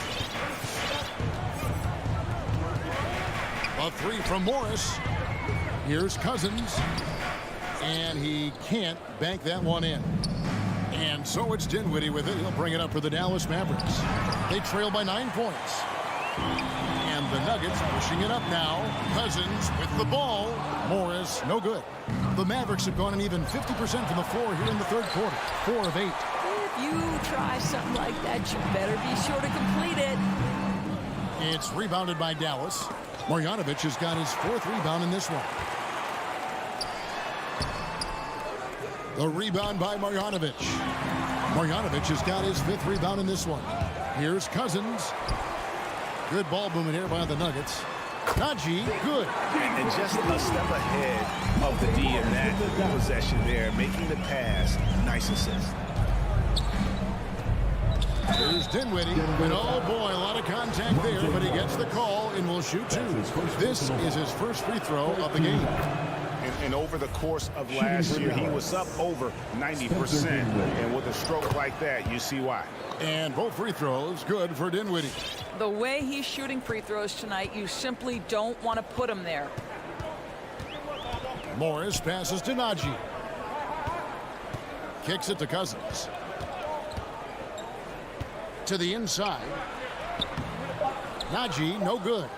A 3 from Morris. Here's Cousins. And he can't bank that one in. And so it's Dinwiddie with it. He'll bring it up for the Dallas Mavericks. They trail by 9 points. And the Nuggets pushing it up now. Cousins with the ball. Morris, no good. The Mavericks have gone an even 50% from the floor here in the third quarter. 4 of 8. If you try something like that, you better be sure to complete it. It's rebounded by Dallas. Marjanovic has got his 4th rebound in this one. The rebound by Marjanovic. Marjanovic has got his 5th rebound in this one. Here's Cousins. Good ball movement here by the Nuggets. Najee, good. And just a step ahead of the D in that possession there, making the pass. Nice assist. Here's Dinwiddie. And oh boy, a lot of contact there, but he gets the call and will shoot 2. This is his first free throw of the game. And over the course of last year, he was up over 90%. And with a stroke like that, you see why. And both free throws good for Dinwiddie. The way he's shooting free throws tonight, you simply don't want to put him there. Morris passes to Najee. Kicks it to Cousins. To the inside. Najee, no good.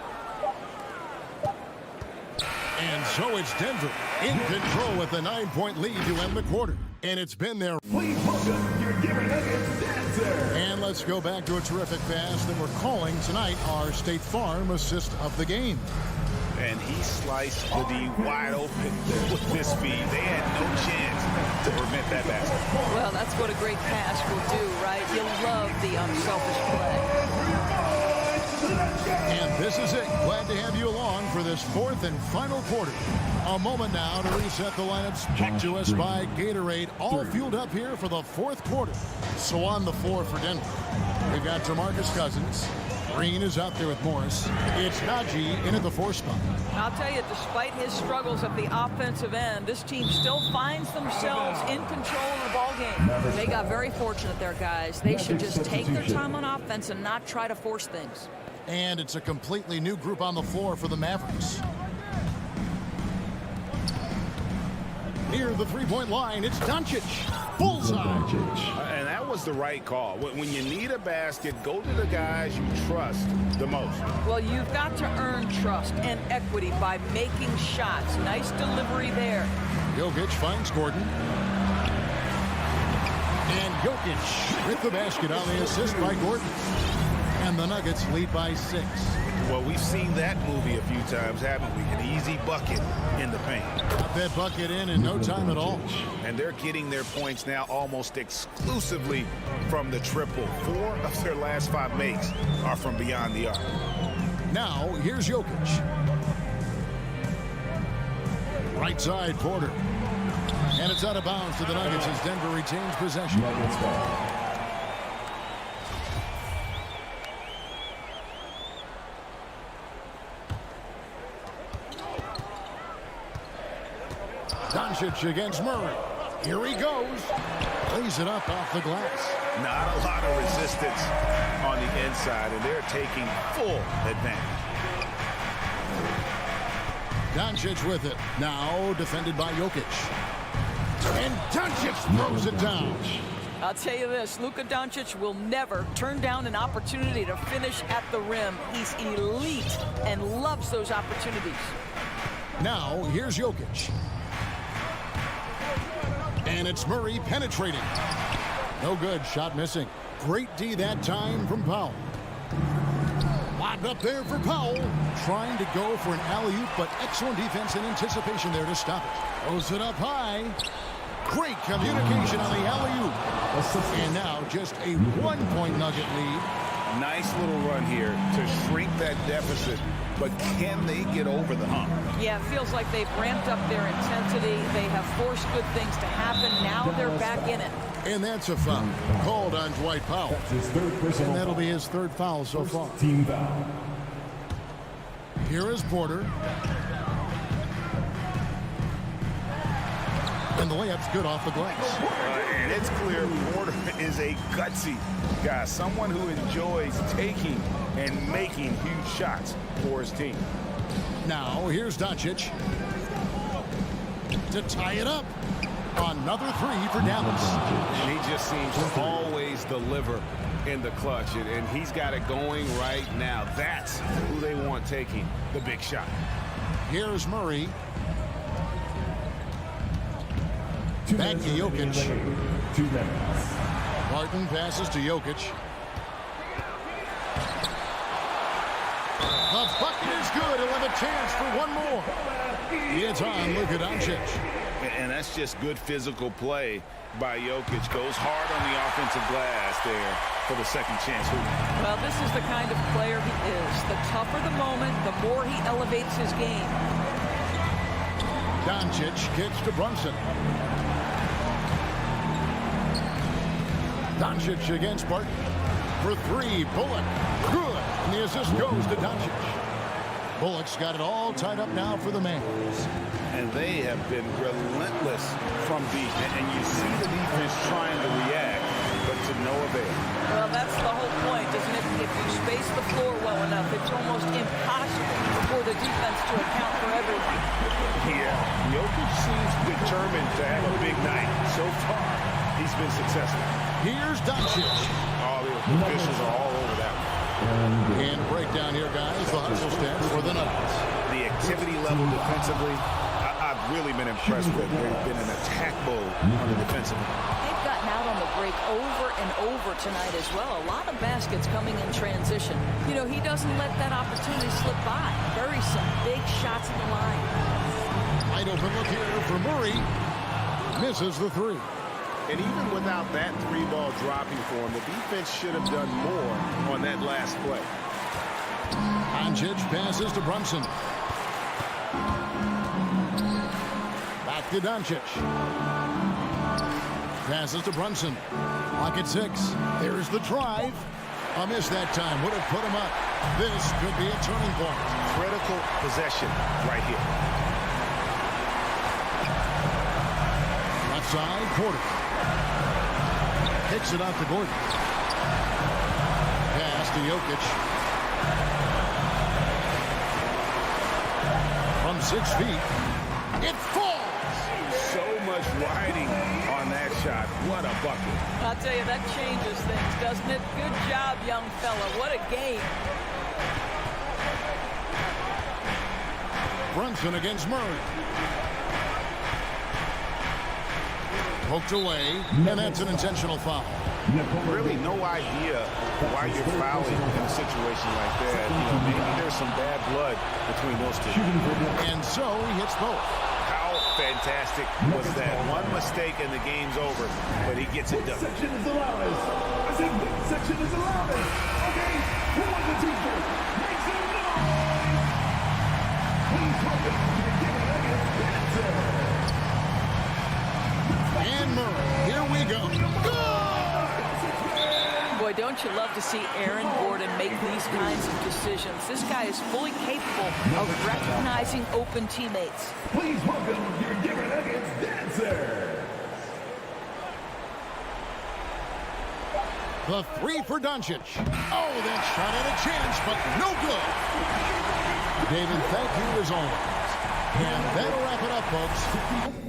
And so it's Denver in control with a 9-point lead to end the quarter. And it's been there. Please welcome your Denver Nuggets dancer. And let's go back to a terrific pass that we're calling tonight our State Farm assist of the game. And he sliced the D wide open with this speed. They had no chance to prevent that basket. Well, that's what a great pass will do, right? You'll love the unselfish play. And this is it. Glad to have you along for this 4th and final quarter. A moment now to reset the lineups brought to us by Gatorade. All fueled up here for the 4th quarter. So on the floor for Denver, we've got DeMarcus Cousins. Green is out there with Morris. It's Najee in at the 4 spot. I'll tell you, despite his struggles at the offensive end, this team still finds themselves in control of the ball game. They got very fortunate there, guys. They should just take their time on offense and not try to force things. And it's a completely new group on the floor for the Mavericks. Near the 3-point line, it's Doncic. Bullseye. And that was the right call. When you need a basket, go to the guys you trust the most. Well, you've got to earn trust and equity by making shots. Nice delivery there. Jokic finds Gordon. And Jokic with the basket on the assist by Gordon. And the Nuggets lead by 6. Well, we've seen that movie a few times, haven't we? An easy bucket in the paint. Got that bucket in no time at all. And they're getting their points now almost exclusively from the triple. 4 of their last 5 makes are from beyond the arc. Now, here's Jokic. Right side, Porter. And it's out of bounds to the Nuggets as Denver retains possession. Nuggets ball. Doncic against Murray. Here he goes. Lays it up off the glass. Not a lot of resistance on the inside, and they're taking full advantage. Doncic with it. Now defended by Jokic. And Doncic throws it down. I'll tell you this, Luka Doncic will never turn down an opportunity to finish at the rim. He's elite and loves those opportunities. Now, here's Jokic. And it's Murray penetrating. No good, shot missing. Great D that time from Powell. Lobbed up there for Powell. Trying to go for an alley-oop, but excellent defense and anticipation there to stop it. Throws it up high. Great communication on the alley-oop. And now just a 1-point Nugget lead. Nice little run here to shrink that deficit, but can they get over the hump? Yeah, it feels like they've ramped up their intensity. They have forced good things to happen. Now they're back in it. And that's a foul called on Dwight Powell. That's his third personal And that'll foul. be his third foul so far. Team foul. Here is Porter. And the layup's good off the glass. And it's clear Porter is a gutsy guy, someone who enjoys taking and making huge shots for his team. Now, here's Doncic to tie it up. Another three for Dallas. And he just seems to always deliver in the clutch, and he's got it going right now. That's who they want taking the big shot. Here's Murray. Back to Jokic. 2 minutes. Martin passes to Jokic. The bucket is good. He'll have a chance for one more. It's on Luka Doncic. And that's just good physical play by Jokic. Goes hard on the offensive glass there for the second chance. Well, this is the kind of player he is. The tougher the moment, the more he elevates his game. Doncic gets to Brunson. Doncic against Barton. For three, Bullock. Good. And the assist goes to Doncic. Bullock's got it all tied up now for the Mavs. And they have been relentless from deep. And you see the defense trying to react, but to no avail. Well, that's the whole point, isn't it? If you space the floor well enough, it's almost impossible for the defense to account for everything. Yeah, Jokic seems determined to have a big night. So far, he's been successful. Here's Doncic. Oh, the officials are all over that one. And breakdown here, guys. The hustle stats for the Nuggets. The activity level defensively, I've really been impressed with. They've been an attack mode on the defensive end. They've gotten out on the break over and over tonight as well. A lot of baskets coming in transition. You know, he doesn't let that opportunity slip by. Buries some big shots in the line. Wide open look here for Murray. Misses the three. And even without that three ball dropping for him, the defense should have done more on that last play. Doncic passes to Brunson. Back to Doncic. Passes to Brunson. Lock at 6. There's the drive. A miss that time. Would have put him up. This could be a turning point. Critical possession right here. Left side, Porter. Kicks it out to Gordon. Pass to Jokic. From 6 feet. It falls! So much riding on that shot. What a bucket. I'll tell you, that changes things, doesn't it? Good job, young fella. What a game. Brunson against Murray. Poked away, and that's an intentional foul. Really no idea why you're fouling in a situation like that. You know, maybe there's some bad blood between those two. And so he hits both. How fantastic was that? One mistake and the game's over, but he gets it done. Section is the loudest. I said section is the loudest. Okay, who wants the t-shirt? Make some noise! Please welcome to the Denver Nuggets dancer. don't you love to see Aaron Gordon make these kinds of decisions? This guy is fully capable of recognizing open teammates. Please welcome your Denver Nuggets dancer. The three for Doncic. Oh, that shot had a chance, but no good. David, thank you as always. And that'll wrap it up, folks.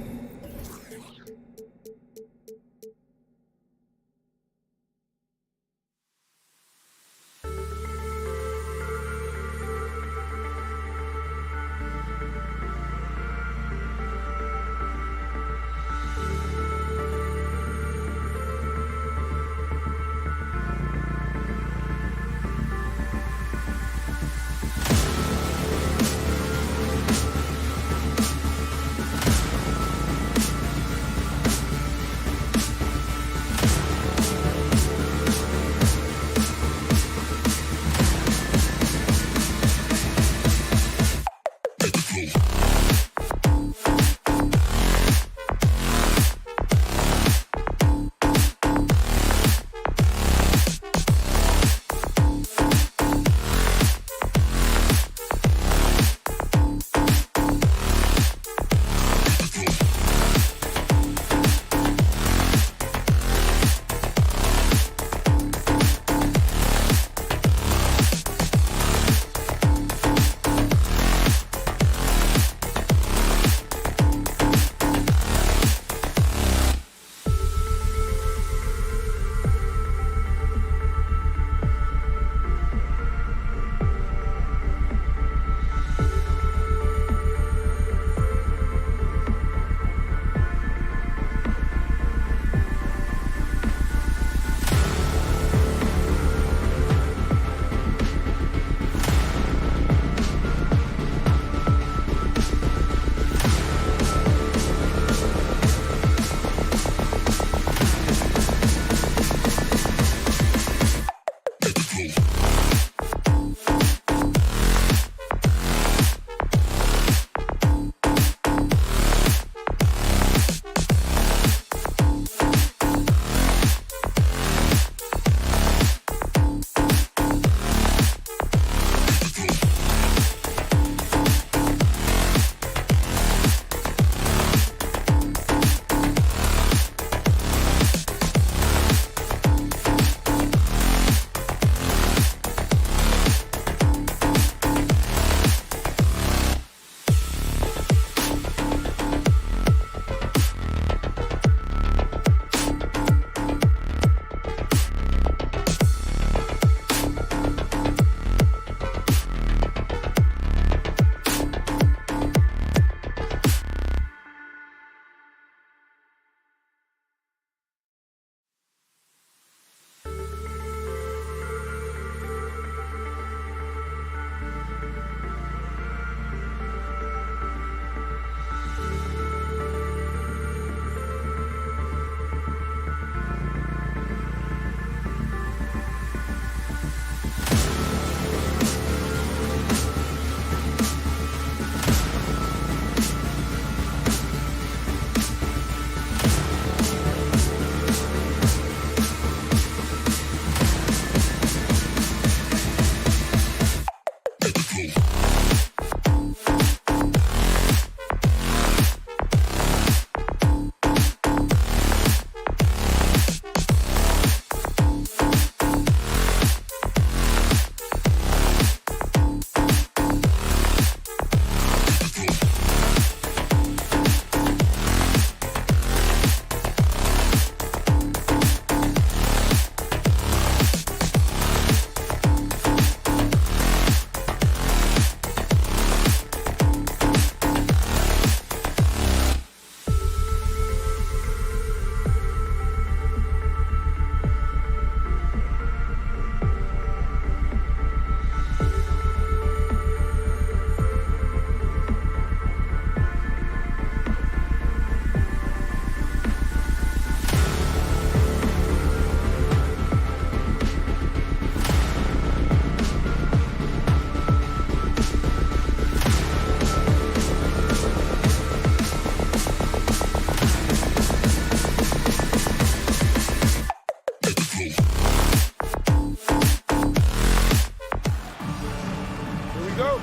go.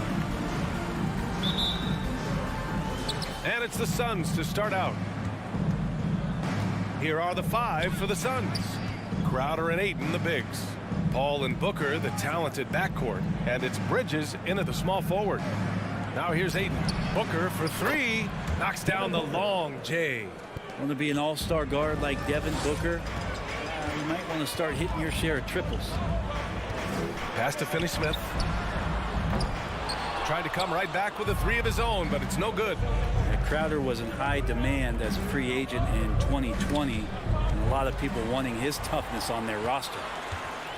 And it's the Suns to start out. Here are the 5 for the Suns. Crowder and Ayton, the bigs. Paul and Booker, the talented backcourt. And it's Bridges in at the small forward. Now here's Ayton. Booker for 3. Knocks down the long J. Want to be an all-star guard like Devin Booker? You might want to start hitting your share of triples. Pass to Finney-Smith. Tried to come right back with a 3 of his own, but it's no good. Crowder was in high demand as a free agent in 2020, and a lot of people wanting his toughness on their roster.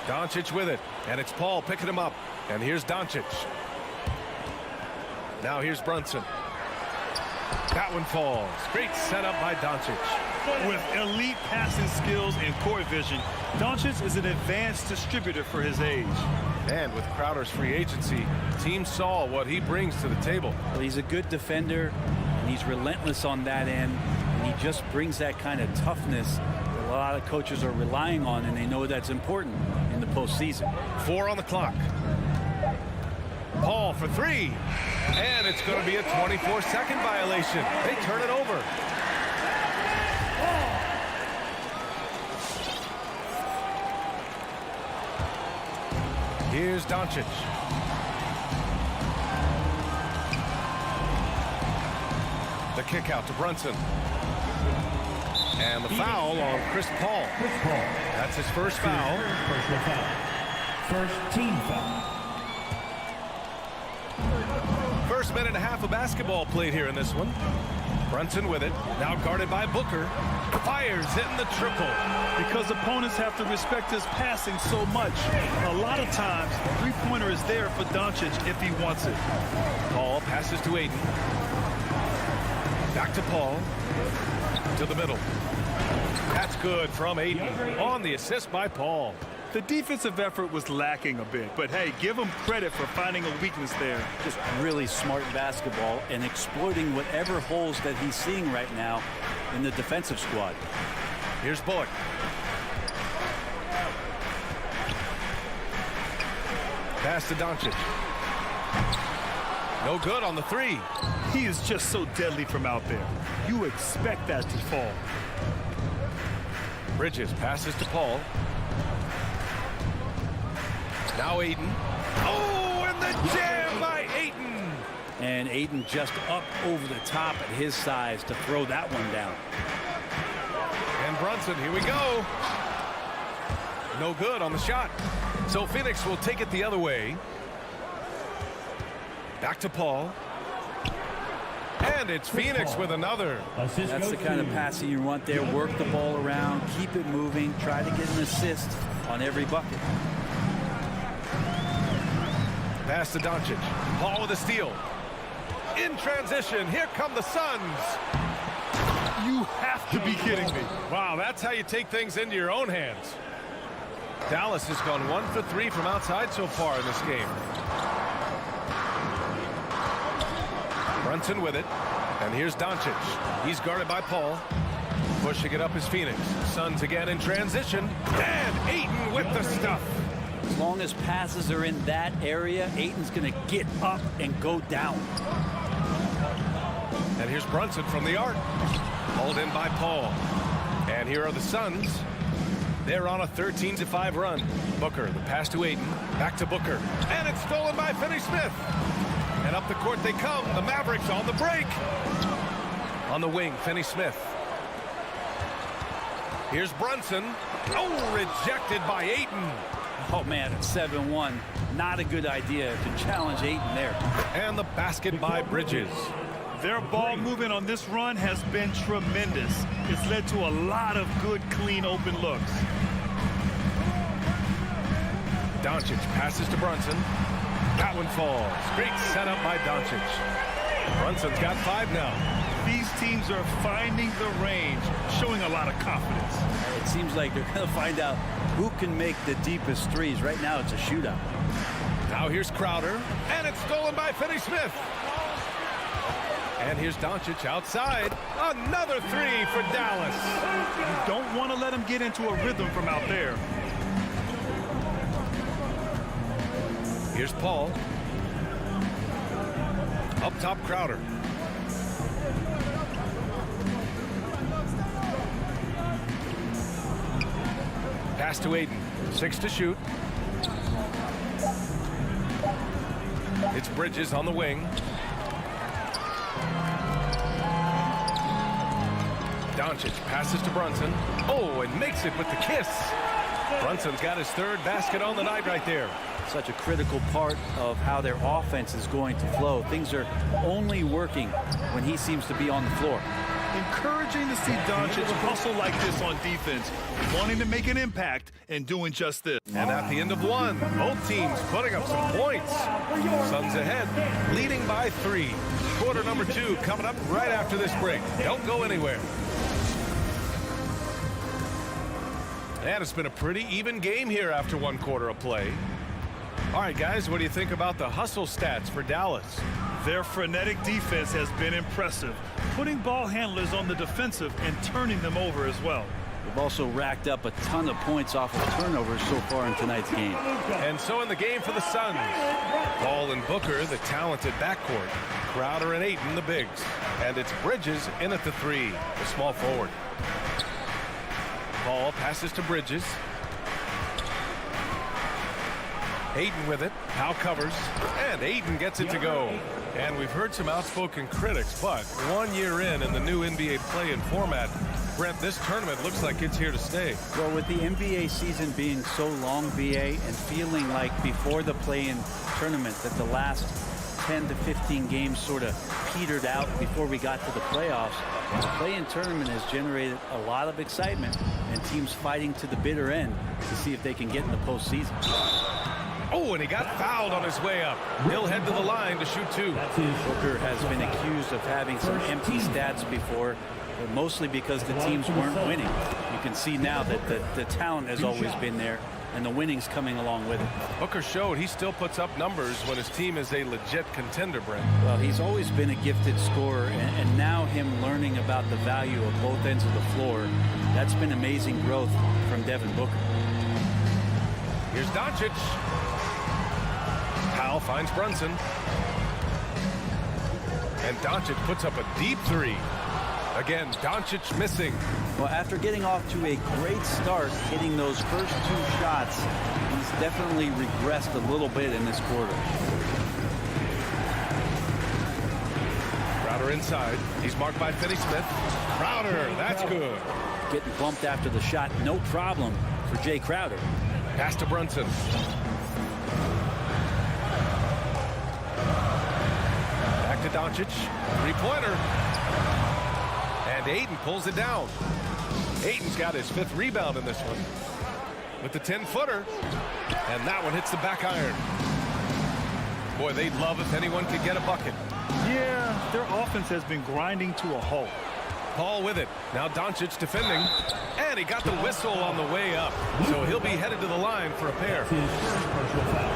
Doncic with it, and it's Paul picking him up. And here's Doncic. Now here's Brunson. That one falls. Great setup by Doncic. With elite passing skills and court vision, Doncic is an advanced distributor for his age. And with Crowder's free agency, teams saw what he brings to the table. Well, he's a good defender, and he's relentless on that end, and he just brings that kind of toughness that a lot of coaches are relying on, and they know that's important in the postseason. 4 on the clock. Paul for 3. And it's going to be a 24-second violation. They turn it over. Here's Doncic. The kick out to Brunson. And the foul on Chris Paul. That's his first foul. First team foul. First minute and a half of basketball played here in this one. Brunson with it. Now guarded by Booker. Fires hitting the triple. Because opponents have to respect his passing so much. A lot of times, the three-pointer is there for Doncic if he wants it. Paul passes to Ayton. Back to Paul. To the middle. That's good from Ayton. On the assist by Paul. The defensive effort was lacking a bit, but hey, give him credit for finding a weakness there. Just really smart basketball and exploiting whatever holes that he's seeing right now in the defensive squad. Here's Bullock. Pass to Doncic. No good on the 3. He is just so deadly from out there. You expect that to fall. Bridges passes to Paul. Now Ayton. Oh, and the jam by Ayton. And Ayton just up over the top at his size to throw that one down. And Brunson, here we go. No good on the shot. So Phoenix will take it the other way. Back to Paul. And it's Phoenix with another. That's the kind of passing you want there. Work the ball around, keep it moving, try to get an assist on every bucket. Pass to Doncic. Paul with a steal. In transition, here come the Suns. You have to be kidding me. Wow, that's how you take things into your own hands. Dallas has gone 1 for 3 from outside so far in this game. Brunson with it. And here's Doncic. He's guarded by Paul. Pushing it up is Phoenix. Suns again in transition. And Ayton with the stuff. As long as passes are in that area, Ayton's going to get up and go down. And here's Brunson from the arc. Hauled in by Paul. And here are the Suns. They're on a 13-5 run. Booker, the pass to Ayton. Back to Booker. And it's stolen by Finney-Smith. And up the court they come. The Mavericks on the break. On the wing, Finney-Smith. Here's Brunson. Oh, rejected by Ayton. Oh, man, at 7-1, not a good idea to challenge Ayton there. And the basket by Bridges. Their ball movement on this run has been tremendous. It's led to a lot of good, clean, open looks. Doncic passes to Brunson. That one falls. Great setup by Doncic. Brunson's got 5 now. These teams are finding the range, showing a lot of confidence. It seems like they're going to find out who can make the deepest threes. Right now, it's a shootout. Now here's Crowder, and it's stolen by Finney-Smith. And here's Doncic outside. Another 3 for Dallas. You don't want to let him get into a rhythm from out there. Here's Paul. up top, Crowder. Pass to Ayton. 6 to shoot. It's Bridges on the wing. Doncic passes to Brunson. Oh, and makes it with the kiss. Brunson's got his 3rd basket on the night right there. Such a critical part of how their offense is going to flow. Things are only working when he seems to be on the floor. Encouraging to see Doncic hustle like this on defense, wanting to make an impact and doing just this. And at the end of 1, both teams putting up some points. Suns ahead, leading by 3. Quarter number 2 coming up right after this break. Don't go anywhere. And it's been a pretty even game here after 1 quarter of play. All right, guys, what do you think about the hustle stats for Dallas? Their frenetic defense has been impressive, putting ball handlers on the defensive and turning them over as well. They've also racked up a ton of points off of turnovers so far in tonight's game. And so in the game for the Suns, Paul and Booker, the talented backcourt. Crowder and Ayton, the bigs. And it's Bridges in at the 3, the small forward. Paul passes to Bridges. Ayton with it. Powell covers. And Ayton gets it to go. And we've heard some outspoken critics, but 1 year in the new NBA play-in format, Brent, this tournament looks like it's here to stay. Well, with the NBA season being so long, BA, and feeling like before the play-in tournament that the last 10 to 15 games sort of petered out before we got to the playoffs, the play-in tournament has generated a lot of excitement and teams fighting to the bitter end to see if they can get in the postseason. Oh, and he got fouled on his way up. He'll head to the line to shoot 2. Booker has been accused of having some empty stats before, but mostly because the teams weren't winning. You can see now that the talent has always been there, and the winning's coming along with it. Booker showed he still puts up numbers when his team is a legit contender, Brent. Well, he's always been a gifted scorer, and now him learning about the value of both ends of the floor, that's been amazing growth from Devin Booker. Here's Doncic. Powell finds Brunson. And Doncic puts up a deep 3. Again, Doncic missing. Well, after getting off to a great start, hitting those first 2 shots, he's definitely regressed a little bit in this quarter. Crowder inside. He's marked by Finney-Smith. Crowder, that's good. Getting bumped after the shot, no problem for Jay Crowder. Pass to Brunson. Back to Doncic. 3-pointer. And Ayton pulls it down. Ayton's got his 5th rebound in this one. With the 10-footer. And that one hits the back iron. Boy, they'd love if anyone could get a bucket. Yeah, their offense has been grinding to a halt. Paul with it. Now Doncic defending. And he got the whistle on the way up. So he'll be headed to the line for a pair.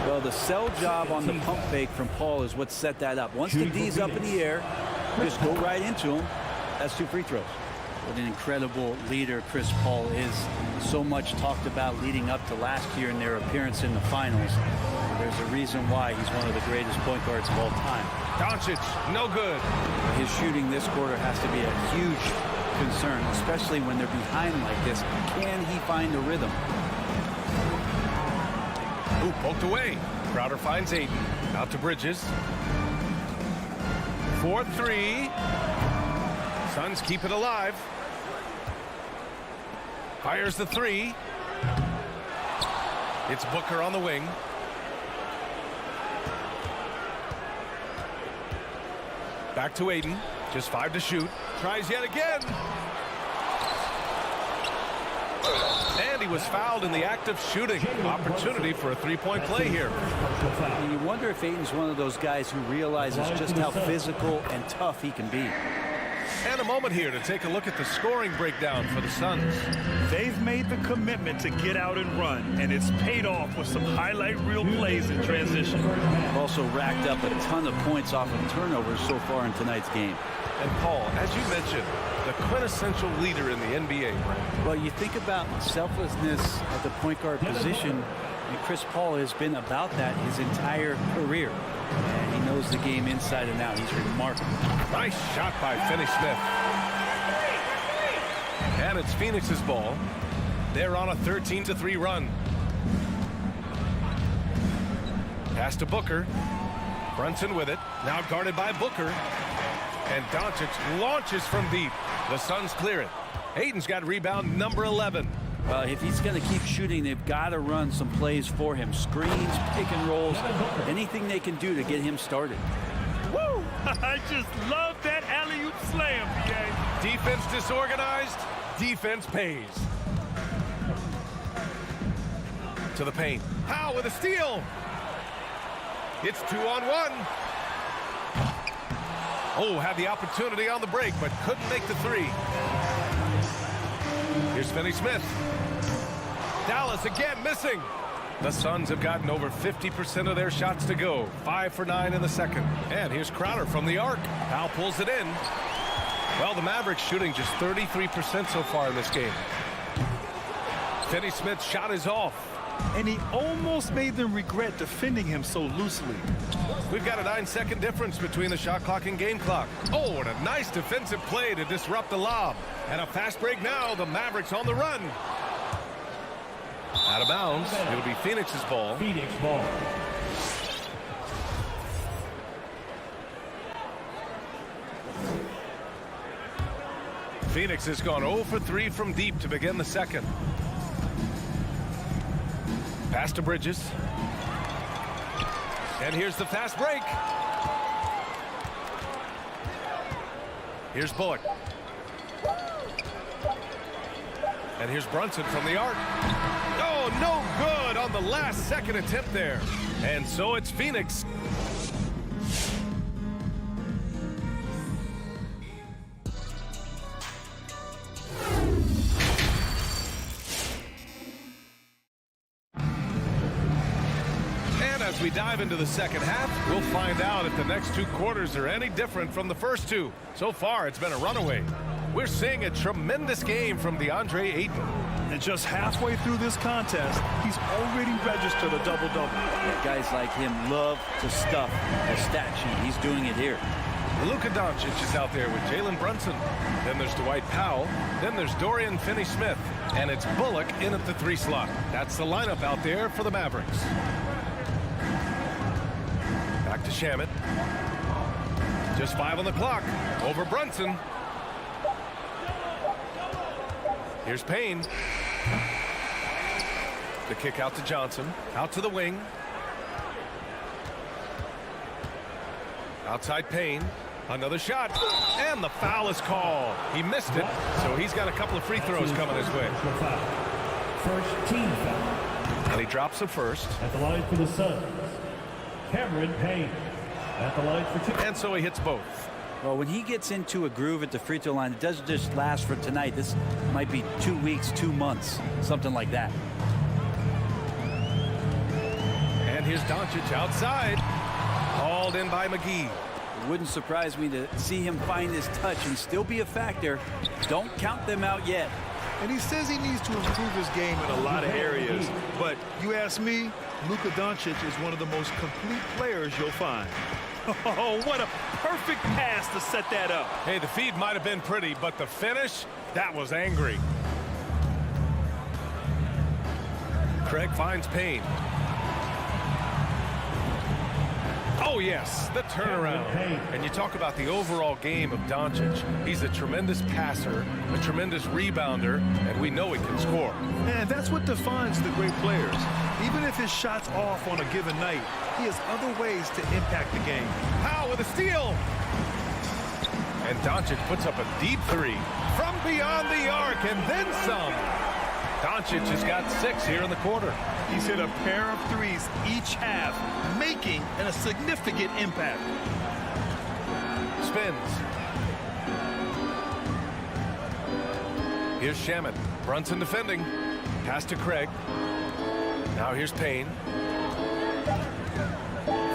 Well, the sell job on the pump fake from Paul is what set that up. Once the D's up in the air, just go right into him. That's 2 free throws. What an incredible leader Chris Paul is. So much talked about leading up to last year in their appearance in the finals. There's a reason why he's one of the greatest point guards of all time. Doncic, no good. His shooting this quarter has to be a huge concern, especially when they're behind like this. Can he find a rhythm? Ooh, poked away. Crowder finds Ayton. Out to Bridges. 4-3. Suns keep it alive. Fires the 3. It's Booker on the wing. Back to Ayton. Just 5 to shoot. Tries yet again. And he was fouled in the act of shooting. Opportunity for a 3-point play here. And you wonder if Ayton's one of those guys who realizes just how physical and tough he can be. And a moment here to take a look at the scoring breakdown for the Suns. They've made the commitment to get out and run, and it's paid off with some highlight reel plays in transition. Also racked up a ton of points off of turnovers so far in tonight's game. And Paul, as you mentioned, the quintessential leader in the NBA. Well, you think about selflessness at the point guard position, and Chris Paul has been about that his entire career. And he knows knows the game inside and out. He's remarkable. Nice shot by Finney-Smith. And it's Phoenix's ball. They're on a 13-3 run. Pass to Booker. Brunson with it. Now guarded by Booker. And Doncic launches from deep. The Suns clear it. Ayton's got rebound number 11. Well, if he's going to keep shooting, they've got to run some plays for him. Screens, pick and rolls, anything they can do to get him started. Woo! I just love that alley-oop slam, BA. Defense disorganized. Defense pays. To the paint. Powell with a steal. It's 2-on-1. Oh, had the opportunity on the break, but couldn't make the three. Here's Finney-Smith. Dallas again missing. The Suns have gotten over 50% of their shots to go. 5 for 9 in the second. And here's Crowder from the arc. Powell pulls it in. Well, the Mavericks shooting just 33% so far in this game. Finney-Smith's shot is off. And he almost made them regret defending him so loosely. We've got a 9-second difference between the shot clock and game clock. Oh, and a nice defensive play to disrupt the lob. And a fast break now. The Mavericks on the run. Out of bounds. It'll be Phoenix's ball. Phoenix ball. Phoenix has gone 0 for 3 from deep to begin the second. Pass to Bridges. And here's the fast break. Here's Bullock. And here's Brunson from the arc. Oh, no good on the last second attempt there. And so it's Phoenix. As we dive into the second half, we'll find out if the next 2 quarters are any different from the first 2. So far, it's been a runaway. We're seeing a tremendous game from DeAndre Ayton. And just halfway through this contest, he's already registered a double-double. Guys like him love to stuff the stat sheet. He's doing it here. Luka Doncic is out there with Jalen Brunson. Then there's Dwight Powell. Then there's Dorian Finney-Smith. And it's Bullock in at the 3 slot. That's the lineup out there for the Mavericks. Back to Shamet. Just 5 on the clock. Over Brunson. Here's Payne. The kick out to Johnson. Out to the wing. Outside Payne. Another shot. And the foul is called. He missed it, so he's got a couple of free throws coming his way. First team foul. And he drops the first. At the line for the Suns, Cameron Payne. At the line for 2. And so he hits both. Well, when he gets into a groove at the free throw line, it doesn't just last for tonight. This might be 2 weeks, 2 months, something like that. And here's Doncic outside. Hauled in by McGee. It wouldn't surprise me to see him find his touch and still be a factor. Don't count them out yet. And he says he needs to improve his game in a lot of areas. But you ask me, Luka Doncic is one of the most complete players you'll find. Oh, what a perfect pass to set that up. Hey, the feed might have been pretty, but the finish, that was angry. Craig finds Payne. Oh, yes, the turnaround. And you talk about the overall game of Doncic. He's a tremendous passer, a tremendous rebounder, and we know he can score. And that's what defines the great players. Even if his shot's off on a given night, he has other ways to impact the game. Powell with a steal. And Doncic puts up a deep 3 from beyond the arc and then some. Doncic has got 6 here in the quarter. He's hit a pair of 3s each half, making a significant impact. Spins. Here's Shamet. Brunson defending. Pass to Craig. Now here's Payne.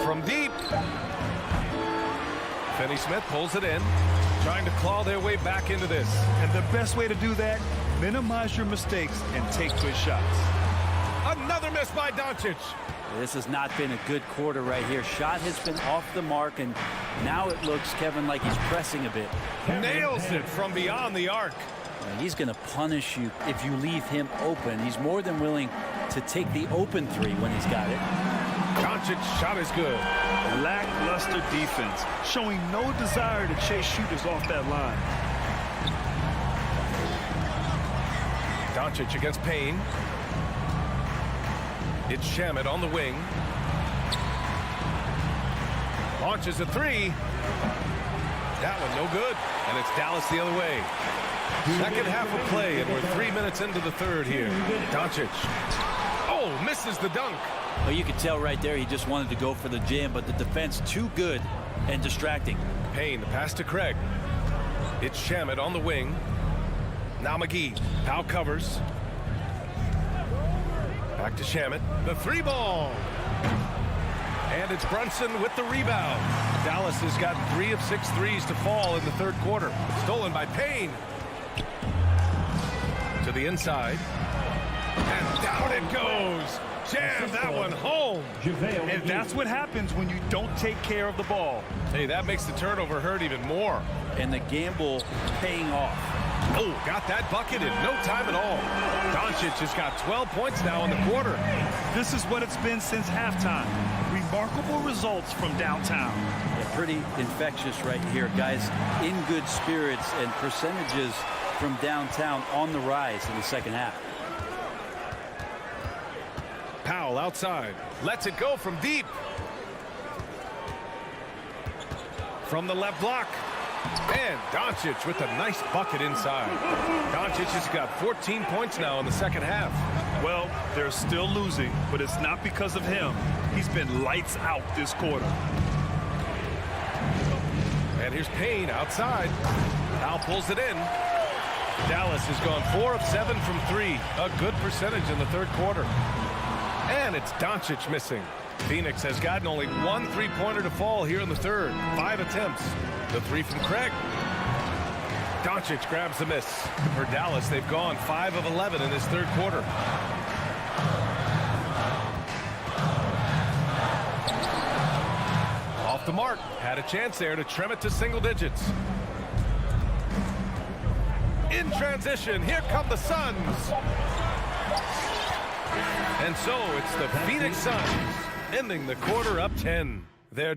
From deep. Finney-Smith pulls it in, trying to claw their way back into this. And the best way to do that, minimize your mistakes and take good shots. Another miss by Doncic. This has not been a good quarter right here. Shot has been off the mark, and now it looks, Kevin, like he's pressing a bit. Nails it from beyond the arc. He's going to punish you if you leave him open. He's more than willing to take the open three when he's got it. Doncic's shot is good. Lackluster defense, showing no desire to chase shooters off that line. Doncic against Payne. It's Shamet on the wing. Launches a three. That one no good. And it's Dallas the other way. Second half of play, and we're 3 minutes into the third here. Doncic. Oh, misses the dunk. Well, you could tell right there he just wanted to go for the jam, but the defense too good and distracting. Payne, the pass to Craig. It's Shamet on the wing. Now McGee. Powell covers. Back to Shamet. The three ball. And it's Brunson with the rebound. Dallas has got 3 of 6 threes to fall in the third quarter. Stolen by Payne. To the inside. And down it goes. Jam that one home. And that's what happens when you don't take care of the ball. Hey, that makes the turnover hurt even more. And the gamble paying off. Oh, got that bucket in no time at all. Doncic has got 12 points now in the quarter. This is what it's been since halftime. Remarkable results from downtown. Yeah, pretty infectious right here. Guys in good spirits, and percentages from downtown on the rise in the second half. Powell outside. Lets it go from deep. From the left block. And Doncic with a nice bucket inside. Doncic has got 14 points now in the second half. Well, they're still losing, but it's not because of him. He's been lights out this quarter. And here's Payne outside. Powell pulls it in. Dallas has gone 4 of 7 from 3. A good percentage in the third quarter. And it's Doncic missing. Phoenix has gotten only 1 3-pointer to fall here in the third. 5 attempts. The three from Craig. Doncic grabs the miss. For Dallas, they've gone 5 of 11 in this third quarter. Off the mark. Had a chance there to trim it to single digits. In transition, here come the Suns. And so it's the Phoenix Suns ending the quarter up 10. Their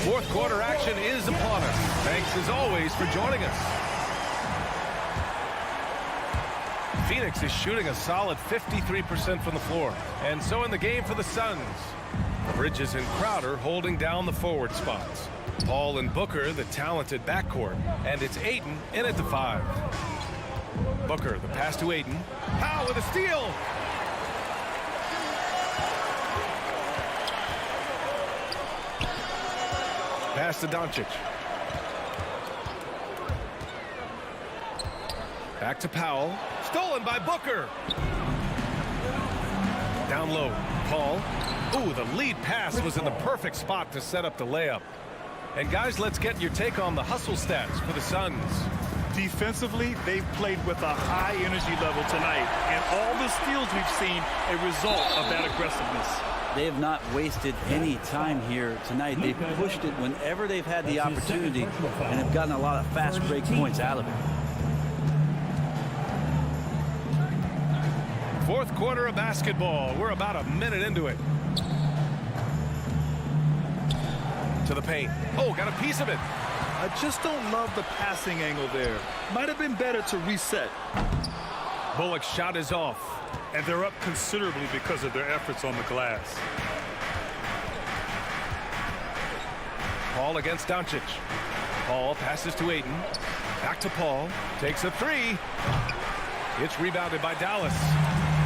fourth quarter action is upon us. Thanks as always for joining us. Phoenix is shooting a solid 53% from the floor. And so in the game for the Suns, Bridges and Crowder holding down the forward spots. Paul and Booker, the talented backcourt. And it's Ayton in at the 5. Booker, the pass to Ayton. Powell with a steal. Pass to Doncic. Back to Powell. Stolen by Booker. Down low. Paul. Ooh, the lead pass was in the perfect spot to set up the layup. And guys, let's get your take on the hustle stats for the Suns. Defensively, they've played with a high energy level tonight. And all the steals we've seen, a result of that aggressiveness. They have not wasted any time here tonight. They've pushed it whenever they've had the opportunity and have gotten a lot of fast break points out of it. Fourth quarter of basketball. We're about a minute into it. To the paint. Oh, got a piece of it. I just don't love the passing angle there. Might have been better to reset. Bullock's shot is off. And they're up considerably because of their efforts on the glass. Paul against Doncic. Paul passes to Ayton. Back to Paul. Takes a three. It's rebounded by Dallas.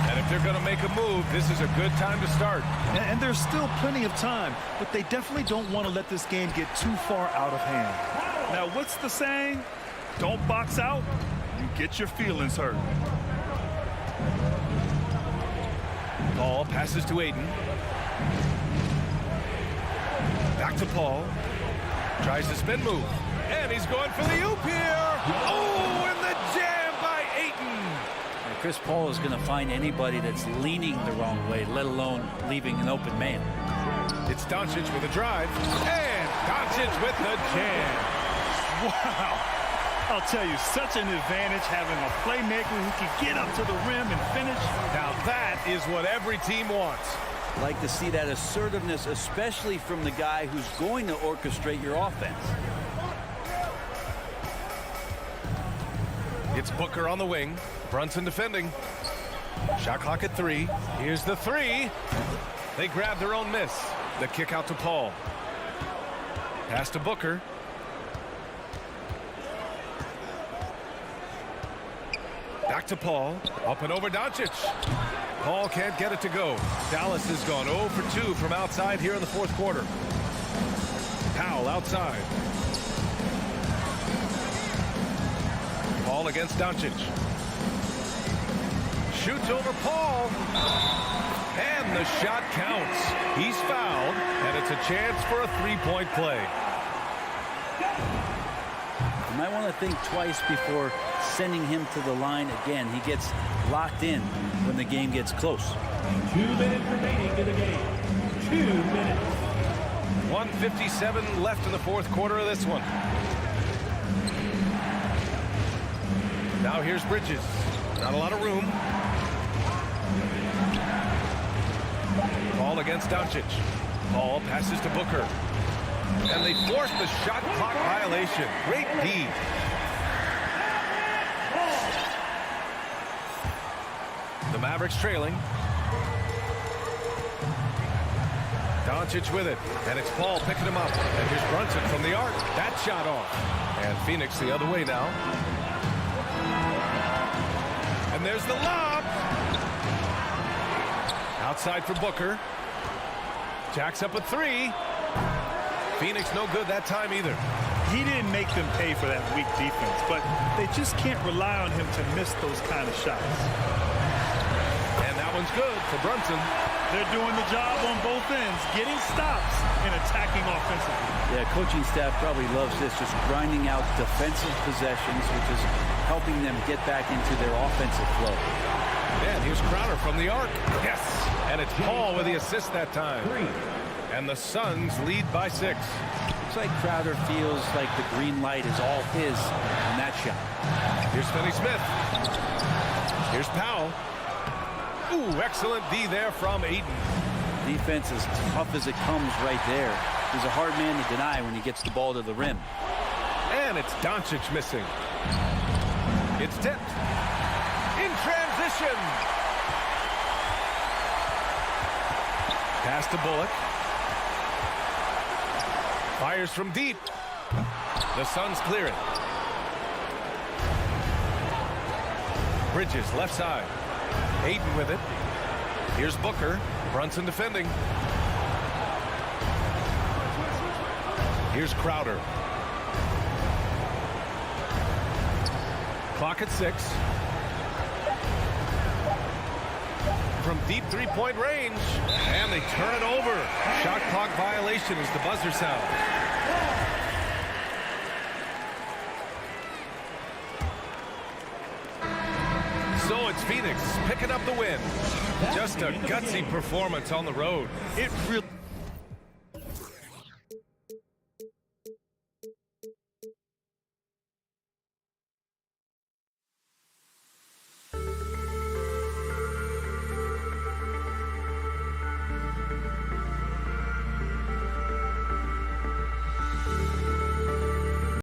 And if they're going to make a move, this is a good time to start. And there's still plenty of time, but they definitely don't want to let this game get too far out of hand. Now, what's the saying? Don't box out, you get your feelings hurt. Paul passes to Ayton. Back to Paul. Tries the spin move. And he's going for the oop here. Oh, and the jam by Ayton. Chris Paul is going to find anybody that's leaning the wrong way, let alone leaving an open man. It's Doncic with a drive, and Doncic with the jam. Wow. I'll tell you, such an advantage having a playmaker who can get up to the rim and finish. Now that is what every team wants. Like to see that assertiveness, especially from the guy who's going to orchestrate your offense. It's Booker on the wing. Brunson defending. Shot clock at 3. Here's the 3. They grab their own miss. The kick out to Paul. Pass to Booker. Back to Paul. Up and over Doncic. Paul can't get it to go. Dallas has gone 0 for 2 from outside here in the fourth quarter. Powell outside. Paul against Doncic. Shoots over Paul. And the shot counts. He's fouled, and it's a chance for a three-point play. You might want to think twice before sending him to the line again. He gets locked in when the game gets close. 2 minutes remaining in the game. 2 minutes. 1:57 left in the fourth quarter of this one. Now here's Bridges. Not a lot of room. Paul against Doncic. Paul passes to Booker. And they force the shot clock violation. Great D. The Mavericks trailing. Doncic with it. And it's Paul picking him up. And here's Brunson from the arc. That shot off. And Phoenix the other way now. And there's the lob. Outside for Booker. Jacks up a 3. Phoenix no good that time either. He didn't make them pay for that weak defense, but they just can't rely on him to miss those kind of shots. And that one's good for Brunson. They're doing the job on both ends, getting stops and attacking offensively. Yeah, coaching staff probably loves this, just grinding out defensive possessions, which is helping them get back into their offensive flow. And here's Crowder from the arc. Yes. And it's Paul with the assist that time. And the Suns lead by 6. Looks like Crowder feels like the green light is all his on that shot. Here's Finney-Smith. Here's Powell. Ooh, excellent D there from Ayton. Defense as tough as it comes right there. He's a hard man to deny when he gets the ball to the rim. And it's Doncic missing. It's tipped. In transition. Pass to Bullock. Fires from deep. The Suns clear it. Bridges left side. Ayton with it. Here's Booker. Brunson defending. Here's Crowder. Clock at 6. From deep three-point range. And they turn it over. Shot clock violation as the buzzer sounds. So it's Phoenix picking up the win. Just a gutsy performance on the road. It really